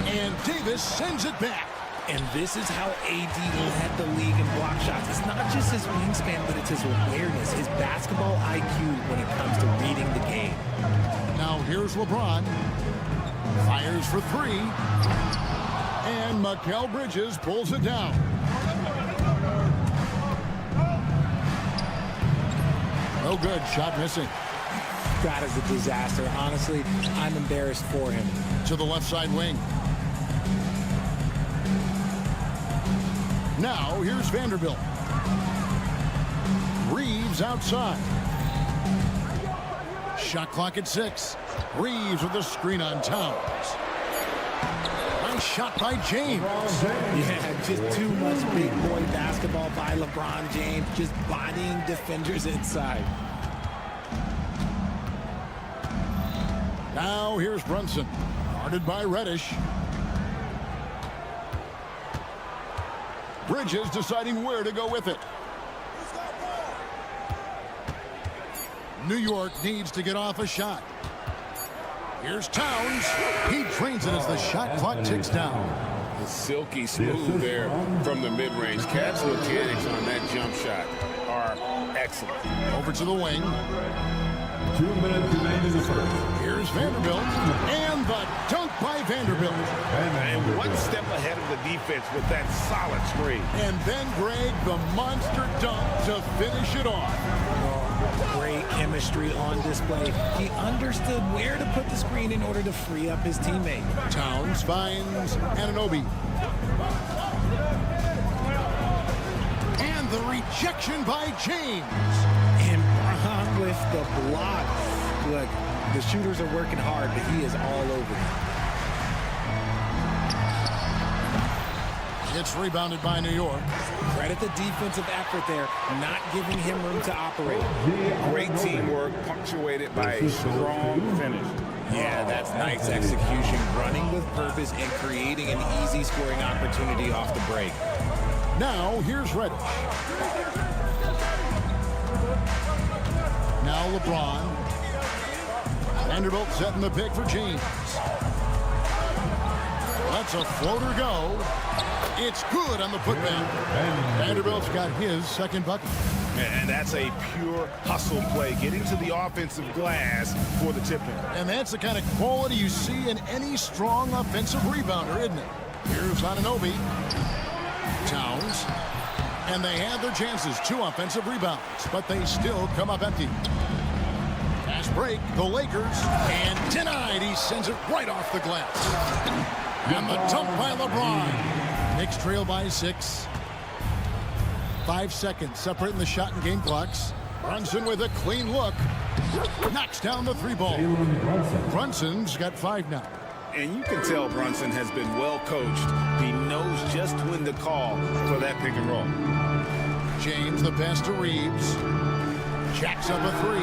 And Davis sends it back. And this is how AD led the league in block shots. It's not just his wingspan, but it's his awareness, his basketball IQ when it comes to reading the game. Now here's LeBron. Fires for three. And Mikal Bridges pulls it down. No good. Shot missing. That is a disaster. Honestly, I'm embarrassed for him. To the left side wing. Now, here's Vanderbilt. Reeves outside. Shot clock at 6. Reeves with a screen on Towns. Nice shot by James. Yeah, just too much big boy basketball by LeBron James, just bodying defenders inside. Now, here's Brunson. Guarded by Reddish. Bridges deciding where to go with it. New York needs to get off a shot. Here's Towns. He drains it as the shot clock ticks down. It's silky smooth there from the mid-range. Catch mechanics on that jump shot are excellent. Over to the wing. 2 minutes remaining in the first. Here's Vanderbilt. And the dunk by Vanderbilt. And one step ahead of the defense with that solid screen. And then, Greg, the monster dunk to finish it off. Great chemistry on display. He understood where to put the screen in order to free up his teammate. Towns finds Anunoby. And the rejection by James. block. Look, the shooters are working hard, but he is all over them. It's rebounded by New York. Credit the defensive effort there, not giving him room to operate. Great teamwork punctuated by a strong finish. Yeah, that's nice execution, running with purpose and creating an easy scoring opportunity off the break. Now, here's Reddish. Now LeBron. Vanderbilt setting the pick for James. Lets a floater go. It's good on the putback. Vanderbilt's got his second bucket. And that's a pure hustle play, getting to the offensive glass for the tip-in. And that's the kind of quality you see in any strong offensive rebounder, isn't it? Here's Anunoby. Towns. And they have their chances. 2 offensive rebounds, but they still come up empty. Fast break, the Lakers, and denied. He sends it right off the glass. And the dunk by LeBron. Knicks trail by 6. 5 seconds separating the shot and game clocks. Brunson with a clean look. Knocks down the 3-ball. Brunson's got 5 now. And you can tell Brunson has been well coached. He knows just when to call for that pick and roll. James, the pass to Reeves. Jacks up a 3.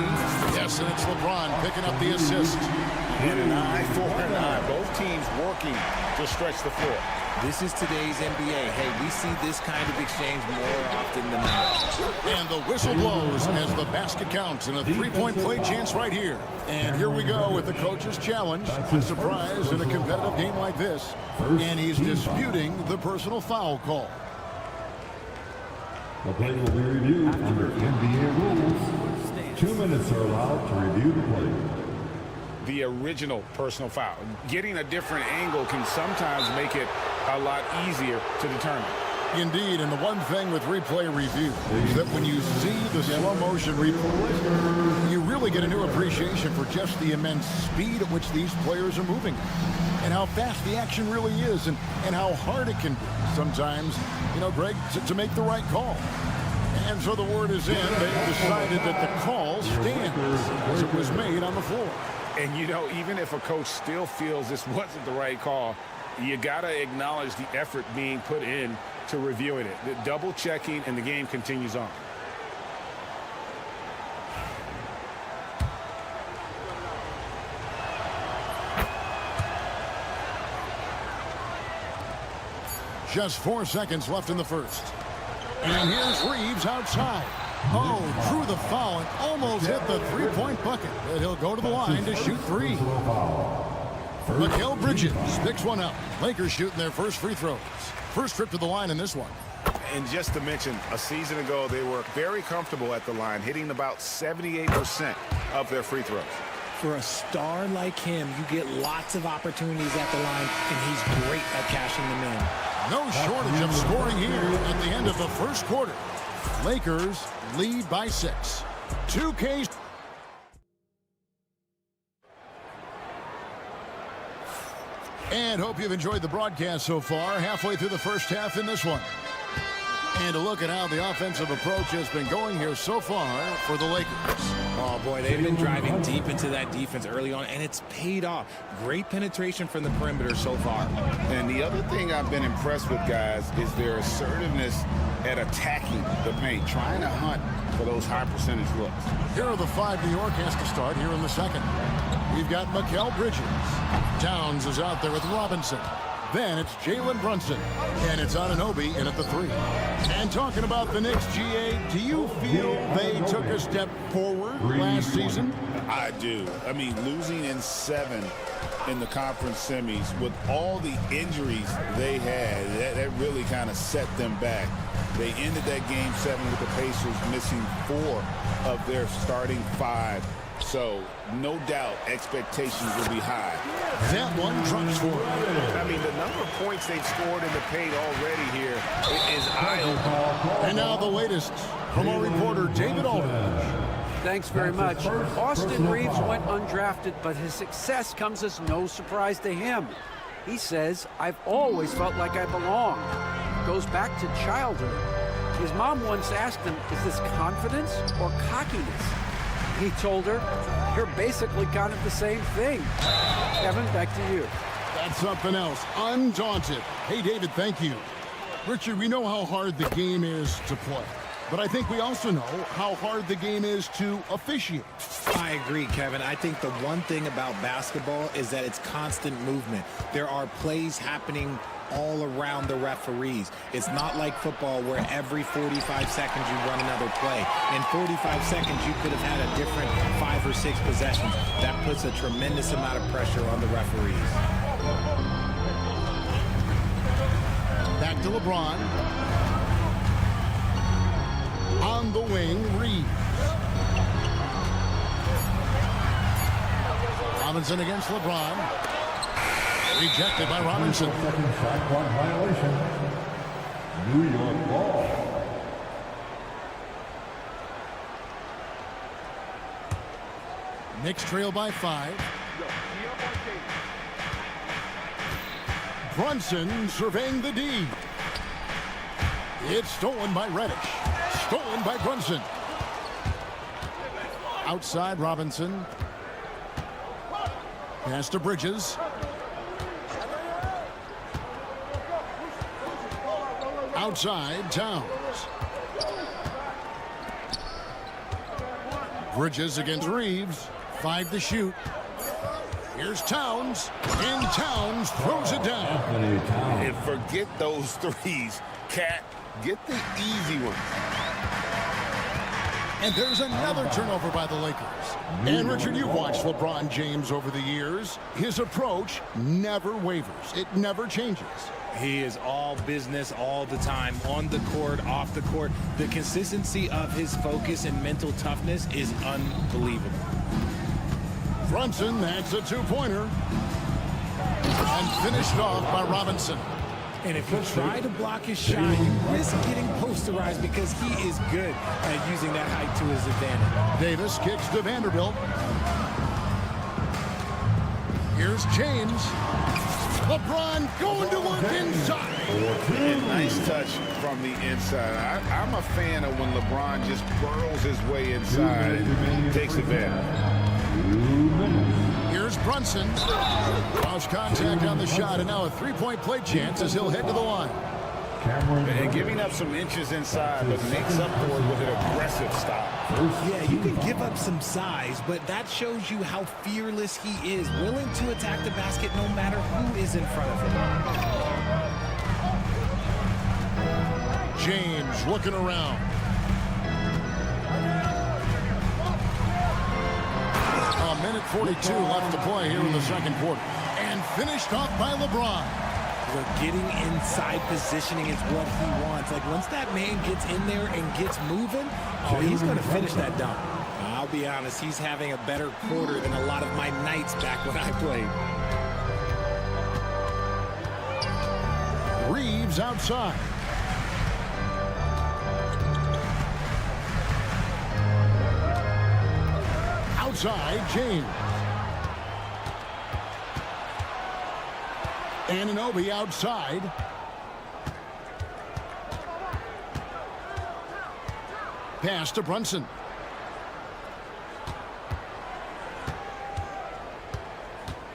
Yes, and it's LeBron picking up the assist. And an eye for an eye. Both teams working to stretch the floor. This is today's NBA. Hey, we see this kind of exchange more often than not. And the whistle blows as the basket counts and a 3-point play chance right here. And here we go with the coach's challenge. A surprise in a competitive game like this. And he's disputing the personal foul call. The play will be reviewed under NBA rules. 2 minutes are allowed to review the play. The original personal foul. Getting a different angle can sometimes make it a lot easier to determine. Indeed, and the one thing with replay review is that when you see the slow motion replay, you really get a new appreciation for just the immense speed at which these players are moving and how fast the action really is and how hard it can be sometimes, you know, Greg, to make the right call. And so the word is in. They've decided that the call stands as it was made on the floor. And, you know, even if a coach still feels this wasn't the right call, you got to acknowledge the effort being put in to reviewing it. The double checking, and the game continues on. Just 4 seconds left in the first. And here's Reeves outside. Oh, drew the foul and almost hit the 3-point bucket. But he'll go to the line to shoot 3. Mikal Bridges picks one up. Lakers shooting their first free throws. First trip to the line in this one. And just to mention, a season ago, they were very comfortable at the line, hitting about 78% of their free throws. For a star like him, you get lots of opportunities at the line, and he's great at cashing them in. No shortage of scoring here at the end of the first quarter. Lakers lead by 6. 2K. And hope you've enjoyed the broadcast so far. Halfway through the first half in this one. And to look at how the offensive approach has been going here so far for the Lakers. Oh, boy, they've been driving deep into that defense early on, and it's paid off. Great penetration from the perimeter so far. And the other thing I've been impressed with, guys, is their assertiveness at attacking the paint, trying to hunt for those high percentage looks. Here are the 5 New York has to start here in the second. We've got Mikal Bridges. Towns is out there with Robinson. Then it's Jalen Brunson. And it's Anunoby in at the 3. And talking about the Knicks, GA, do you feel they took a step forward last season? I do. I mean, losing in 7 in the conference semis with all the injuries they had, that really kind of set them back. They ended that game 7 with the Pacers missing 4 of their starting 5. So, no doubt, expectations will be high. That one drops for it. I mean, the number of points they've scored in the paint already here is eye-opening. And now the latest from our reporter, David Aldridge. Thanks very much. Austin Reeves went undrafted, but his success comes as no surprise to him. He says, I've always felt like I belong. Goes back to childhood. His mom once asked him, is this confidence or cockiness? He told her, you're basically kind of the same thing. Kevin, back to you. That's something else. Undaunted. Hey, David, thank you. Richard, we know how hard the game is to play, but I think we also know how hard the game is to officiate. I agree, Kevin. I think the one thing about basketball is that it's constant movement. There are plays happening all around the referees. It's not like football where every 45 seconds you run another play. In 45 seconds, you could have had a different 5 or 6 possessions. That puts a tremendous amount of pressure on the referees. Back to LeBron. On the wing, Reeves. Robinson against LeBron. Rejected by Robinson. Second shot clock violation. New York ball. Knicks trail by 5. Brunson surveying the D. It's stolen by Reddish. Stolen by Brunson. Outside Robinson. Pass to Bridges. Outside Towns. Bridges against Reeves. 5 to shoot. Here's Towns. And Towns throws it down. And forget those threes. Cat, get the easy one. And there's another turnover by the Lakers. And Richard, you've watched LeBron James over the years. His approach never wavers. It never changes. He is all business all the time, on the court, off the court. The consistency of his focus and mental toughness is unbelievable. Brunson, that's a 2-pointer. And finished off by Robinson. And if you try to block his shot, you risk getting posterized because he is good at using that height to his advantage. Davis kicks to Vanderbilt. Here's James. LeBron going to work inside. And nice touch from the inside. I'm a fan of when LeBron just burrows his way inside and takes advantage. Here's Brunson. Lost contact on the shot, and now a 3-point play chance as he'll head to the line. And giving up some inches inside, but makes up for it with an aggressive stop. Yeah, you can give up some size, but that shows you how fearless he is, willing to attack the basket no matter who is in front of him. James looking around. A minute 42 left to play here in the second quarter. And finished off by LeBron. But getting inside positioning is what he wants. Like, once that man gets in there and gets moving, he's going to finish that dunk. I'll be honest, he's having a better quarter than a lot of my nights back when I played. Reeves outside. Outside, James. Anunoby outside. Pass to Brunson.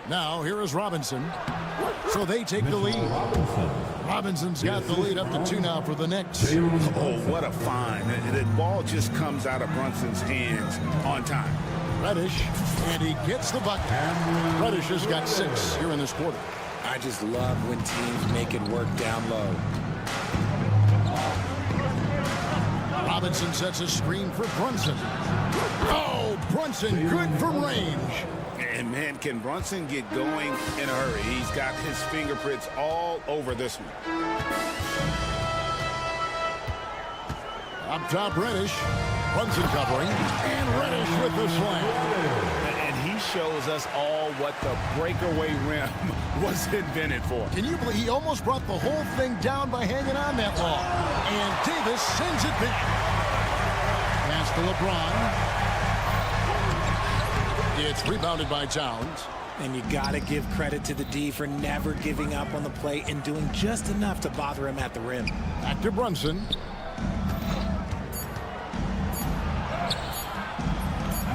Now here is Robinson. So they take the lead. Robinson's got the lead up to 2 now for the Knicks. Oh, what a find. The ball just comes out of Brunson's hands on time. Reddish, and he gets the bucket. Reddish has got 6 here in this quarter. I just love when teams make it work down low. Robinson sets a screen for Brunson. Oh, Brunson good from range. And man, can Brunson get going in a hurry? He's got his fingerprints all over this one. Up top, Reddish. Brunson covering. And Reddish with the slam. And he shows us all what the breakaway rim was invented for. Can you believe he almost brought the whole thing down by hanging on that long? And Davis sends it back. Pass to LeBron. It's rebounded by Towns. And you got to give credit to the D for never giving up on the play and doing just enough to bother him at the rim. Back to Brunson.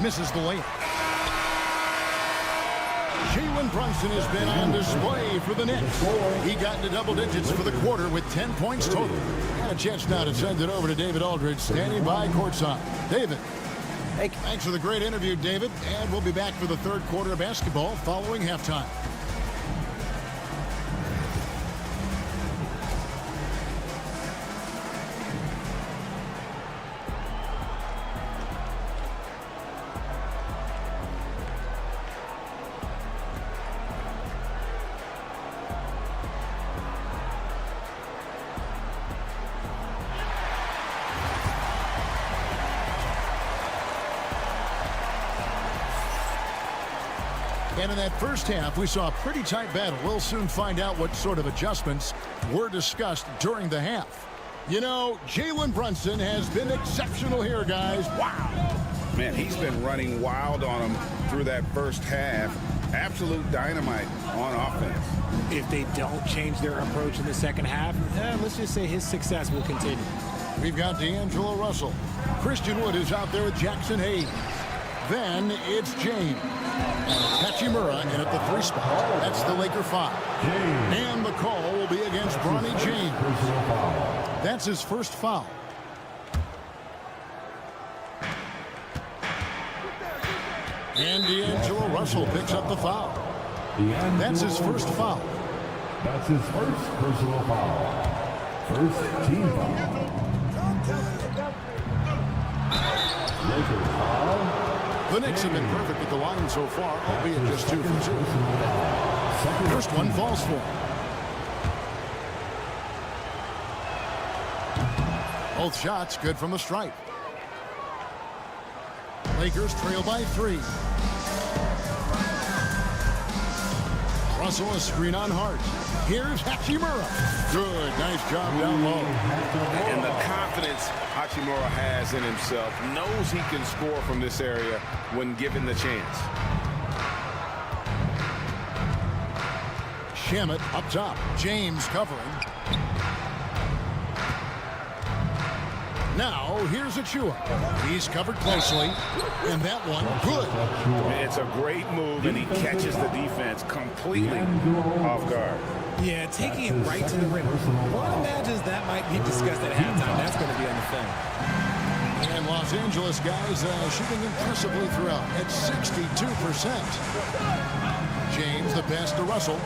misses the layup. Jalen Brunson has been on display for the Knicks. He got into double digits for the quarter with 10 points total. And a chance now to send it over to David Aldridge, standing by courtside. David. Hey, thanks for the great interview, David. And we'll be back for the third quarter of basketball following halftime. And in that first half, we saw a pretty tight battle. We'll soon find out what sort of adjustments were discussed during the half. You know, Jalen Brunson has been exceptional here, guys. Wow. Man, he's been running wild on him through that first half. Absolute dynamite on offense. If they don't change their approach in the second half, let's just say his success will continue. We've got D'Angelo Russell. Christian Wood is out there with Jackson Hayes. Then it's James. Hachimura in at the 3 spot. That's the Laker 5. And the call will be against Bronny James. That's his first foul. And D'Angelo Russell picks up the foul. That's his first foul. That's his first personal foul. First team foul. Lakers foul. The Knicks have been perfect at the line so far, albeit just 2 for 2. First one falls for him. Both shots good from the stripe. Lakers trail by 3. Russell a screen on Hart. Here's Hachimura. Good, nice job down low. And the confidence Hachimura has in himself, knows he can score from this area when given the chance. Shamet up top. James covering. Now, here's Achua. He's covered closely, and that one, good. It's a great move, and he catches the defense completely off guard. Yeah, taking it right to the rim. One imagines that might be discussed at halftime. That's going to be on the film. And Los Angeles guys shooting impressively throughout at 62%. James the pass to Russell.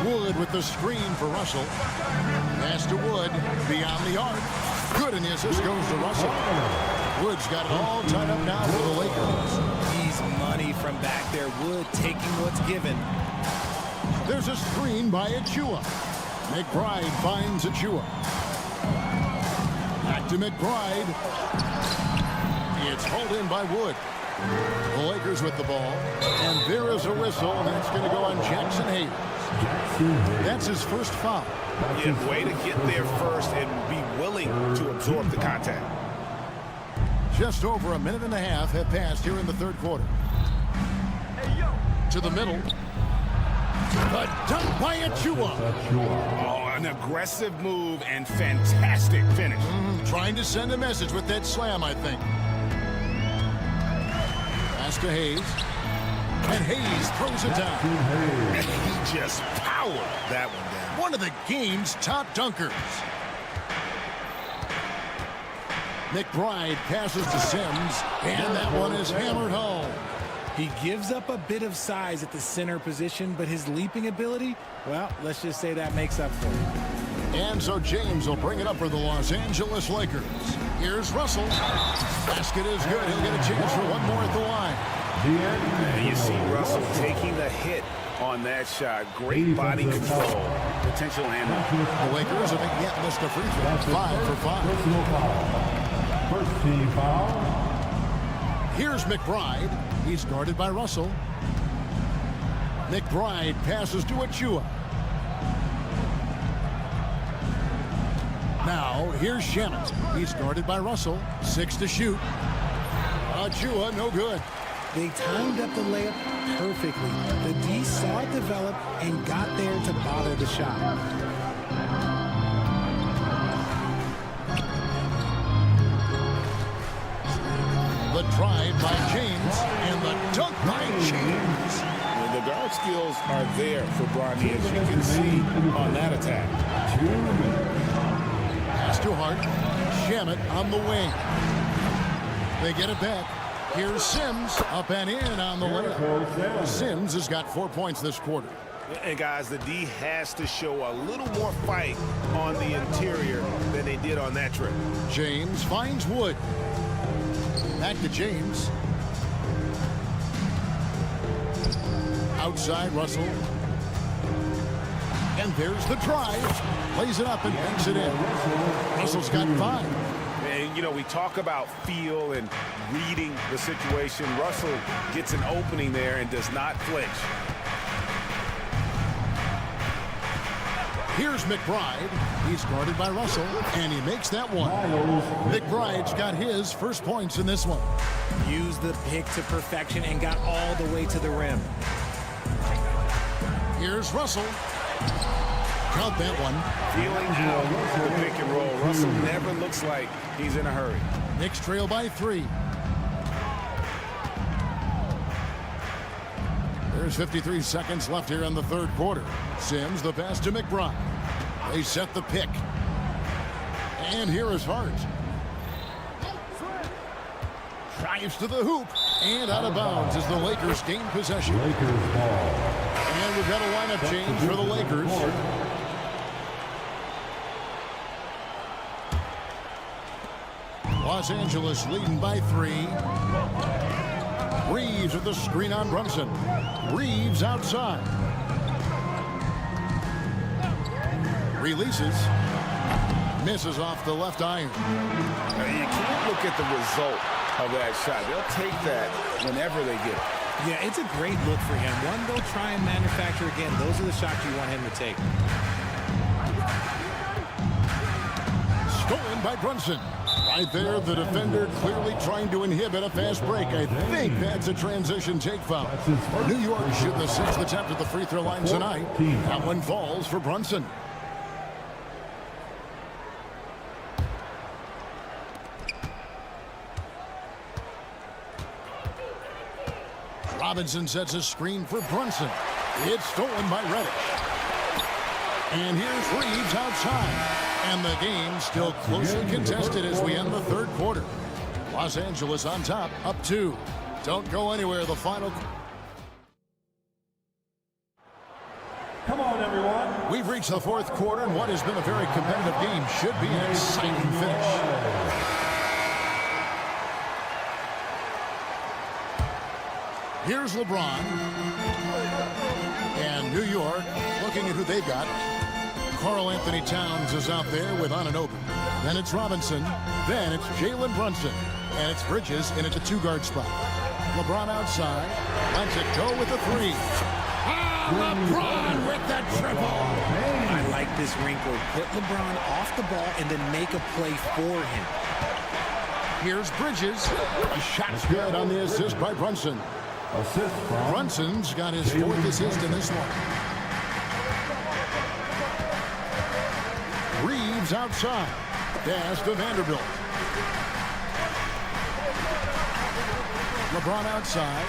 Wood with the screen for Russell. Pass to Wood beyond the arc. Good, and the assist goes to Russell. Wood's got it all tied up now for the Lakers. He's money from back there. Wood taking what's given. There's a screen by Achua. McBride finds Achua. Back to McBride. It's hauled in by Wood. The Lakers with the ball. And there is a whistle, and that's going to go on Jackson Hayes. That's his first foul. Yeah, way to get there first and be willing to absorb the contact. Just over a minute and a half have passed here in the third quarter. To the middle. A dunk by Achua. Oh, an aggressive move and fantastic finish. Trying to send a message with that slam, I think. Pass to Hayes. And Hayes throws it down. And he just powered that one down. One of the game's top dunkers. McBride passes to Sims, and that one is hammered home. He gives up a bit of size at the center position, but his leaping ability, well, let's just say that makes up for it. And so James will bring it up for the Los Angeles Lakers. Here's Russell. Basket is good. He'll get a chance for one more at the line. And you see Russell taking the hit on that shot. Great body control. Potential handle. The Lakers have yet missed a free throw. 5 for 5. First team foul. Here's McBride. He's guarded by Russell. McBride passes to Achua. Now, here's Shamet. He's guarded by Russell. 6 to shoot. Achua, no good. They timed up the layup perfectly. The D saw it develop and got there to bother the shot. The drive by James and the dunk by James. And the guard skills are there for Bronny, as you can see on that attack. Pass to Hart. Shamet on the wing. They get it back. Here's Sims up and in on the layup. Sims has got 4 points this quarter. And guys, the D has to show a little more fight on the interior than they did on that trip. James finds Wood. Back to James. Outside Russell. And there's the drive. Lays it up and banks it in. Russell's got 5. And, you know, we talk about feel and reading the situation. Russell gets an opening there and does not flinch. Here's McBride. He's guarded by Russell, and he makes that one. McBride's got his first points in this one. Used the pick to perfection and got all the way to the rim. Here's Russell. Count that one. Feeling out the pick and roll. Russell never looks like he's in a hurry. Knicks trail by 3. There's 53 seconds left here in the third quarter. Sims the pass to McBride. They set the pick. And here is Hart. Drives to the hoop. And out of bounds as the Lakers gain possession. Lakers ball. And we've got a lineup change for the Lakers. Los Angeles leading by 3. Reeves with the screen on Brunson. Reeves outside. Releases. Misses off the left iron. You can't look at the result of that shot. They'll take that whenever they get it. Yeah, it's a great look for him. One they'll try and manufacture again. Those are the shots you want him to take. Stolen by Brunson. Right there, the defender clearly trying to inhibit a fast break. I think that's a transition take foul. New York shoot the 6th attempt at the free throw line tonight. That one falls for Brunson. Robinson sets a screen for Brunson. It's stolen by Reddish. And here's Reeves outside. And the game still closely contested as we end the third quarter. Los Angeles on top, up 2. Don't go anywhere. The final. Come on, everyone. We've reached the fourth quarter, and what has been a very competitive game should be an exciting finish. Here's LeBron. And New York looking at who they've got. Karl Anthony Towns is out there with Anunoby. Then it's Robinson. Then it's Jalen Brunson. And it's Bridges in at the 2-guard spot. LeBron outside. Lets it go with the 3. LeBron with the triple. I like this wrinkle. Put LeBron off the ball and then make a play for him. Here's Bridges. A shot's good on the assist by Brunson. Assist from Brunson's got his 4th assist in this one. Reeves outside. Pass to Vanderbilt. LeBron outside.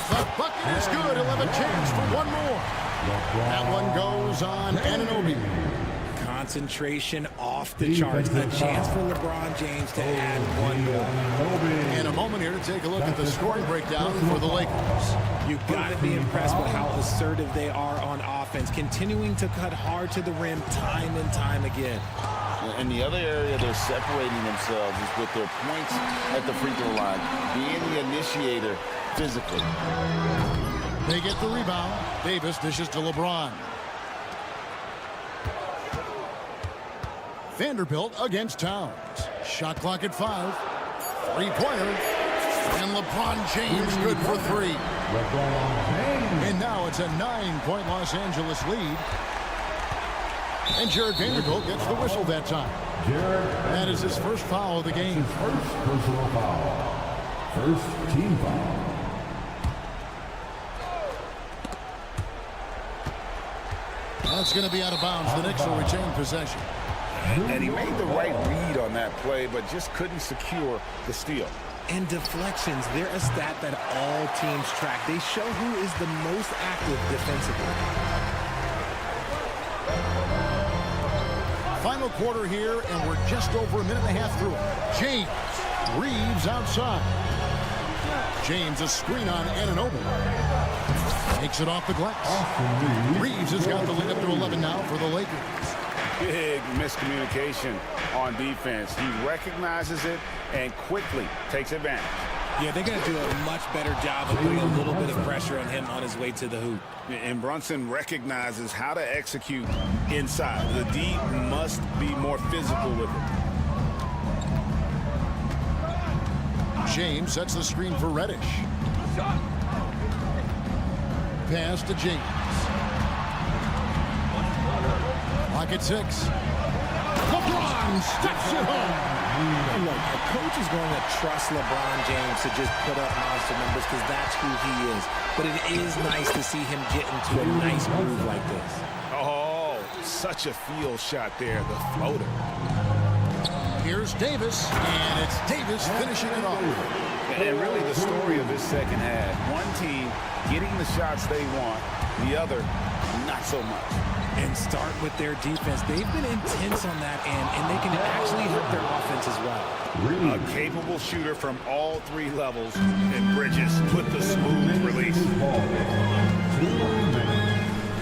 The bucket is good. He'll have a chance for one more. That one goes on Anunoby. Concentration off the charts. A chance for LeBron James to add one more. In a moment here to take a look at the scoring breakdown for the Lakers. You've got to be impressed with how assertive they are on offense, continuing to cut hard to the rim time and time again. And the other area they're separating themselves is with their points at the free throw line, being the initiator physically. They get the rebound. Davis dishes to LeBron. Vanderbilt against Towns. Shot clock at 5. 3-pointer. And LeBron James good for 3. And now it's a 9-point Los Angeles lead. And Jared Vanderbilt gets the whistle that time. That is his first foul of the game. First personal foul. First team foul. That's going to be out of bounds. The Knicks will retain possession. And he made the right read on that play, but just couldn't secure the steal. And deflections, they're a stat that all teams track. They show who is the most active defensively. Final quarter here, and we're just over a minute and a half through it. James. Reeves outside. James a screen on Anunoby. Takes it off the glass. Reeves has got the lead up to 11 now for the Lakers. Big miscommunication on defense. He recognizes it and quickly takes advantage. Yeah, they're going to do a much better job of putting a little bit of pressure on him on his way to the hoop. And Brunson recognizes how to execute inside. The D must be more physical with it. James sets the screen for Reddish. Pass to James. Clock at 6. LeBron steps it home. And look, a coach is going to trust LeBron James to just put up monster numbers because that's who he is. But it is nice to see him get into a nice move like this. Oh, such a field shot there, the floater. Here's Davis, and it's Davis finishing it off. And really the story of this second half. One team getting the shots they want, the other not so much. And start with their defense. They've been intense on that end, and they can actually hurt their offense as well. A capable shooter from all three levels, and Bridges with the smooth release.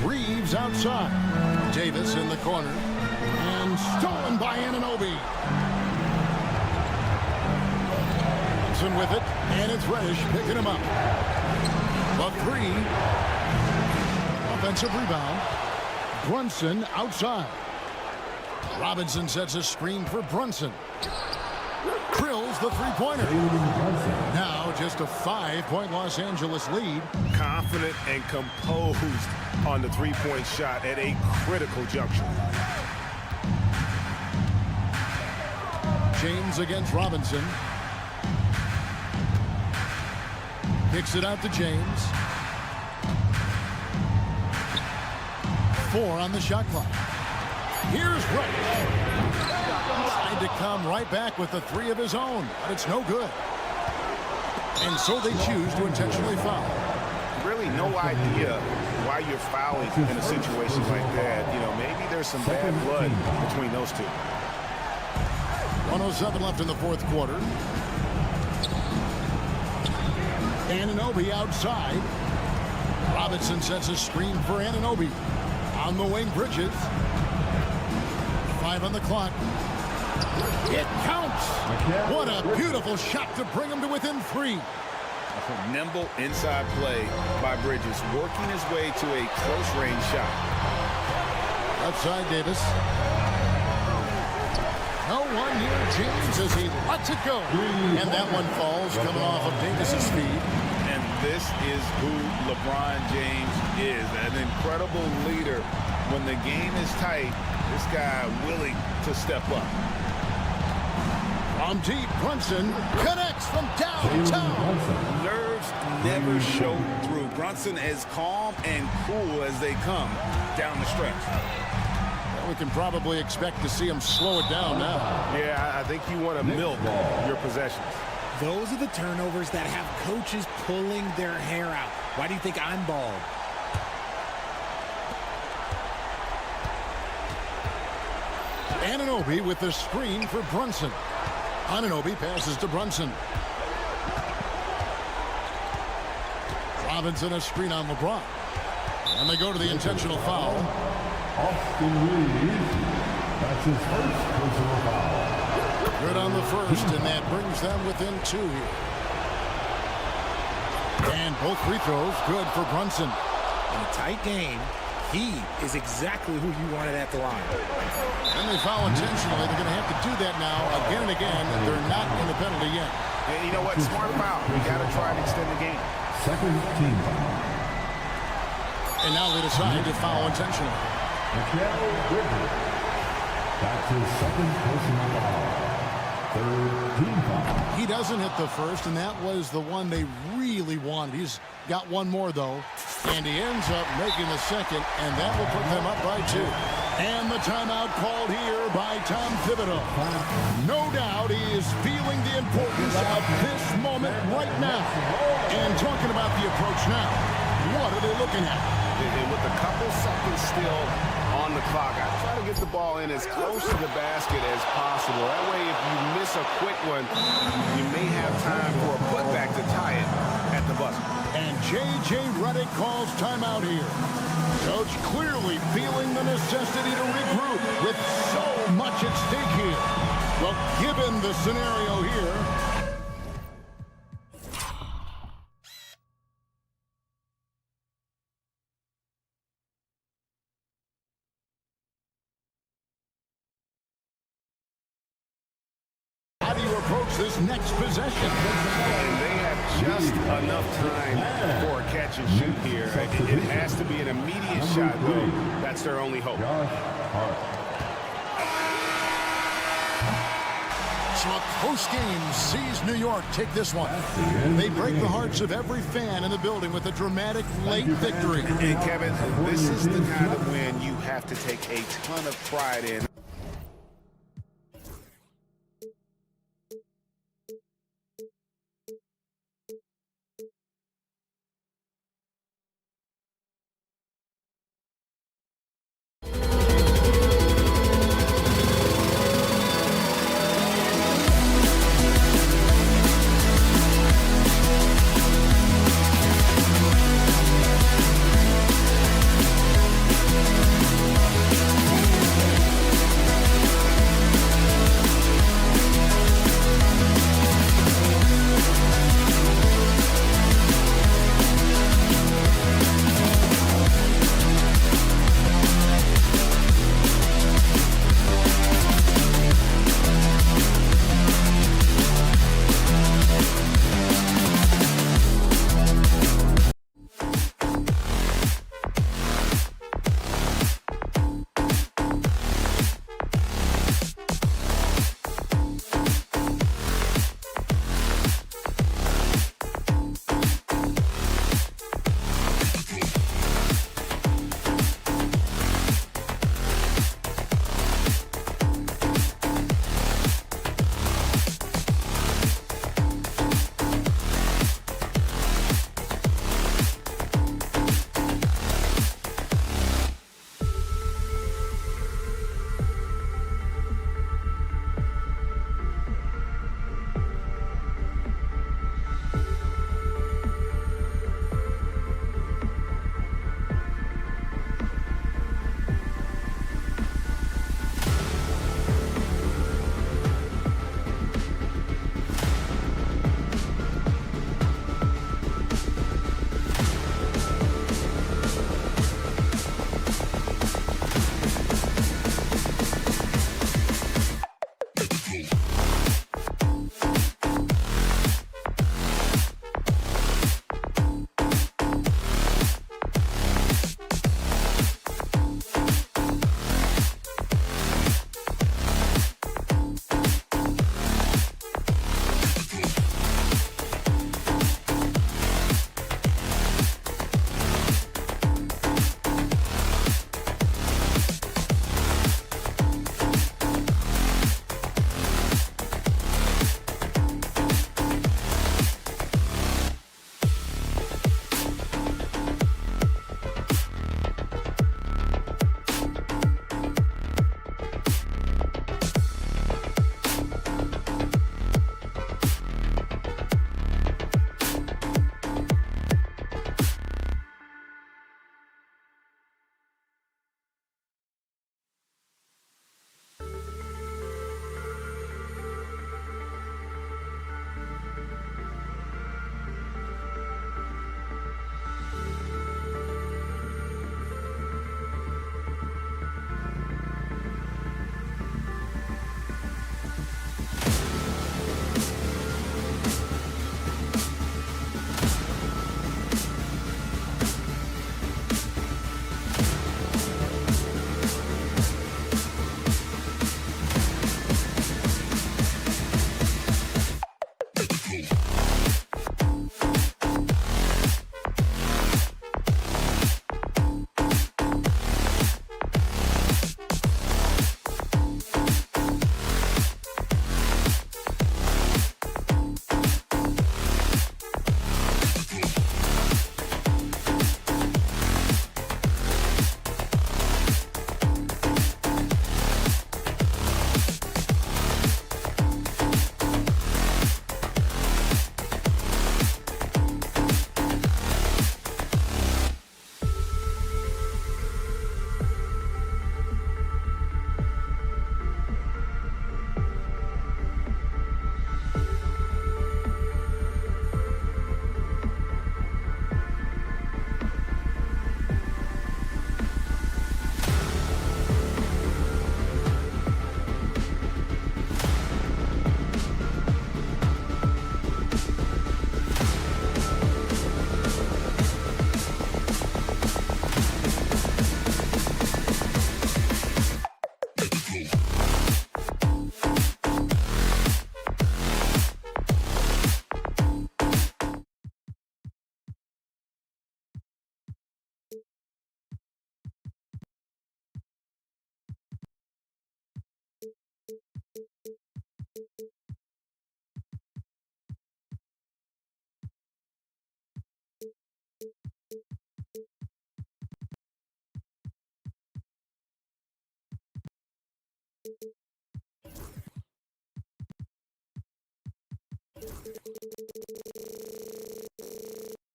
Reeves outside. Davis in the corner. And stolen by Anunoby. Brunson with it, and it's Reddish picking him up. The 3. Offensive rebound. Brunson outside. Robinson sets a screen for Brunson. Drills the three-pointer. Now just a 5-point Los Angeles lead. Confident and composed on the three-point shot at a critical juncture. James against Robinson. Kicks it out to James. 4 on the shot clock. Here's Reddish. Tried to come right back with the 3 of his own, but it's no good. And so they choose to intentionally foul. Really no idea why you're fouling in a situation like that. You know, maybe there's some bad blood between those two. 1:07 left in the fourth quarter. Anunoby outside. Robinson sets a screen for Anunoby. On the wing, Bridges. 5 on the clock. It counts. What a beautiful shot to bring him to within 3. Nimble inside play by Bridges, working his way to a close-range shot. Outside Davis. No one near James as he lets it go. And that one falls coming off of Davis's feet. And this is who LeBron James is, an incredible leader. When the game is tight, this guy willing to step up. From deep, Brunson connects from downtown. Nerves never show through. Brunson as calm and cool as they come down the stretch. Well, we can probably expect to see him slow it down now. Yeah, I think you want to milk your possessions. Those are the turnovers that have coaches pulling their hair out. Why do you think I'm bald? Anunoby with the screen for Brunson. Anunoby passes to Brunson. Robinson a screen on LeBron. And they go to the intentional foul. Austin Reeves. That's his first personal foul. Good on the first, and that brings them within 2 here. And both free throws good for Brunson. In a tight game, he is exactly who you wanted at the line. And they foul intentionally. They're going to have to do that now again and again. They're not in the penalty yet. And you know what? Smart foul. You got to try to extend the game. Second team foul. And now they decide to foul intentionally. That's his second personal foul. Third team foul. He doesn't hit the first, and that was the one they really wanted. He's got one more, though. And he ends up making the second, and that will put them up by 2. And the timeout called here by Tom Thibodeau. No doubt he is feeling the importance of this moment right now. And talking about the approach now, what are they looking at? And with a couple seconds still on the clock, I try to get the ball in as close to the basket as possible. That way, if you miss a quick one, you may have time for a putback to tie it at the buzzer. And J.J. Redick calls timeout here. Coach clearly feeling the necessity to regroup with so much at stake here. Well, given the scenario here, how do you approach this next possession? And they have just enough time for a catch and shoot here. It has to be an immediate shot, though. That's their only hope. So a close game sees New York take this one. They break the hearts of every fan in the building with a dramatic late victory. And Kevin, this is the kind of win you have to take a ton of pride in.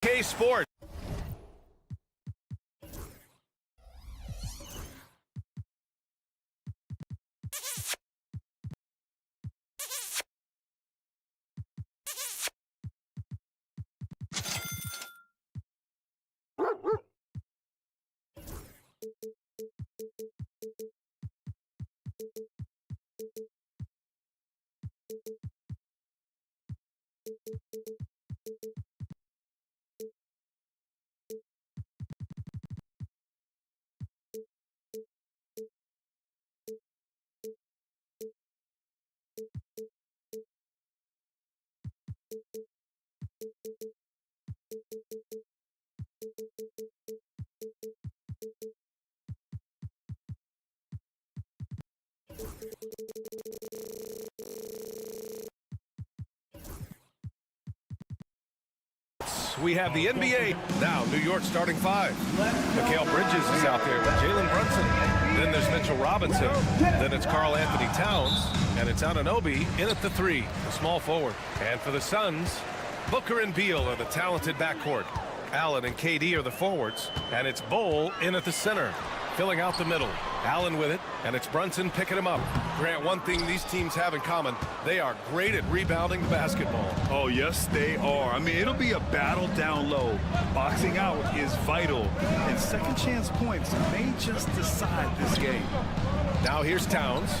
K Sports. We have the NBA. Now, New York starting five. Mikal Bridges is out there with Jalen Brunson. Then there's Mitchell Robinson. Then it's Karl Anthony Towns. And it's Anunoby in at the three, the small forward. And for the Suns, Booker and Beal are the talented backcourt. Allen and KD are the forwards. And it's Bol in at the center, filling out the middle. Allen with it, and it's Brunson picking him up. Grant, one thing these teams have in common, they are great at rebounding the basketball. Oh, yes, they are. I mean, it'll be a battle down low. Boxing out is vital, and second chance points may just decide this game. Now here's Towns.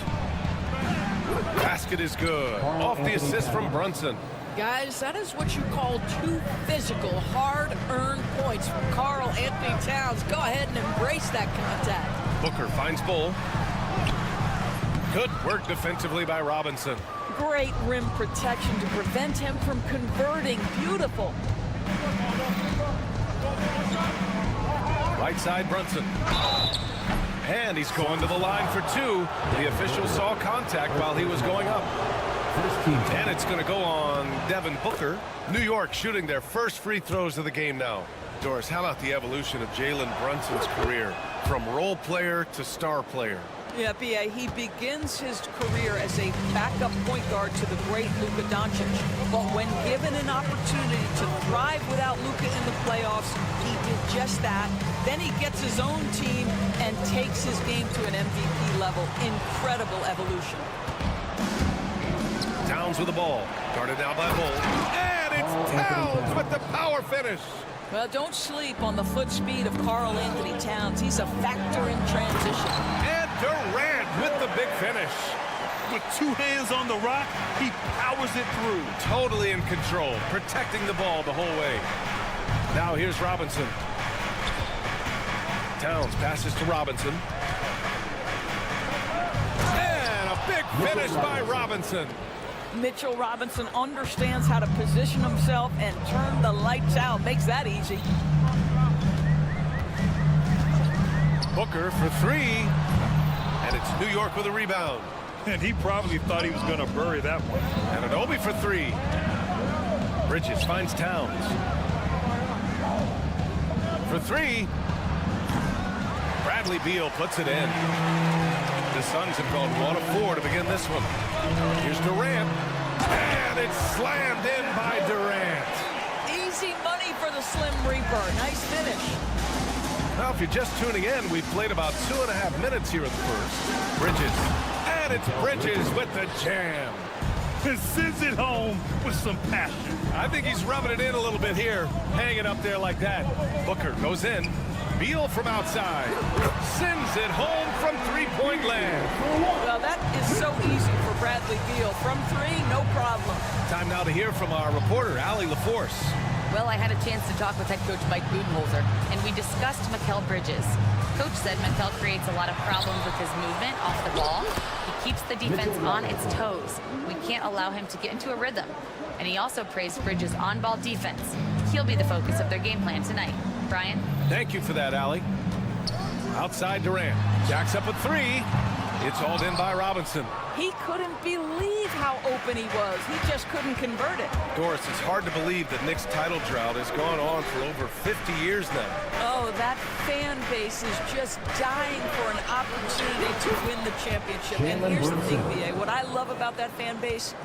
Basket is good. Off the assist from Brunson. Guys, that is what you call two physical, hard-earned points from Karl Anthony Towns. Go ahead and embrace that contact. Booker finds Bol. Good work defensively by Robinson. Great rim protection to prevent him from converting. Beautiful. Right side, Brunson. And he's going to the line for two. The official saw contact while he was going up. And it's going to go on Devin Booker. New York shooting their first free throws of the game now. Doris, how about the evolution of Jalen Brunson's career from role player to star player? Yeah, B.A., he begins his career as a backup point guard to the great Luka Doncic. But when given an opportunity to thrive without Luka in the playoffs, he did just that. Then he gets his own team and takes his game to an MVP level. Incredible evolution. Towns with the ball. Guarded now by Bol. And it's Towns with the power finish. Well, don't sleep on the foot speed of Karl Anthony Towns. He's a factor in transition. And Durant with the big finish. With two hands on the rock, he powers it through. Totally in control, protecting the ball the whole way. Now here's Robinson. Towns passes to Robinson. And a big finish by Robinson. Mitchell Robinson understands how to position himself and turn the lights out. Makes that easy. Booker for three. And it's New York with a rebound. And he probably thought he was going to bury that one. And Anunoby for three. Bridges finds Towns. For three. Bradley Beal puts it in. The Suns have gone 1 of 4 to begin this one. Here's Durant. And it's slammed in by Durant. Easy money for the Slim Reaper. Nice finish. Now, if you're just tuning in, we've played about 2.5 minutes here in the first. Bridges. And it's Bridges with the jam. And sends it home with some passion. I think he's rubbing it in a little bit here. Hanging up there like that. Booker goes in. Beal from outside. Sends it home from three-point land. Well, that is so easy for Bradley Beal. From three, no problem. Time now to hear from our reporter, Allie LaForce. Well, I had a chance to talk with head coach Mike Budenholzer, and we discussed Mikal Bridges. Coach said Mikal creates a lot of problems with his movement off the ball. He keeps the defense on its toes. We can't allow him to get into a rhythm. And he also praised Bridges' on-ball defense. He'll be the focus of their game plan tonight. Brian? Thank you for that, Allie. Outside Durant. Jacks up a three. It's hauled in by Robinson. He couldn't believe how open he was. He just couldn't convert it. Doris, it's hard to believe that Knicks' title drought has gone on for over 50 years now. Oh, that fan base is just dying for an opportunity to win the championship. And here's the thing, B.A. What I love about that fan base,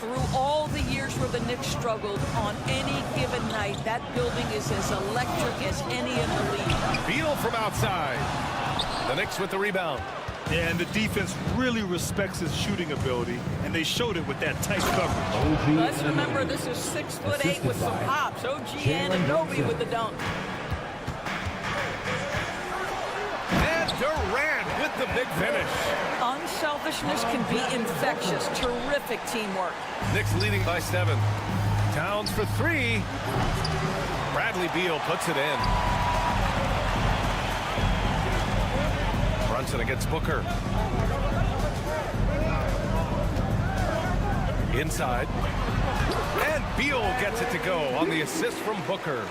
through all the years where the Knicks struggled, on any given night, that building is as electric as any in the league. Beal from outside. The Knicks with the rebound. Yeah, and the defense really respects his shooting ability, and they showed it with that tight coverage. Let's remember this is 6'8" with some hops. OG Anunoby with the dunk. And Durant with the big finish. Unselfishness can be infectious. Terrific teamwork. Knicks leading by 7. Towns for 3. Bradley Beal puts it in. Brunson against Booker. Inside. And Beal gets it to go on the assist from Booker.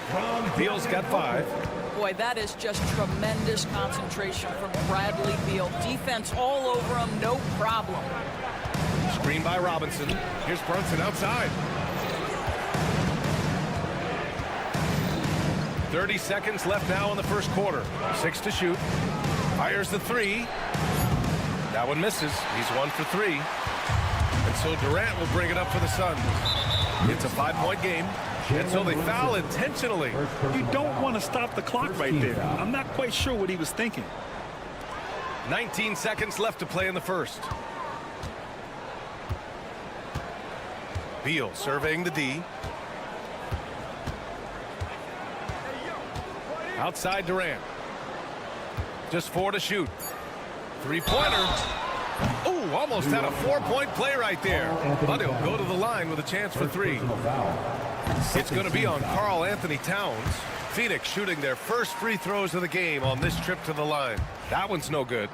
Beal's got 5. Boy, that is just tremendous concentration from Bradley Beal. Defense all over him, no problem. Screen by Robinson. Here's Brunson outside. 30 seconds left now in the first quarter. 6 to shoot. Fires the 3. That one misses. He's 1 for 3. And so Durant will bring it up for the Suns. It's a 5-point game. And so they foul intentionally. You don't want to stop the clock right there. I'm not quite sure what he was thinking. 19 seconds left to play in the first. Beal surveying the D. Outside Durant. Just 4 to shoot. 3-pointer. Ooh, almost had a 4-point play right there. But he'll go to the line with a chance for 3. It's going to be on Karl Anthony Towns. Phoenix shooting their first free throws of the game on this trip to the line. That one's no good.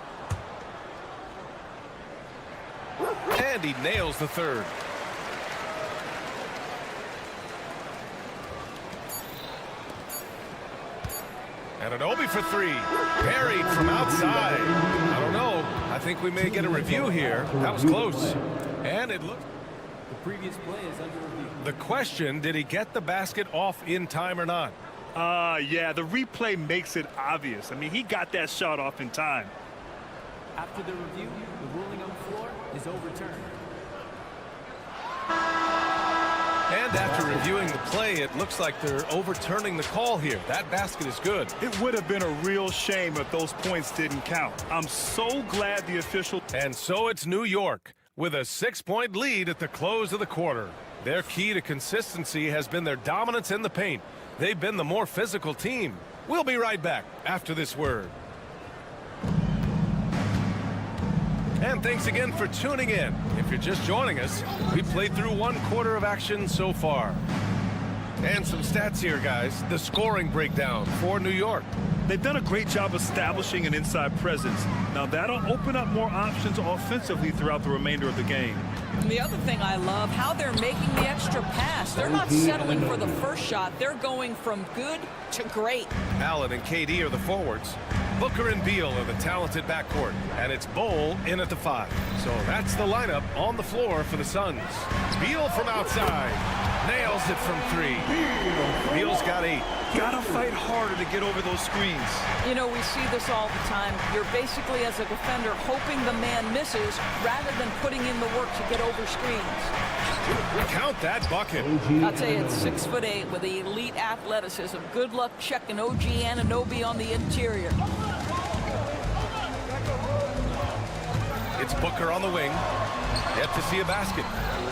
And he nails the 3rd. Anunoby for 3. Buried from outside. I don't know. I think we may get a review here. That was close. And it looked... The previous play is under review. The question, did he get the basket off in time or not? Yeah, the replay makes it obvious. I mean, he got that shot off in time. After the review, the ruling on the floor is overturned. And after reviewing the play, it looks like they're overturning the call here. That basket is good. It would have been a real shame if those points didn't count. I'm so glad the official... And so it's New York with a 6-point lead at the close of the quarter. Their key to consistency has been their dominance in the paint. They've been the more physical team. We'll be right back after this word. And thanks again for tuning in. If you're just joining us, we played through 1 quarter of action so far. And some stats here, guys. The scoring breakdown for New York. They've done a great job establishing an inside presence. Now that'll open up more options offensively throughout the remainder of the game. And the other thing I love, how they're making the extra pass. They're not settling for the first shot. They're going from good to great. Allen and KD are the forwards. Booker and Beal are the talented backcourt. And it's Bol in at the 5. So that's the lineup on the floor for the Suns. Beal from outside. Nails it from 3. Beal's got 8. Gotta fight harder to get over those screens. You know, we see this all the time. You're basically, as a defender, hoping the man misses rather than putting in the work to get over screens. Count that bucket. I'll tell you, it's 6'8" with elite athleticism. Good luck checking OG Anunoby on the interior. It's Booker on the wing. Yet to see a basket.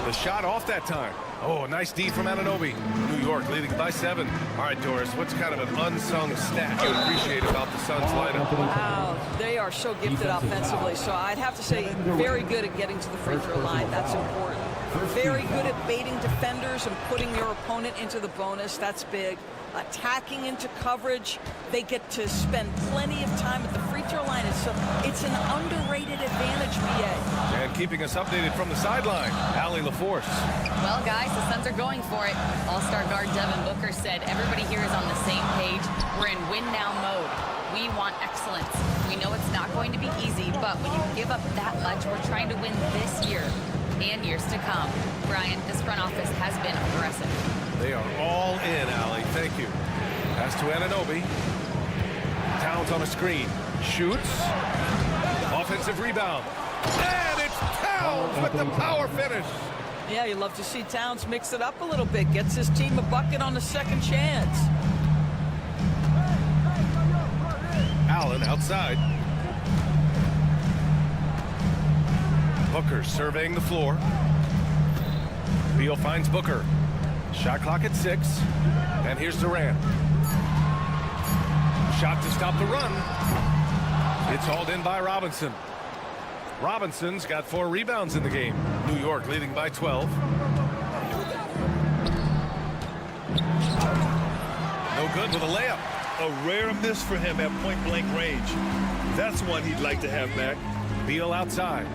The shot off that time. Oh, nice D from Anunoby. New York leading by 7. All right, Doris, what's kind of an unsung stat you appreciate about the Suns lineup? Wow, they are so gifted offensively. So I'd have to say very good at getting to the free throw line. That's important. Very good at baiting defenders and putting your opponent into the bonus. That's big. Attacking into coverage. They get to spend plenty of time at the free throw line. It's an underrated advantage, BA. And keeping us updated from the sideline, Allie LaForce. Well, guys, the Suns are going for it. All-star guard Devin Booker said everybody here is on the same page. We're in win-now mode. We want excellence. We know it's not going to be easy, but when you give up that much, we're trying to win this year and years to come. Brian, this front office has been aggressive. They are all in, Allie. Thank you. Pass to Anunoby. Towns on a screen. Shoots. Offensive rebound. And it's Towns with the power finish. Yeah, you love to see Towns mix it up a little bit. Gets his team a bucket on the second chance. Allen outside. Booker surveying the floor. Beal finds Booker. Shot clock at 6. And here's Durant. Shot to stop the run. It's hauled in by Robinson. Robinson's got 4 rebounds in the game. New York leading by 12. No good with a layup. A rare miss for him at point-blank range. That's one he'd like to have back. Beal outside.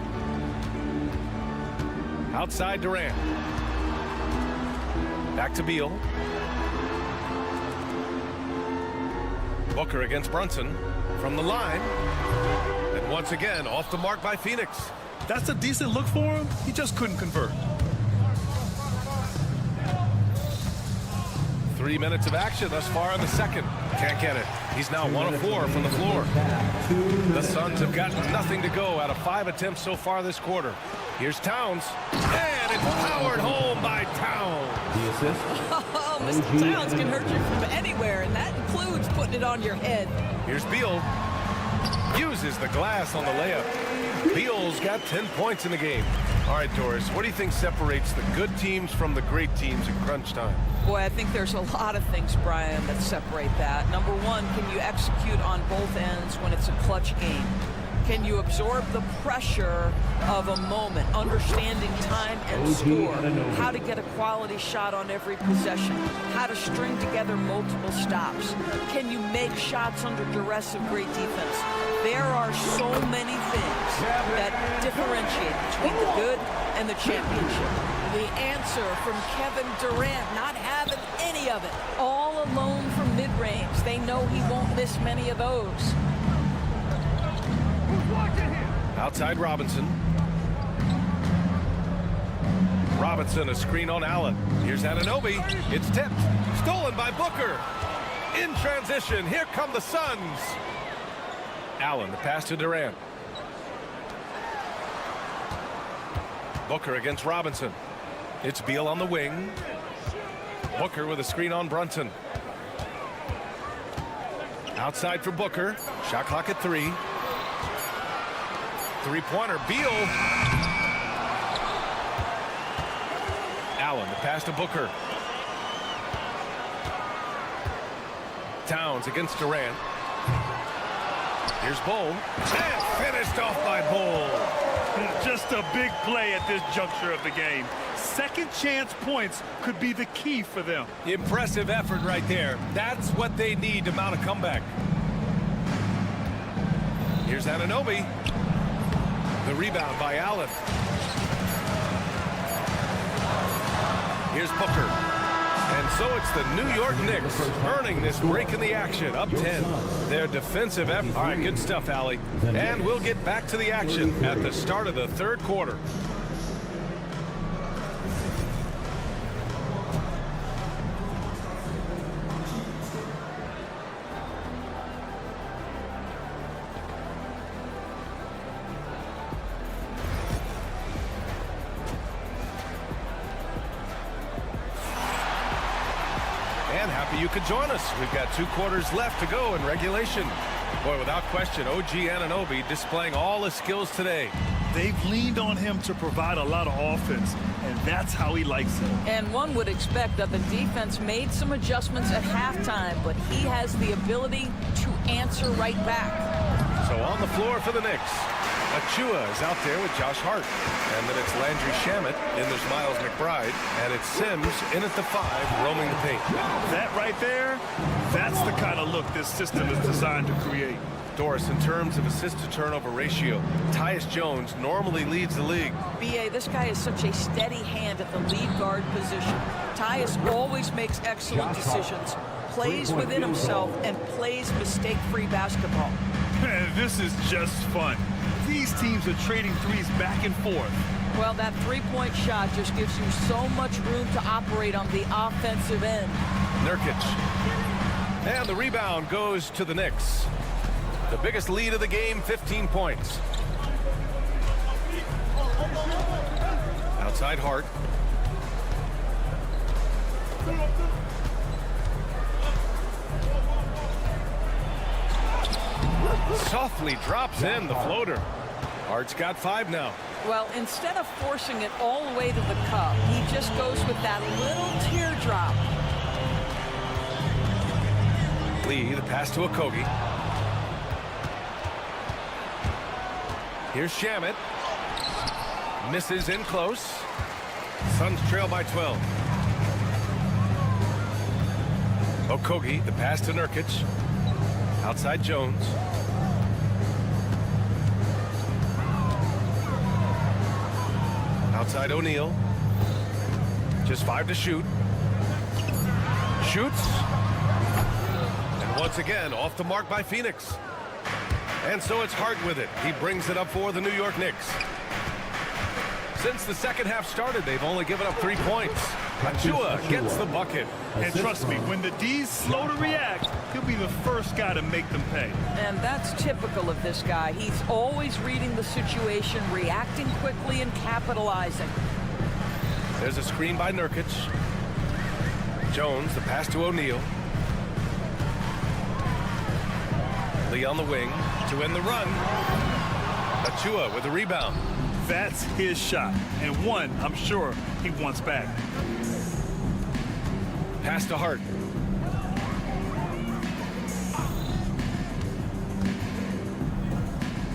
Outside Durant. Back to Beal. Booker against Brunson from the line. And once again, off the mark by Phoenix. That's a decent look for him. He just couldn't convert. 3 minutes of action thus far in the second. Can't get it. He's now 1 of 4 from the floor. The Suns have gotten nothing to go out of 5 attempts so far this quarter. Here's Towns. And it's powered home by Towns. The assist. Oh, Mr. Towns can hurt you from anywhere, and that includes putting it on your head. Here's Beal. Uses the glass on the layup. Beal's got 10 points in the game. All right, Doris, what do you think separates the good teams from the great teams in crunch time? Boy, I think there's a lot of things, Brian, that separate that. Number one, can you execute on both ends when it's a clutch game? Can you absorb the pressure of a moment, understanding time and score, how to get a quality shot on every possession, how to string together multiple stops? Can you make shots under duress of great defense? There are so many things that differentiate between the good and the championship. The answer from Kevin Durant, not having any of it, all alone from mid-range. They know he won't miss many of those. Outside Robinson. Robinson, a screen on Allen. Here's Anunoby. It's tipped. Stolen by Booker. In transition, here come the Suns. Allen, the pass to Durant. Booker against Robinson. It's Beal on the wing. Booker with a screen on Brunson. Outside for Booker. Shot clock at 3. Three-pointer, Beal. Allen, the pass to Booker. Towns against Durant. Here's Bull. And finished off by Bull. Just a big play at this juncture of the game. Second chance points could be the key for them. Impressive effort right there. That's what they need to mount a comeback. Here's Anunoby. The rebound by Allen. Here's Booker. And so it's the New York Knicks earning this break in the action, up 10. Their defensive effort. All right, good stuff, Allie. And we'll get back to the action at the start of the third quarter. You could join us. We've got 2 quarters left to go in regulation. Boy, without question, OG Anunoby displaying all his skills today. They've leaned on him to provide a lot of offense, and that's how he likes it. And one would expect that the defense made some adjustments at halftime, but he has the ability to answer right back. So on the floor for the Knicks, Achua is out there with Josh Hart. And then it's Landry Shamet, and there's Miles McBride. And it's Sims in at the 5, roaming the paint. That right there, that's the kind of look this system is designed to create. Doris, in terms of assist-to-turnover ratio, Tyus Jones normally leads the league. B.A., this guy is such a steady hand at the lead guard position. Tyus always makes excellent decisions, plays within himself, and plays mistake-free basketball. Man, this is just fun. These teams are trading threes back and forth. Well, that three-point shot just gives you so much room to operate on the offensive end. Nurkic. And the rebound goes to the Knicks. The biggest lead of the game, 15 points. Outside Hart. Softly drops in the floater. Hart's got 5 now. Well, instead of forcing it all the way to the cup, he just goes with that little teardrop. Lee, the pass to Okogie. Here's Shamet. Misses in close. Suns trail by 12. Okogie, the pass to Nurkic. Outside Jones. Outside O'Neal. Just 5 to shoot. Shoots. And once again, off the mark by Phoenix. And so it's Hart with it. He brings it up for the New York Knicks. Since the second half started, they've only given up 3 points. Achua gets the bucket. And trust me, when the D's slow to react, he'll be the first guy to make them pay. And that's typical of this guy. He's always reading the situation, reacting quickly, and capitalizing. There's a screen by Nurkic. Jones, the pass to O'Neal. Lee on the wing to end the run. Achua with the rebound. That's his shot, and one I'm sure he wants back. Pass to Hart.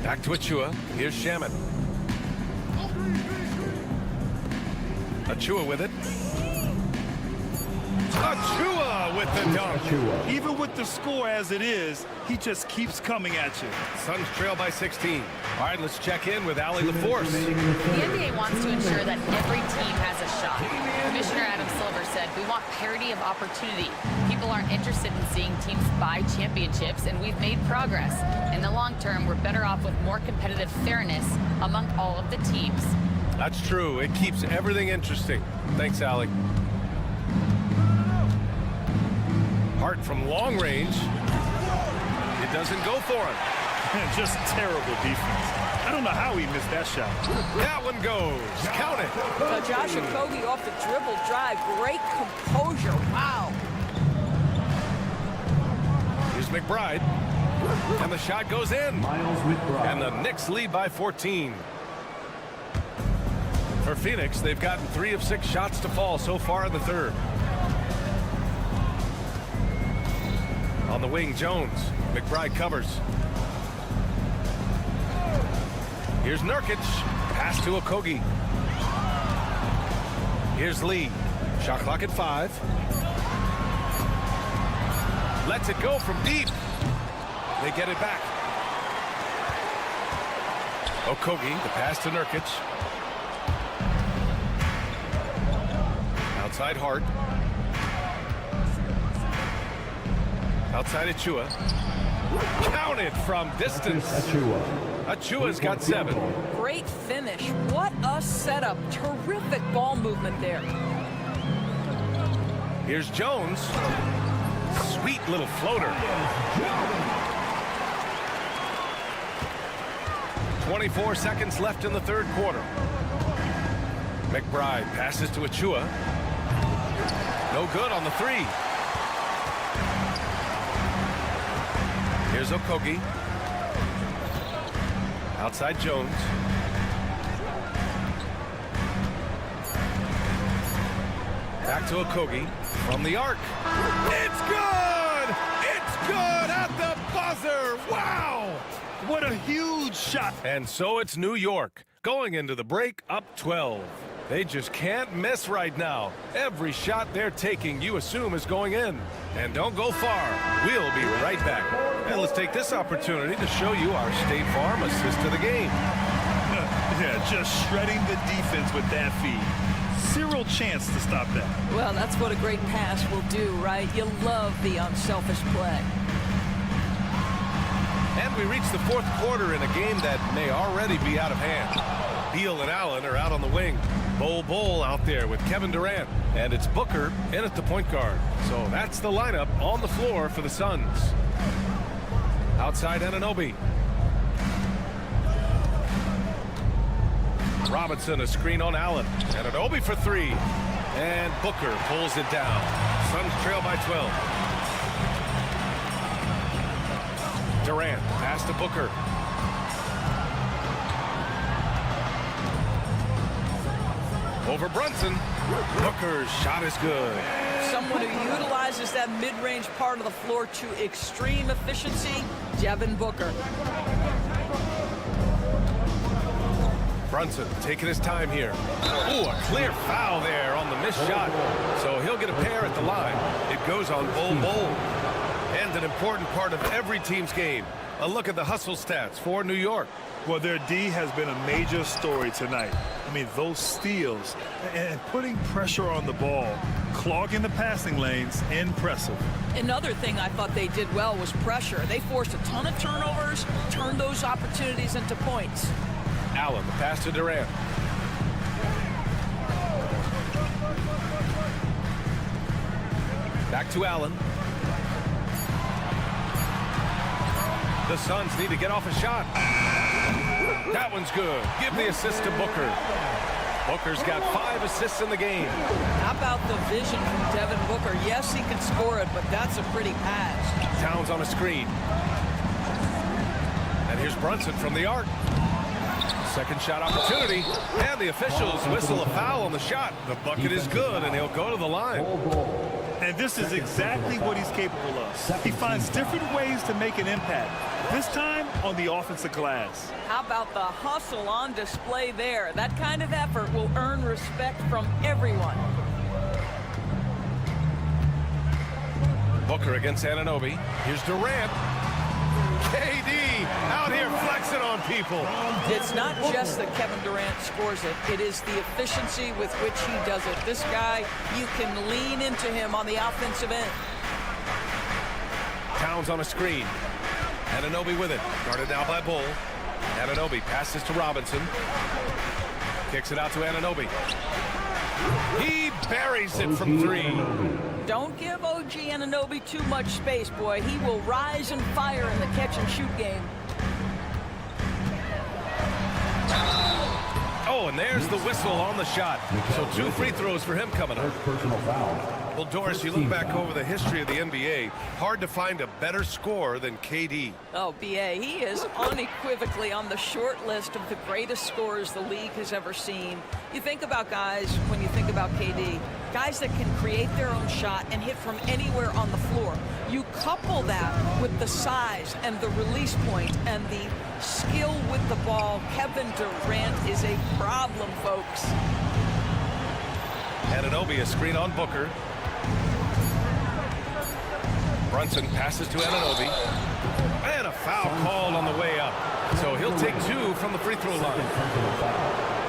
Back to Achua. Here's Shamet. Achua with it. Achua with the dunk. Even with the score as it is, he just keeps coming at you. Suns trail by 16. All right, let's check in with Allie LaForce. The NBA wants to ensure that every team has a shot. Commissioner Adam Silver said, we want parity of opportunity. People aren't interested in seeing teams buy championships, and we've made progress. In the long term, we're better off with more competitive fairness among all of the teams. That's true. It keeps everything interesting. Thanks, Allie. Hart from long range. It doesn't go for him. Just terrible defense. I don't know how he missed that shot. That one goes. Count it. Josh Okogie off the dribble drive. Great composure. Wow. Here's McBride. And the shot goes in. Miles McBride. And the Knicks lead by 14. For Phoenix, they've gotten 3 of 6 shots to fall so far in the third. On the wing, Jones. McBride covers. Here's Nurkic. Pass to Okogie. Here's Lee. Shot clock at 5. Lets it go from deep. They get it back. Okogie, the pass to Nurkic. Outside Hart. Outside Achua. Counted from distance. Achua's got 7. Great finish. What a setup. Terrific ball movement there. Here's Jones. Sweet little floater. 24 seconds left in the third quarter. McBride passes to Achua. No good on the 3. Here's Okogie. Outside Jones. Back to Okogie from the arc. It's good! It's good at the buzzer! Wow! What a huge shot. And so it's New York going into the break up 12. They just can't miss right now. Every shot they're taking, you assume, is going in. And don't go far. We'll be right back. And let's take this opportunity to show you our State Farm assist to the game. Yeah, just shredding the defense with that feed. Zero chance to stop that. Well, that's what a great pass will do, right? You love the unselfish play. And we reach the fourth quarter in a game that may already be out of hand. Beal and Allen are out on the wing. Bol out there with Kevin Durant. And it's Booker in at the point guard. So that's the lineup on the floor for the Suns. Outside Anunoby. Robinson, a screen on Allen. Anunoby for 3. And Booker pulls it down. Suns trail by 12. Durant, pass to Booker. Over Brunson. Booker's shot is good. Someone who utilizes that mid-range part of the floor to extreme efficiency, Devin Booker. Brunson taking his time here. Ooh, a clear foul there on the missed shot. So he'll get a pair at the line. It goes on Bol. And an important part of every team's game. A look at the hustle stats for New York. Well, their D has been a major story tonight. I mean, those steals and putting pressure on the ball, clogging the passing lanes, impressive. Another thing I thought they did well was pressure. They forced a ton of turnovers, turned those opportunities into points. Allen, the pass to Durant. Back to Allen. The Suns need to get off a shot. That one's good. Give the assist to Booker. Booker's got 5 assists in the game. How about the vision from Devin Booker? Yes, he can score it, but that's a pretty pass. Towns on a screen. And here's Brunson from the arc. Second shot opportunity, and the officials whistle a foul on the shot. The bucket is good, and he'll go to the line. And this is exactly what he's capable of. He finds different ways to make an impact, this time on the offensive glass. How about the hustle on display there? That kind of effort will earn respect from everyone. Booker against Anunoby. Here's Durant. KD out here flexing on people. It's not just that Kevin Durant scores it. It is the efficiency with which he does it. This guy, you can lean into him on the offensive end. Towns on a screen. Anunoby with it. Guarded now by Bull. Anunoby passes to Robinson. Kicks it out to Anunoby. He buries it from 3. Don't give OG Anunoby too much space, boy. He will rise and fire in the catch-and-shoot game. Oh, and there's the whistle on the shot. So 2 free throws for him coming up. Personal foul. Well, Doris, you look back over the history of the NBA, hard to find a better scorer than KD. Oh, B.A., he is unequivocally on the short list of the greatest scorers the league has ever seen. You think about guys, when you think about KD, guys that can create their own shot and hit from anywhere on the floor. You couple that with the size and the release point and the skill with the ball. Kevin Durant is a problem, folks. Anunoby, a screen on Booker. Brunson passes to Anunoby. And a foul called on the way up. So he'll take 2 from the free throw line.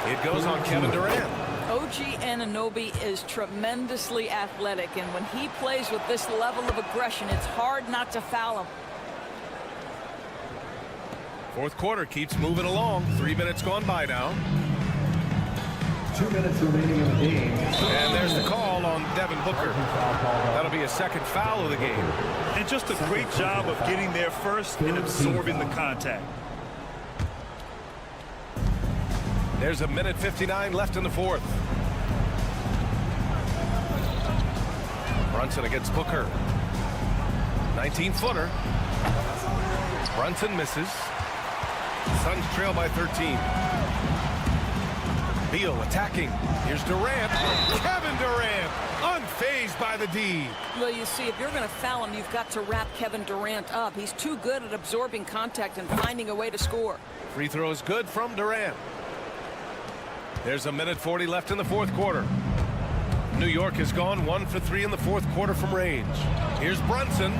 It goes on Kevin Durant. OG Anunoby is tremendously athletic, and when he plays with this level of aggression, it's hard not to foul him. Fourth quarter keeps moving along. 3 minutes gone by now. 2 minutes remaining in the game. And there's the call on Devin Booker. That'll be a second foul of the game. And just a great job of getting there first and absorbing the contact. There's a minute 59 left in the fourth. Brunson against Booker. 19-footer. Brunson misses. Suns trail by 13. Beal attacking. Here's Durant. Kevin Durant, unfazed by the D. Well, you see, if you're going to foul him, you've got to wrap Kevin Durant up. He's too good at absorbing contact and finding a way to score. Free throw is good from Durant. There's a minute 40 left in the fourth quarter. New York has gone 1 for 3 in the fourth quarter from range. Here's Brunson.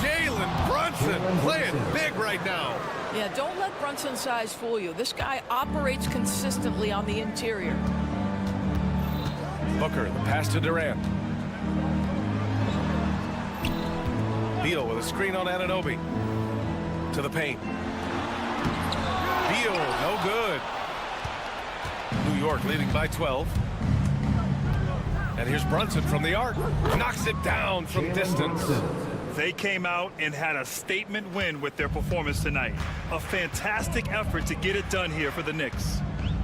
Jalen Brunson playing big right now. Yeah, don't let Brunson's size fool you. This guy operates consistently on the interior. Booker, the pass to Durant. Beal with a screen on Anunoby. To the paint. Beal, no good. New York leading by 12. And here's Brunson from the arc. Knocks it down from distance. They came out and had a statement win with their performance tonight. A fantastic effort to get it done here for the Knicks.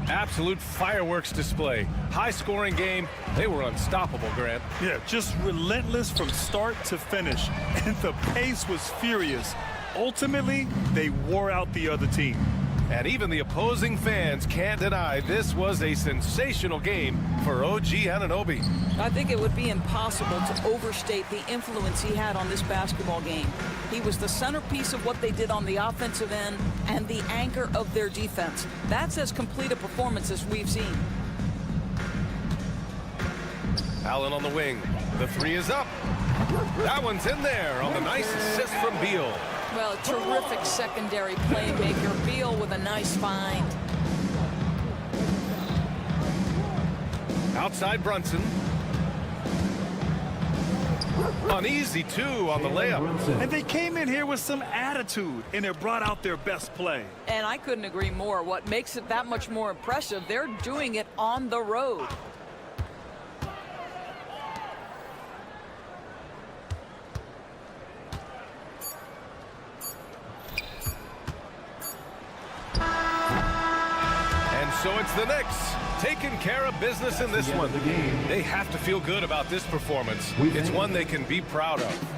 Absolute fireworks display. High-scoring game. They were unstoppable, Grant. Yeah, just relentless from start to finish. And the pace was furious. Ultimately, they wore out the other team. And even the opposing fans can't deny this was a sensational game for OG Anunoby. I think it would be impossible to overstate the influence he had on this basketball game. He was the centerpiece of what they did on the offensive end and the anchor of their defense. That's as complete a performance as we've seen. Allen on the wing. The three is up. That one's in there on the nice assist from Beal. Well, a terrific secondary playmaker. Beal with a nice find. Outside Brunson. Uneasy, too, on the layup. And they came in here with some attitude, and it brought out their best play. And I couldn't agree more. What makes it that much more impressive, they're doing it on the road. So it's the Knicks taking care of business in this one. They have to feel good about this performance. It's one they can be proud of.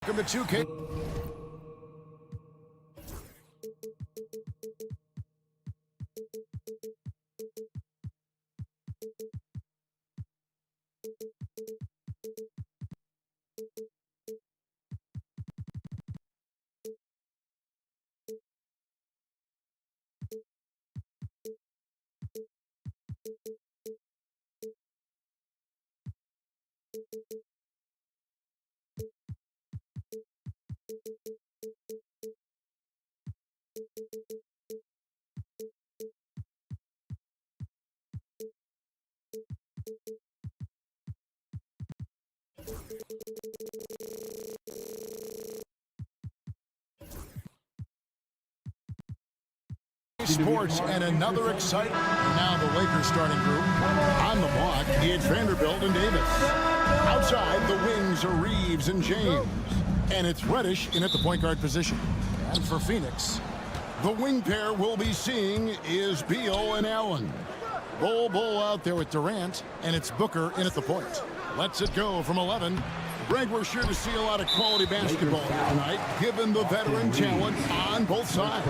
Welcome to 2K. Sports and another exciting. Now the Lakers starting group. On the block, it's Vanderbilt and Davis. Outside, the wings are Reeves and James. And it's Reddish in at the point guard position. And for Phoenix, the wing pair we'll be seeing is Beal and Allen. Bull out there with Durant, and it's Booker in at the point. Lets it go from 11. Greg, we're sure to see a lot of quality basketball here tonight, given the veteran talent on both sides.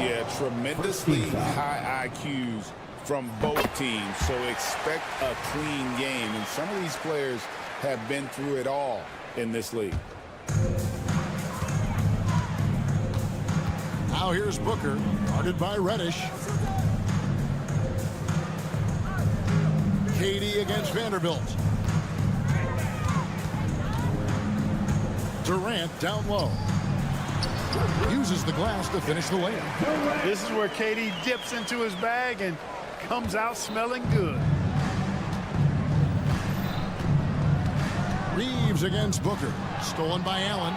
Yeah, tremendously high IQs from both teams, so expect a clean game. And some of these players have been through it all in this league. Now here's Booker, guarded by Reddish. KD against Vanderbilt. Durant down low. Uses the glass to finish the layup. This is where KD dips into his bag and comes out smelling good. Reeves against Booker. Stolen by Allen.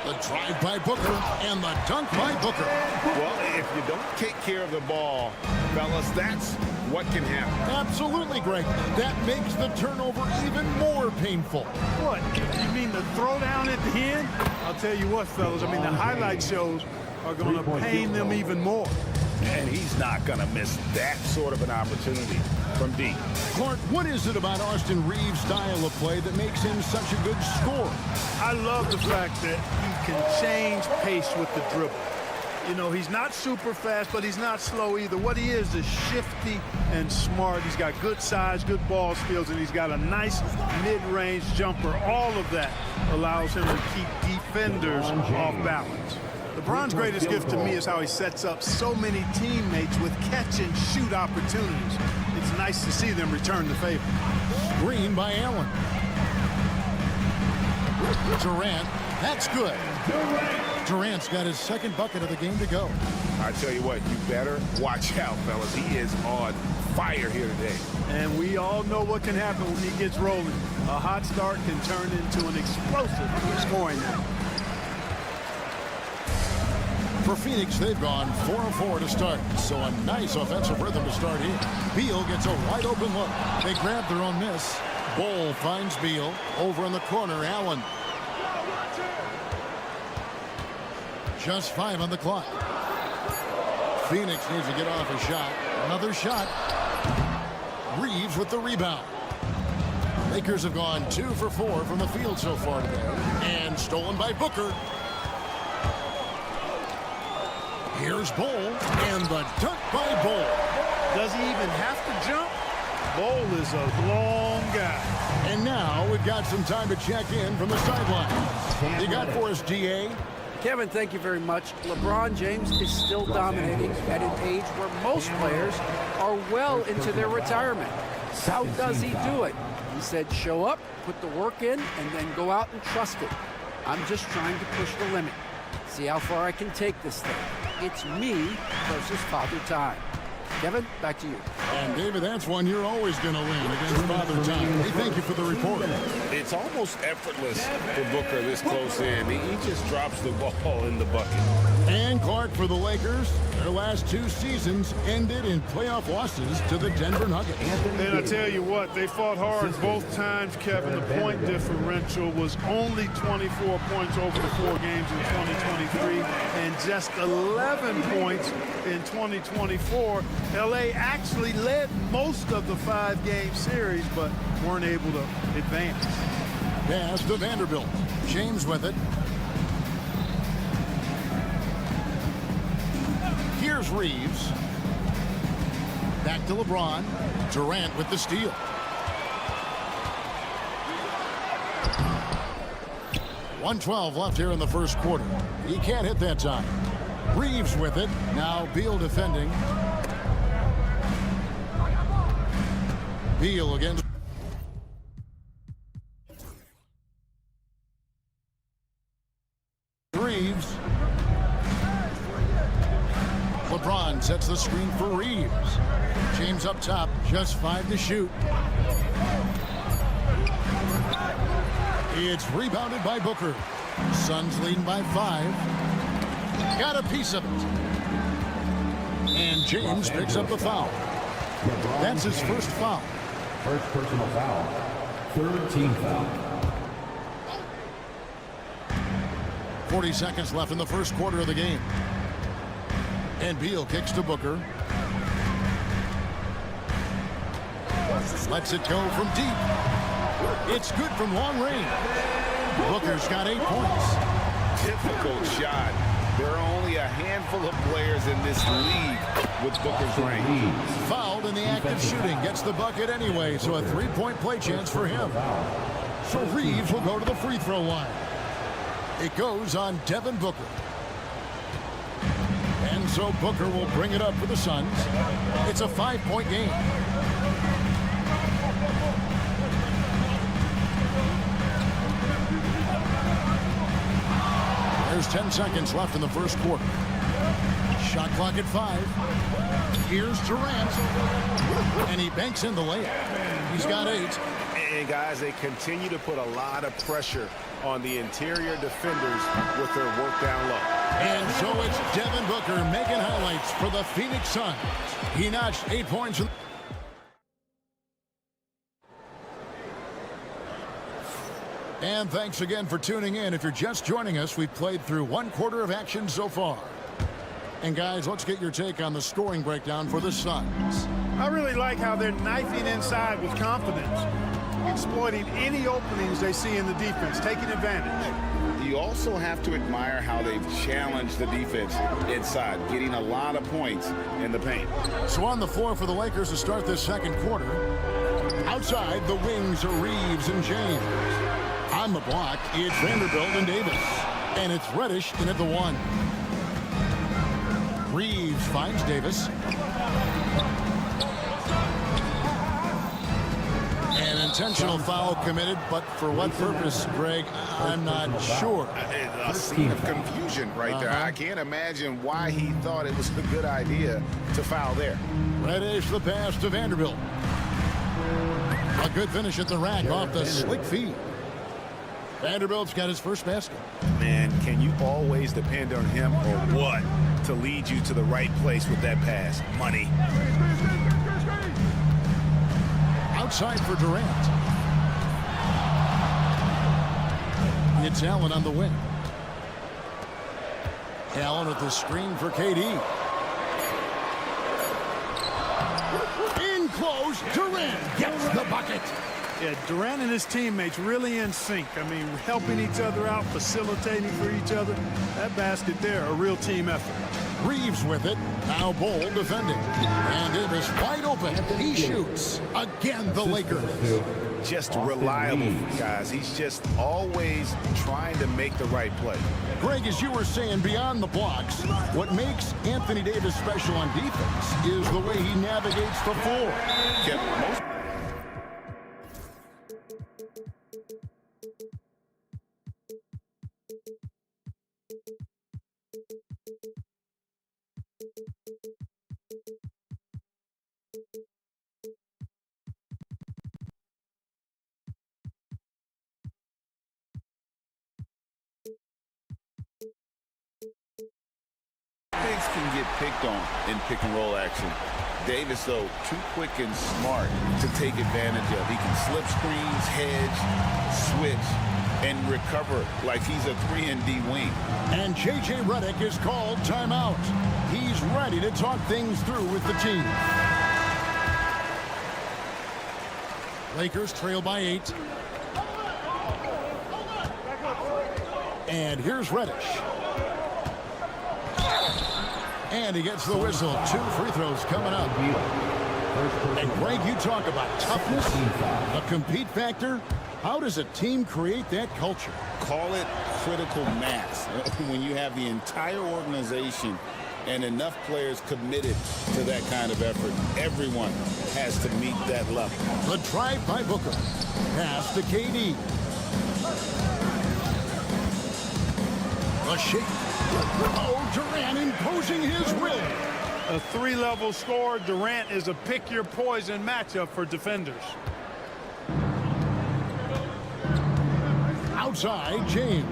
The drive by Booker and the dunk by Booker. Well, if you don't take care of the ball, fellas, that's what can happen. Absolutely, Greg. That makes the turnover even more painful. What? You mean the throwdown at the end? I'll tell you what, fellas. I mean, the highlight shows are going to pain them even more. And he's not going to miss that sort of an opportunity from deep. Clark, what is it about Austin Reeves' style of play that makes him such a good scorer? I love the fact that he can change pace with the dribble. You know, he's not super fast, but he's not slow either. What he is shifty and smart. He's got good size, good ball skills, and he's got a nice mid-range jumper. All of that allows him to keep defenders off balance. LeBron's greatest gift to me is how he sets up so many teammates with catch-and-shoot opportunities. It's nice to see them return the favor. Green by Allen. Durant, that's good. Durant's got his second bucket of the game to go. I tell you what, you better watch out, fellas. He is on fire here today. And we all know what can happen when he gets rolling. A hot start can turn into an explosive scoring night. For Phoenix, they've gone 4-4 to start, so a nice offensive rhythm to start here. Beal gets a wide open look. They grab their own miss. Bull finds Beal. Over in the corner, Allen. Just 5 on the clock. Phoenix needs to get off a shot. Another shot. Reeves with the rebound. Lakers have gone 2 for 4 from the field so far today. And stolen by Booker. Here's Bull, and the dunk by Bull. Does he even have to jump? Bull is a long guy. And now we've got some time to check in from the sideline. You got for us, DA? Kevin, thank you very much. LeBron James is still dominating at an age where most players are well into their retirement. How does he do it? He said, show up, put the work in, and then go out and trust it. I'm just trying to push the limit. See how far I can take this thing. It's me versus Father Time. Kevin, back to you. And David, that's one you're always going to win against Father Time. Hey, thank you for the report. It's almost effortless for Booker this close in. He just drops the ball in the bucket. And Clark for the Lakers. Their last 2 seasons ended in playoff losses to the Denver Nuggets. And I tell you what, they fought hard both times, Kevin. The point differential was only 24 points over the 4 games in 2023 and just 11 points in 2024. LA actually led most of the 5-game series, but weren't able to advance. Pass to Vanderbilt. James with it. Here's Reeves. Back to LeBron. Durant with the steal. .112 left here in the first quarter. He can't hit that time. Reeves with it. Now Beal defending. Beal against Reeves. LeBron sets the screen for Reeves. James up top, just 5 to shoot. It's rebounded by Booker. Suns leading by 5. Got a piece of it. And James picks up the foul. That's his first foul. First personal foul. Third team foul. 40 seconds left in the first quarter of the game. And Beal kicks to Booker. Lets it go from deep. It's good from long range. Booker's got 8 points. Difficult shot. There are only a handful of players in this league with Booker's range. Fouled in the act of shooting. Gets the bucket anyway, so a 3-point play chance for him. So Reeves will go to the free throw line. It goes on Devin Booker. And so Booker will bring it up for the Suns. It's a 5-point game. There's 10 seconds left in the first quarter. Shot clock at 5. Here's Durant. And he banks in the layup. He's got 8. And guys, they continue to put a lot of pressure on the interior defenders with their work down low. And so it's Devin Booker making highlights for the Phoenix Suns. He notched 8 points. And thanks again for tuning in. If you're just joining us, we've played through 1 quarter of action so far. And guys, let's get your take on the scoring breakdown for the Suns. I really like how they're knifing inside with confidence, exploiting any openings they see in the defense, taking advantage. You also have to admire how they've challenged the defense inside, getting a lot of points in the paint. So on the floor for the Lakers to start this second quarter. Outside, the wings are Reeves and James. On the block, it's Vanderbilt and Davis. And it's Reddish in at the 1. Reeves finds Davis. An intentional foul committed, but for what purpose, Greg, I'm not sure. A scene of confusion right there. I can't imagine why he thought it was a good idea to foul there. Reddish the pass to Vanderbilt. A good finish at the rack off the slick feed. Vanderbilt's got his first basket. Man, can you always depend on him or what to lead you to the right place with that pass? Money. Outside for Durant. It's Allen on the wing. Allen with the screen for KD. In close, Durant gets the bucket. Yeah, Durant and his teammates really in sync. I mean, helping each other out, facilitating for each other. That basket there, a real team effort. Reeves with it. Now Bol defending. And Davis wide open. He shoots. Again, the Lakers. Just reliable, guys. He's just always trying to make the right play. Greg, as you were saying, beyond the blocks, what makes Anthony Davis special on defense is the way he navigates the floor. Bigs can get picked on in pick and roll action. Davis, though, too quick and smart to take advantage of. He can slip screens, hedge, switch, and recover like he's a 3-and-D wing. And J.J. Redick is called timeout. He's ready to talk things through with the team. Lakers trail by 8. And here's Reddish. And he gets the whistle. 2 free throws coming up. And Greg, you talk about toughness, a compete factor. How does a team create that culture? Call it critical mass. When you have the entire organization and enough players committed to that kind of effort, everyone has to meet that level. The drive by Booker. Pass to KD. A shake. Oh, Durant imposing his will. A 3-level scorer, Durant is a pick-your-poison matchup for defenders. Outside, James.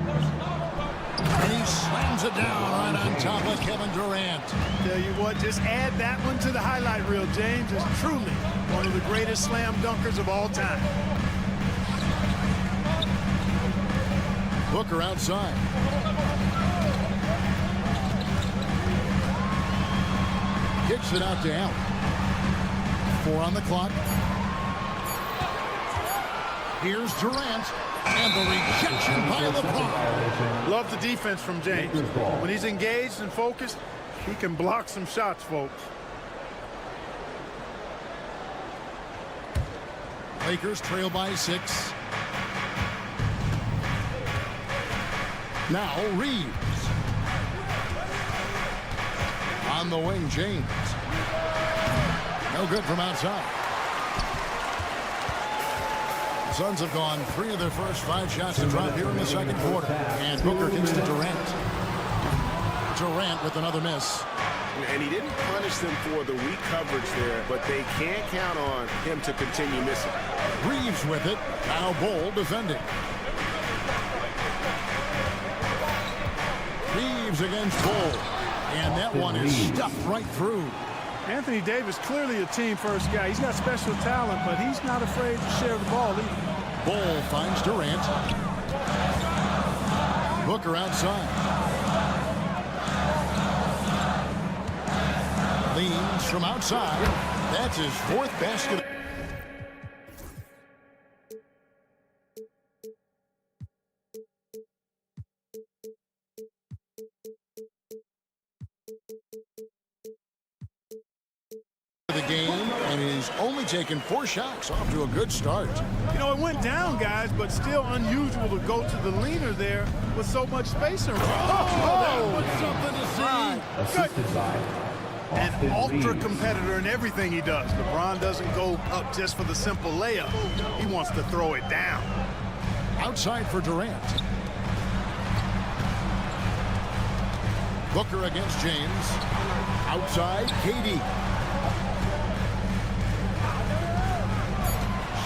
And he slams it down right on top of Kevin Durant. Tell you what, just add that one to the highlight reel. James is truly one of the greatest slam dunkers of all time. Booker outside. Kicks it out to Allen. 4 on the clock. Here's Durant. And the rejection by LeBron. Love the defense from James. When he's engaged and focused, he can block some shots, folks. Lakers trail by 6. Now Reeves. On the wing, James. No good from outside. Suns have gone 3 of their first 5 shots to drop here in the second quarter. And Booker gets to Durant. Durant with another miss. And he didn't punish them for the weak coverage there, but they can't count on him to continue missing. Reeves with it. Now Bol defending. Reeves against Bol. And that one is stuffed right through. Anthony Davis, clearly a team-first guy. He's got special talent, but he's not afraid to share the ball either. Bol finds Durant. Booker outside. Leans from outside. That's his 4th basket. The game, and he's only taken 4 shots. Off to a good start. You know, it went down, guys, but still unusual to go to the leaner there with so much space around. That was something to see. Assisted by an ultra competitor in everything he does. LeBron doesn't go up just for the simple layup. He wants to throw it down. Outside for Durant. Booker against James. Outside, KD.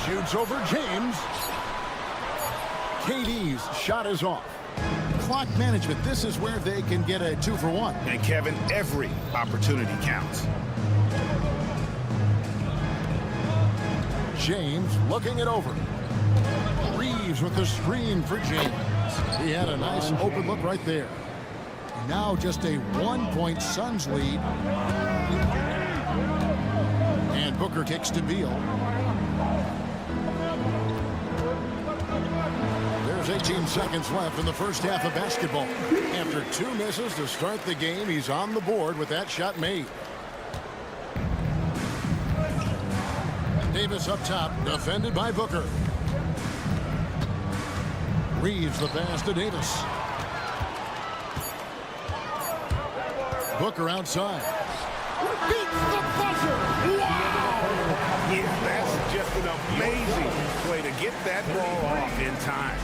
Shoots over James. KD's shot is off. Clock management. This is where they can get a 2-for-1. And Kevin, every opportunity counts. James looking it over. Reeves with the screen for James. He had a nice open look right there. Now just a 1-point Suns lead. And Booker kicks to Beal. There's 18 seconds left in the first half of basketball. After 2 misses to start the game, he's on the board with that shot made. Davis up top, defended by Booker. Reeves the pass to Davis. Booker outside. Beats the buzzer. Wow! Yeah, that's just an amazing play to get that ball off in time.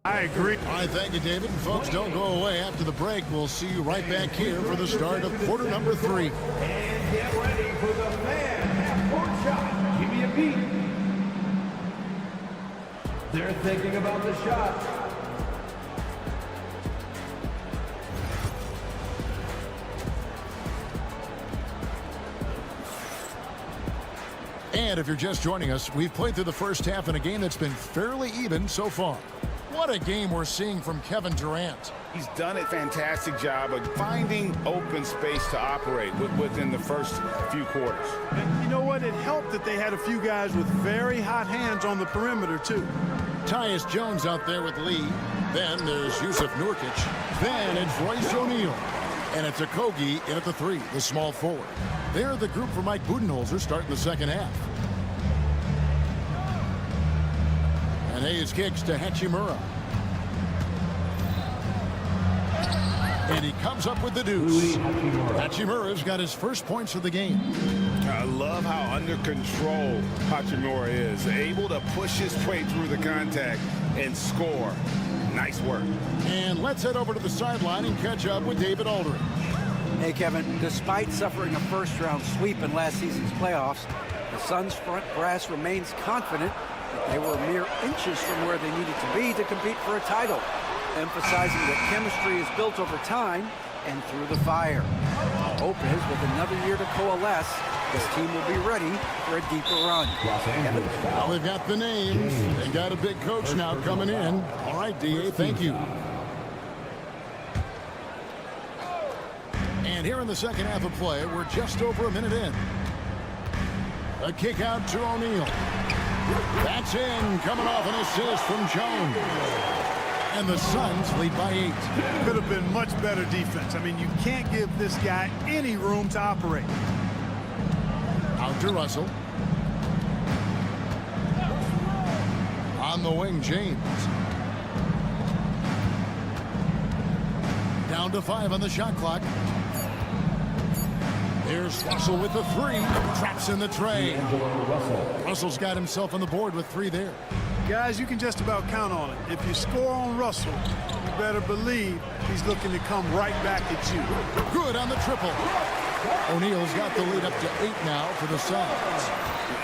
I agree. All right, thank you, David. And folks, don't go away. After the break, we'll see you right back here for the start of quarter number 3. And get ready for the man half-court shot. Give me a beat. They're thinking about the shot. And if you're just joining us, we've played through the first half in a game that's been fairly even so far. What a game we're seeing from Kevin Durant. He's done a fantastic job of finding open space to operate within the first few quarters. And you know what? It helped that they had a few guys with very hot hands on the perimeter, too. Tyus Jones out there with Lee. Then there's Yusuf Nurkic. Then it's Royce O'Neal. And it's Okogie in at the 3, the small forward. They're the group for Mike Budenholzer starting the second half. And Hayes kicks to Hachimura. And he comes up with the deuce. Hachimura's got his first points of the game. I love how under control Hachimura is. Able to push his way through the contact and score. Nice work. And let's head over to the sideline and catch up with David Aldridge. Hey, Kevin, despite suffering a first-round sweep in last season's playoffs, the Suns' front brass remains confident that they were mere inches from where they needed to be to compete for a title, emphasizing that chemistry is built over time and through the fire. The hope is with another year to coalesce, this team will be ready for a deeper run. Well, they've got the names. They got a big coach now coming in. All right, D.A., thank you. And here in the second half of play, we're just over a minute in. A kick out to O'Neal. That's in, coming off an assist from Jones. And the Suns lead by 8. Could have been much better defense. I mean, you can't give this guy any room to operate. Out to Russell. On the wing, James. Down to 5 on the shot clock. Here's Russell with the 3. Traps in the tray. Russell's got himself on the board with 3 there. Guys, you can just about count on it. If you score on Russell, you better believe he's looking to come right back at you. Good on the triple. O'Neal's got the lead up to 8 now for the Suns.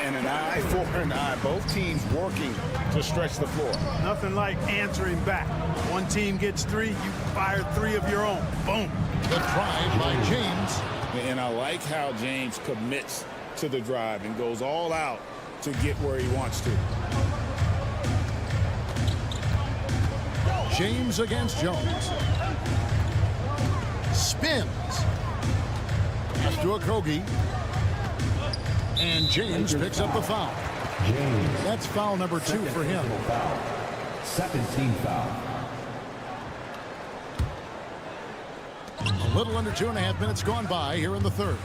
And an eye for an eye. Both teams working to stretch the floor. Nothing like answering back. One team gets 3, you fire 3 of your own. Boom. The drive by James. And I like how James commits to the drive and goes all out to get where he wants to. James against Jones. Spins. Pass to Okogie. And James picks up the foul. That's foul number 2 for him. Second team foul. A little under 2.5 minutes gone by here in the third.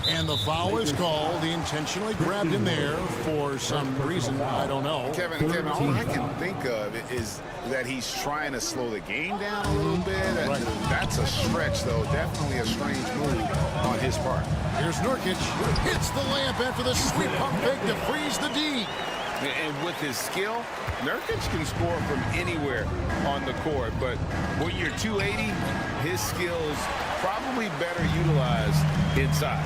And the foul is called. He intentionally grabbed him there for some reason. I don't know. Kevin, all I can think of is that he's trying to slow the game down a little bit. Right. That's a stretch, though. Definitely a strange move on his part. Here's Nurkic. Hits the layup after the sweep pump fake to freeze the D. And with his skill, Nurkic can score from anywhere on the court. But when you're 280, his skills probably better utilized inside.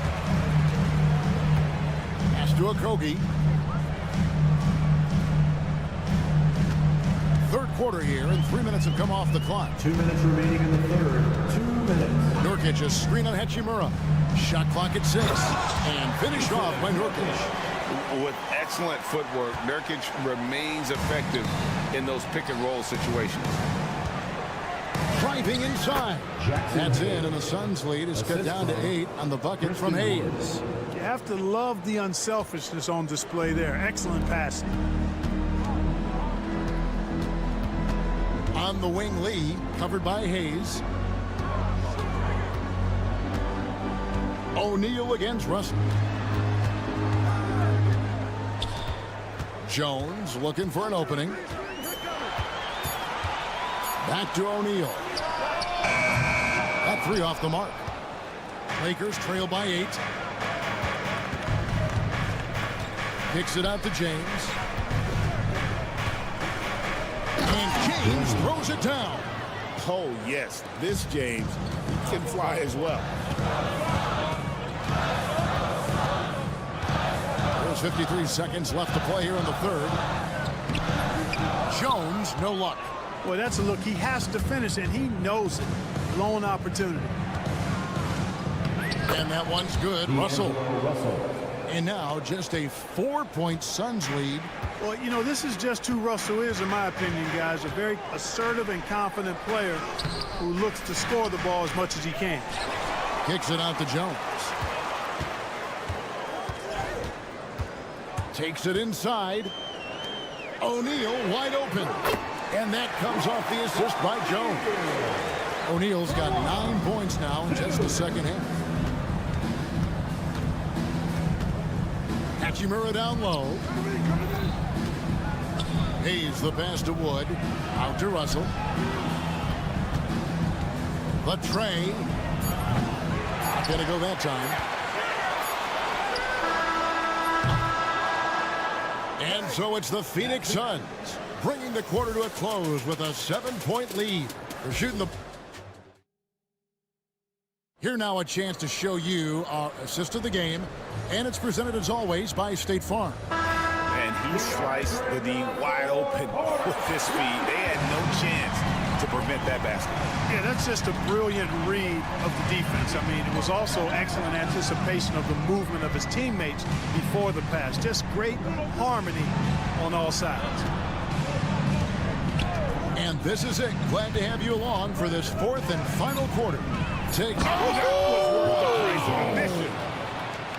Pass to Okogie. Third quarter here, and 3 minutes have come off the clock. 2 minutes remaining in the third. 2 minutes. Nurkic, a screen on Hachimura. Shot clock at 6. And finished off by Nurkic. With excellent footwork, Nurkic remains effective in those pick and roll situations. Driving inside. That's in, and the Suns' lead is cut down to 8 on the bucket from Hayes. You have to love the unselfishness on display there. Excellent passing. On the wing, Lee, covered by Hayes. O'Neal against Russell. Jones looking for an opening. Back to O'Neal. That 3 off the mark. Lakers trail by 8. Kicks it out to James. And James throws it down. Oh, yes. This James can fly as well. There's 53 seconds left to play here in the third. Jones, no luck. Boy, that's a look he has to finish, and he knows it. Blown opportunity. And that one's good. Russell. And now just a 4-point Suns lead. Well, you know, this is just who Russell is, in my opinion, guys. A very assertive and confident player who looks to score the ball as much as he can. Kicks it out to Jones. Takes it inside. O'Neal wide open. And that comes off the assist by Jones. O'Neal's got 9 points now in just the second half. Hachimura down low. Hayes the pass to Wood. Out to Russell. Latrey. Not going to go that time. And so it's the Phoenix Suns bringing the quarter to a close with a 7-point lead. They're shooting the... Here now a chance to show you our assist of the game, and it's presented as always by State Farm. And he sliced the D wide open with his speed. They had no chance to prevent that basket. Yeah, that's just a brilliant read of the defense. I mean, it was also excellent anticipation of the movement of his teammates before the pass. Just great harmony on all sides. And this is it. Glad to have you along for this fourth and final quarter. Takes.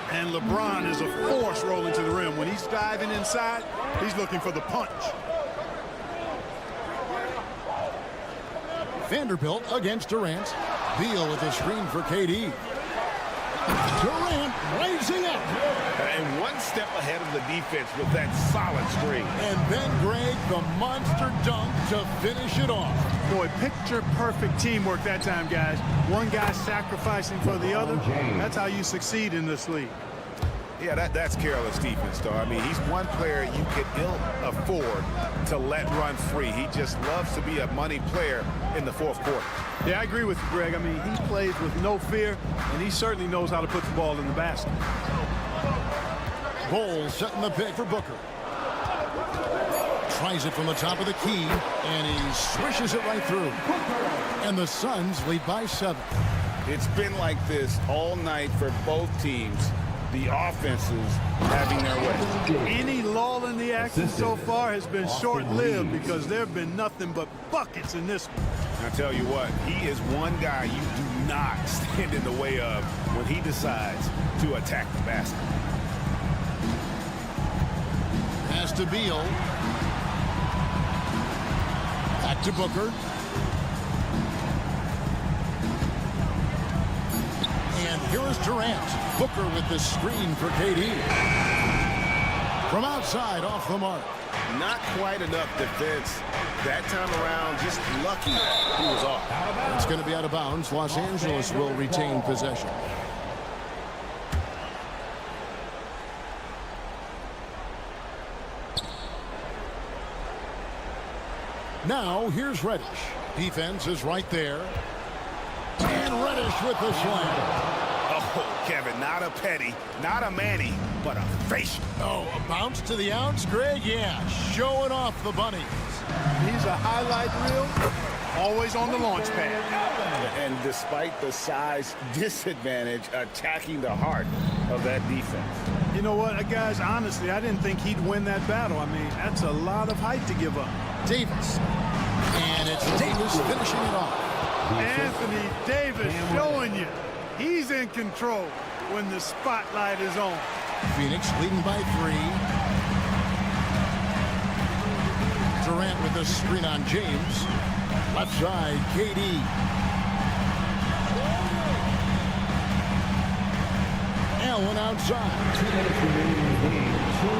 And LeBron is a force rolling to the rim. When he's diving inside, he's looking for the punch. Vanderbilt against Durant. Beal with the screen for KD. Durant rising up. And one step ahead of the defense with that solid screen. And then Greg, the monster dunk to finish it off. Boy, picture-perfect teamwork that time, guys. One guy sacrificing for the other. That's how you succeed in this league. Yeah, that's careless defense, though. I mean, he's one player you could ill afford to let run free. He just loves to be a money player in the fourth quarter. Yeah, I agree with you, Greg. I mean, he plays with no fear, and he certainly knows how to put the ball in the basket. Bowles setting the pick for Booker. Tries it from the top of the key, and he swishes it right through. And the Suns lead by 7. It's been like this all night for both teams. The offenses having their way. Any lull in the action so far has been short-lived because there have been nothing but buckets in this one. I tell you what, he is one guy you do not stand in the way of when he decides to attack the basket. Pass to Beal. Back to Booker. And here is Durant. Booker with the screen for KD. From outside, off the mark. Not quite enough defense that time around. Just lucky he was off. It's going to be out of bounds. Los Angeles will retain possession. Now, here's Reddish. Defense is right there. And Reddish with the slam. Oh, Kevin, not a petty, not a Manny, but a facial. Oh, a bounce to the ounce, Greg? Yeah, showing off the bunnies. He's a highlight reel, always on the launch pad. And despite the size disadvantage, attacking the heart of that defense. You know what, guys, honestly, I didn't think he'd win that battle. I mean, that's a lot of height to give up. Davis. And it's Davis finishing it off. Anthony Davis showing you he's in control when the spotlight is on. Phoenix leading by 3. Durant with the screen on James. Left side, KD. Allen outside.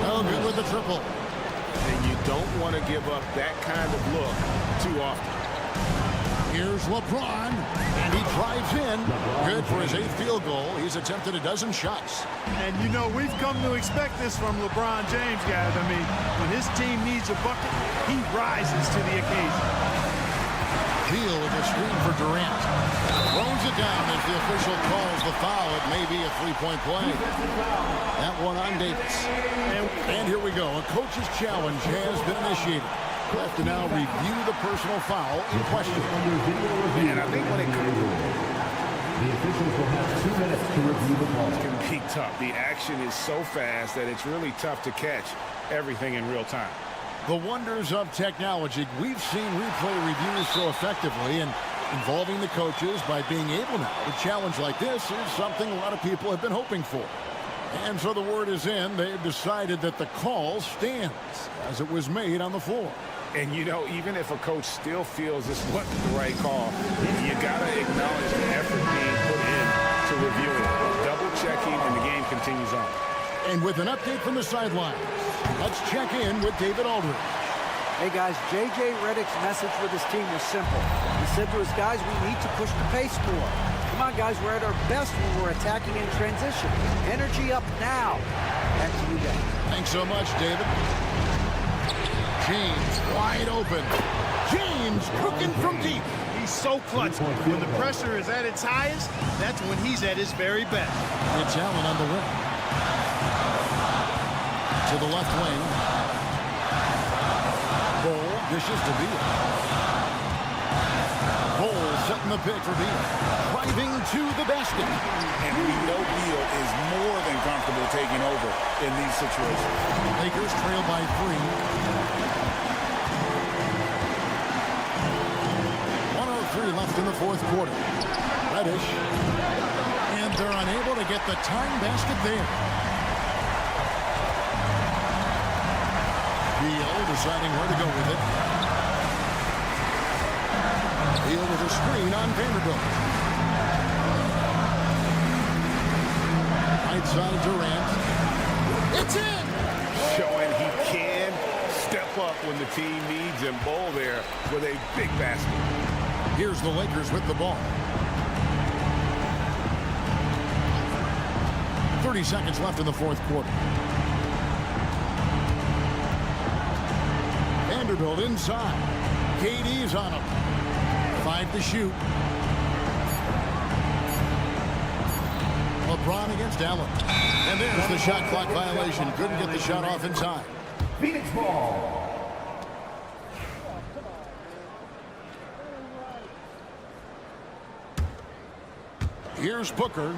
Oh, good with the triple. And you don't want to give up that kind of look too often. Here's LeBron, and he drives in. Good for his 8th field goal. He's attempted a dozen shots. And, you know, we've come to expect this from LeBron James, guys. I mean, when his team needs a bucket, he rises to the occasion. Beal with a screen for Durant. Throws it down as the official calls the foul. It may be a 3-point play. That one on Davis. And here we go. A coach's challenge has been initiated. We'll have to now review the personal foul in question. And I think when it comes The officials will have 2 minutes to review the ball. It can be tough. The action is so fast that it's really tough to catch everything in real time. The wonders of technology. We've seen replay reviews so effectively, and involving the coaches by being able now. A challenge like this is something a lot of people have been hoping for. And so the word is in. They've decided that the call stands as it was made on the floor. And, you know, even if a coach still feels this wasn't the right call, you got to acknowledge the effort being put in to reviewing it, double-checking, and the game continues on. And with an update from the sidelines, let's check in with David Aldridge. Hey, guys, J.J. Redick's message with his team was simple. He said to his guys, we need to push the pace more. Come on, guys, we're at our best when we're attacking in transition. Energy up now. Back to you guys. Thanks so much, David. James wide open. James cooking from deep. He's so clutch. When the pressure is at its highest, that's when he's at his very best. It's Allen on the wing. To the left wing. Bol dishes to Beal. Bol setting the pick for Beal. Driving to the basket. And we know Beal is more than comfortable taking over in these situations. Lakers trail by 3. 1:03 left in the fourth quarter. Reddish. And they're unable to get the time basket there. Beal deciding where to go with it. Beal with a screen on Vanderbilt. Right side Durant. It's in! Showing he can step up when the team needs him. Bol there with a big basket. Here's the Lakers with the ball. 30 seconds left in the fourth quarter. Vanderbilt inside. KD's on him. 5 to shoot. LeBron against Allen. And there's the shot clock violation. Couldn't get the shot off in time. Phoenix ball. Here's Booker.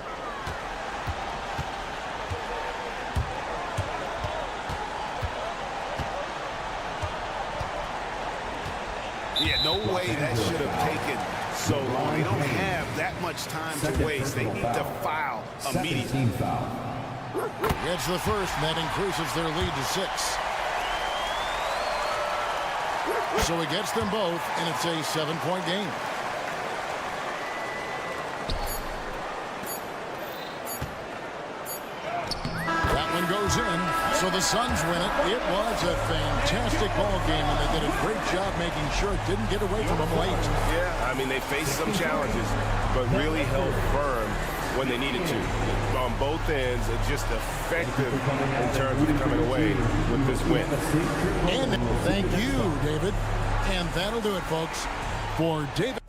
Yeah, no way that should have taken so long. They don't have that much time to waste. They need to foul immediately. Gets the first, and that increases their lead to 6. So he gets them both, and it's a 7-point game. That one goes in, so the Suns win it. It was a fantastic ball game, and they did a great job making sure it didn't get away from them late. Yeah, I mean, they faced some challenges, but really held firm when they needed to. On both ends, just effective in terms of coming away with this win. And thank you, David. And that'll do it, folks, for David.